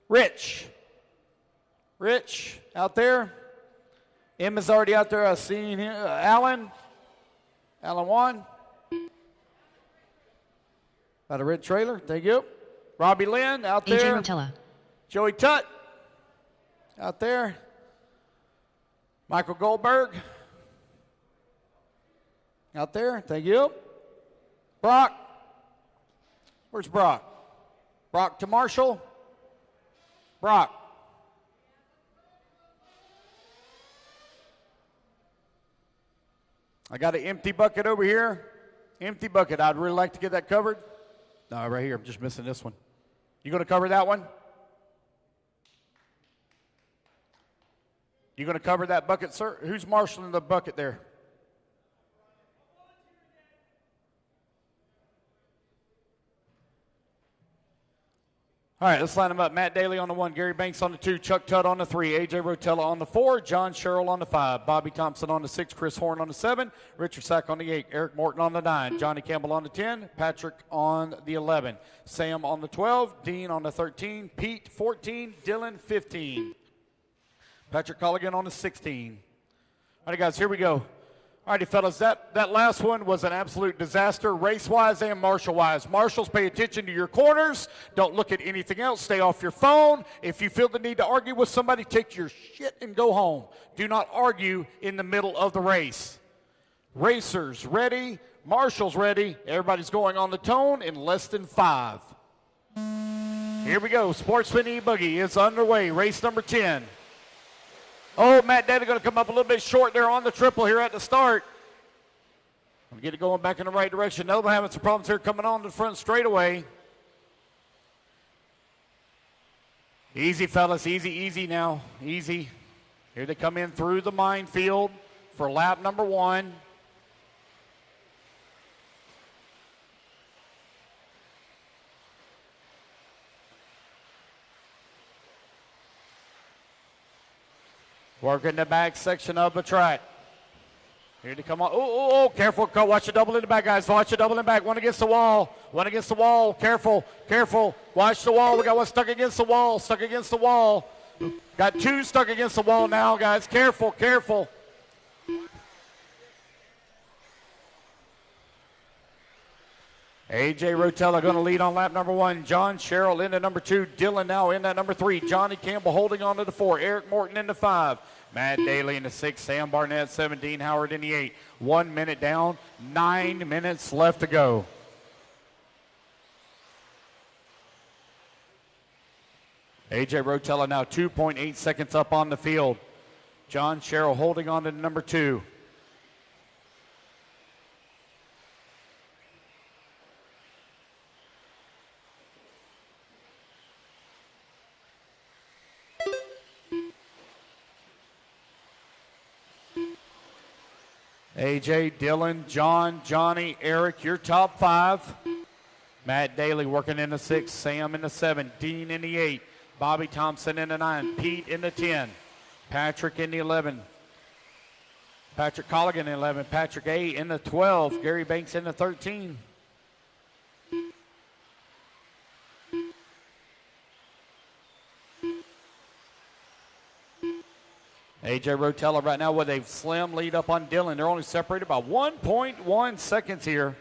Rich, out there. Emma's already out there. I've seen him. Alan 1. Got a red trailer. Thank you. Robbie Lynn out AJ there. Rotella. Joey Tutt out there. Michael Goldberg out there. Thank you. Brock. Where's Brock? Brock to Marshall. Brock. I got an empty bucket over here. Empty bucket. I'd really like to get that covered. No, right here. I'm just missing this one. You going to cover that one? You going to cover that bucket, sir? Who's marshaling the bucket there? All right, let's line them up. Matt Daly on the 1, Gary Banks on the 2, Chuck Tutt on the 3, A.J. Rotella on the 4, John Sherrill on the 5, Bobby Thompson on the 6, Chris Horn on the 7, Richard Sack on the 8, Eric Morton on the 9, Johnny Campbell on the 10, Patrick on the 11, Sam on the 12, Dean on the 13, Pete 14, Dylan 15, Patrick Colligan on the 16. All right, guys, here we go. All righty, fellas, that last one was an absolute disaster, race-wise and marshal-wise. Marshals, pay attention to your corners. Don't look at anything else. Stay off your phone. If you feel the need to argue with somebody, take your shit and go home. Do not argue in the middle of the race. Racers ready. Marshals ready. Everybody's going on the tone in less than 5. Here we go. Sportsman e-buggy is underway. Race number 10. Oh, Matt Daly going to come up a little bit short there on the triple here at the start. We'll get it going back in the right direction. Now we're having some problems here coming on the front straightaway. Easy, fellas. Easy now. Easy. Here they come in through the minefield for lap number 1. Working the back section of the track. Here to come on. Oh, careful. Watch the double in the back, guys. Watch the double in the back. One against the wall. Careful. Watch the wall. We got one stuck against the wall. Got 2 stuck against the wall now, guys. Careful. A.J. Rotella going to lead on lap number 1. John Sherrill into number 2. Dylan now in that number 3. Johnny Campbell holding on to the 4. Eric Morton in the 5. Matt Daly in the 6. Sam Barnett 7. Dean Howard in the 8. 1 minute down. 9 minutes left to go. A.J. Rotella now 2.8 seconds up on the field. John Sherrill holding on to number 2. A.J., Dylan, John, Johnny, Eric, your top 5. Matt Daly working in the 6, Sam in the 7, Dean in the 8, Bobby Thompson in the 9, Pete in the 10, Patrick in the 11, Patrick Colligan in the 11, Patrick A in the 12, Gary Banks in the 13. A.J. Rotella right now with a slim lead up on Dylan. They're only separated by 1.1 seconds here.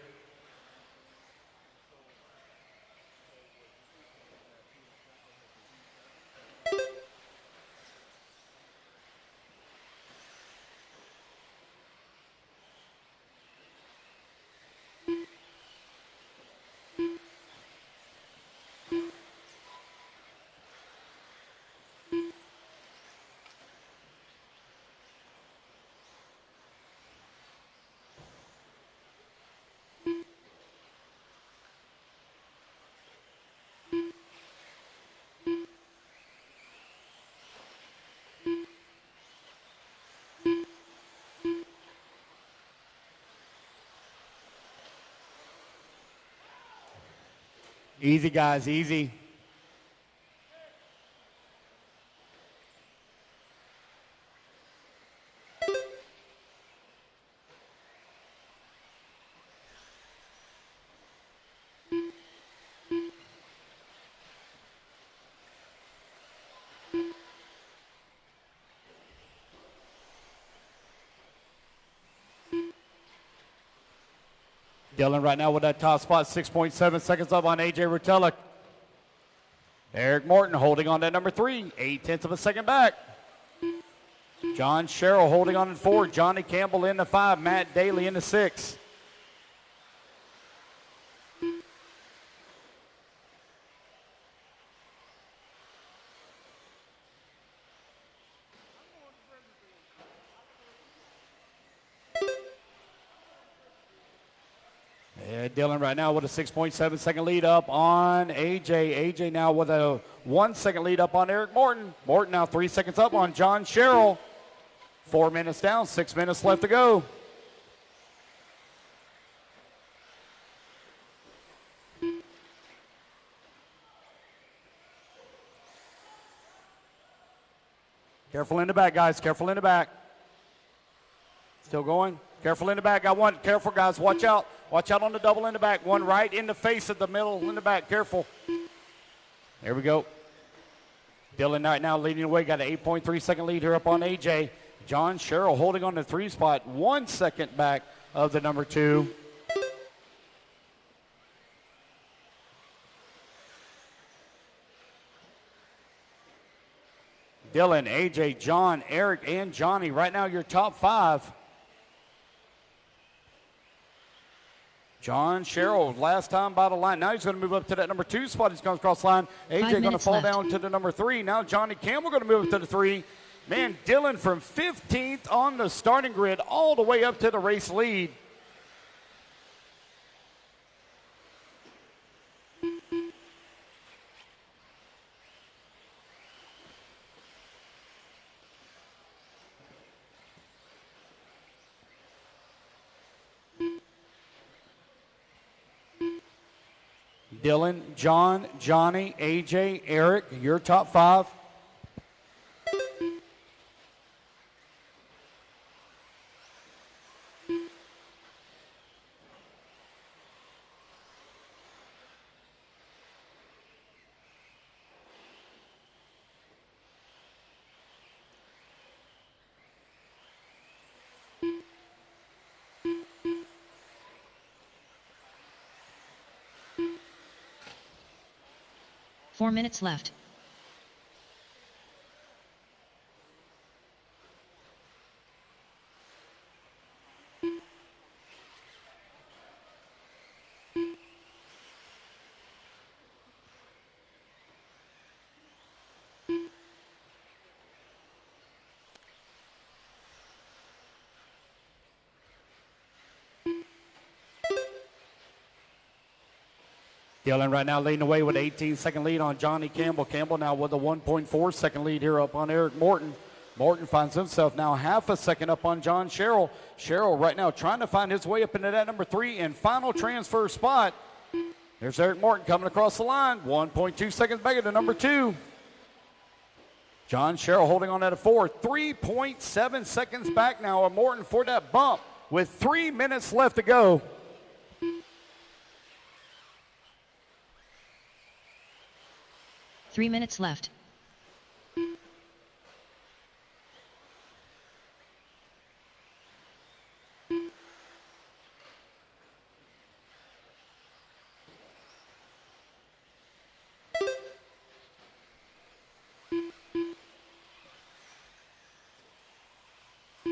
Easy, guys, easy. Dylan right now with that top spot, 6.7 seconds up on A.J. Rotella. Eric Morton holding on to number 3, 0.8 of a second back. John Sherrill holding on in 4, Johnny Campbell in the 5, Matt Daly in the 6. Dylan right now with a 6.7 second lead up on A.J. A.J. now with a 1 second lead up on Eric Morton. Morton now 3 seconds up on John Sherrill. 4 minutes down, 6 minutes left to go. Careful in the back, guys. Careful in the back. Still going. Careful in the back. Got one. Careful, guys. Watch out. Watch out on the double in the back. One right in the face of the middle in the back. Careful. There we go. Dylan right now leading the way. Got an 8.3 second lead here up on A.J. John Sherrill holding on the 3 spot. 1 second back of the number 2. Dylan, A.J., John, Eric, and Johnny. Right now your top 5. John Sherrill, last time by the line. Now he's going to move up to that number 2 spot. He's going across the line. A.J. going to fall down to the number 3. Now Johnny Campbell going to move up to the 3. Man, Dylan from 15th on the starting grid all the way up to the race lead. Dylan, John, Johnny, A.J., Eric, your top 5. Four minutes left. Dylan right now leading away with an 18-second lead on Johnny Campbell. Campbell now with a 1.4-second lead here up on Eric Morton. Morton finds himself now half a second up on John Sherrill. Sherrill right now trying to find his way up into that number 3 and final transfer spot. There's Eric Morton coming across the line. 1.2 seconds back to number 2. John Sherrill holding on at a 4. 3.7 seconds back now on Morton for that bump with 3 minutes left to go. Three minutes left.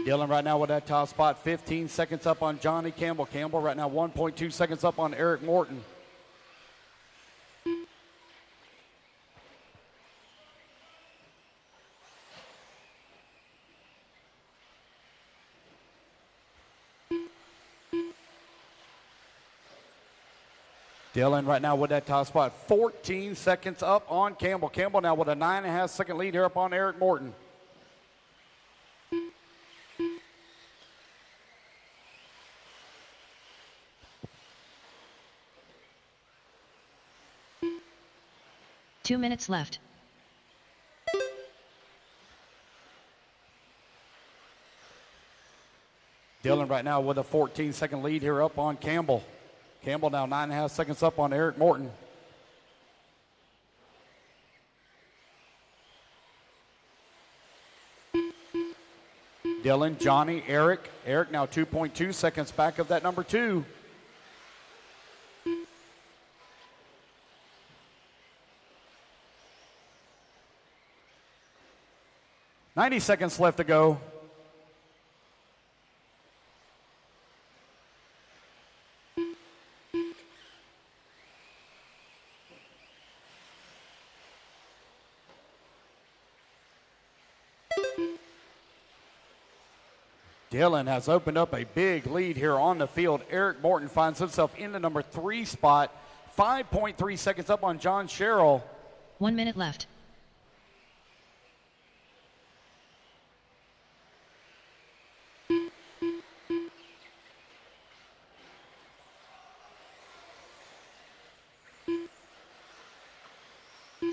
Dylan right now with that top spot, 15 seconds up on Johnny Campbell. Campbell right now 1.2 seconds up on Eric Morton. Dylan right now with that top spot, 14 seconds up on Campbell. Campbell now with a 9.5-second lead here up on Eric Morton. Two minutes left. Dylan right now with a 14-second lead here up on Campbell. Campbell now 9.5 seconds up on Eric Morton. Dylan, Johnny, Eric. Eric now 2.2 seconds back of that number 2. $90 seconds left to go. Dylan has opened up a big lead here on the field. Eric Morton finds himself in the number 3 spot. 5.3 seconds up on John Sherrill. 1 minute left.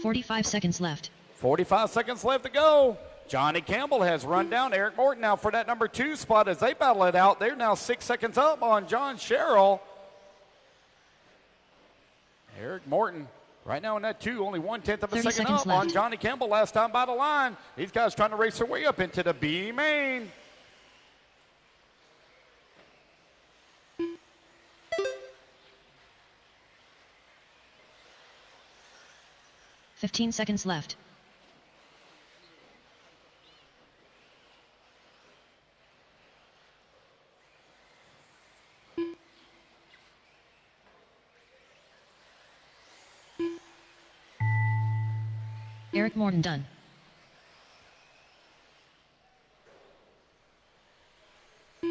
$45 seconds left. 45 seconds left to go. Johnny Campbell has run down Eric Morton now for that number 2 spot as they battle it out. They're now 6 seconds up on John Sherrill. Eric Morton right now in that 2, only 1/10 of a second up on Johnny Campbell last time by the line. These guys trying to race their way up into the B main. $15 seconds left. Eric Morton done.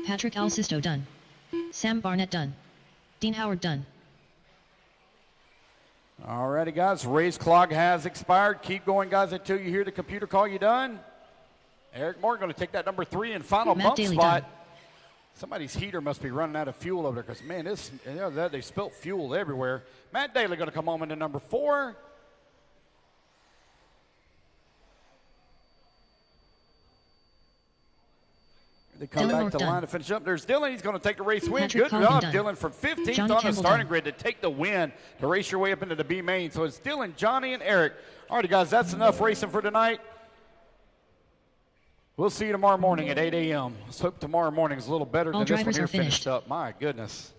Patrick Alsisto done. Sam Barnett done. Dean Howard done. Alrighty, guys. Race clock has expired. Keep going, guys, until you hear the computer call you done. Eric Morton going to take that number 3 and final Matt bump Daly spot. done. Somebody's heater must be running out of fuel over there because, man, they spilt fuel everywhere. Matt Daly going to come home into number 4. They come Dylan back York to the done. line to finish up. There's Dylan. He's going to take the race win. Patrick Good Colligan job, done. Dylan, from 15th Johnny on the Campbell starting done. grid to take the win, to race your way up into the B main. So it's Dylan, Johnny, and Eric. All right, guys, that's enough racing for tonight. We'll see you tomorrow morning at 8 a.m. Let's hope tomorrow morning is a little better All than this one drivers here are finished finished. up. My goodness.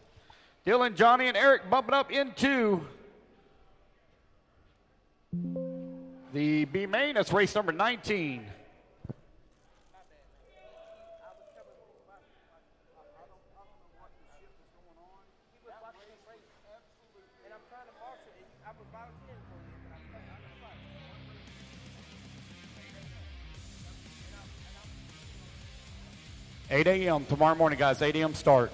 Dylan, Johnny, and Eric bumping up into the B main. That's race number 19. And I'm trying to marshal it. I was volunteering for it, but I'm not. 8 a.m. tomorrow morning, guys. 8 a.m. start.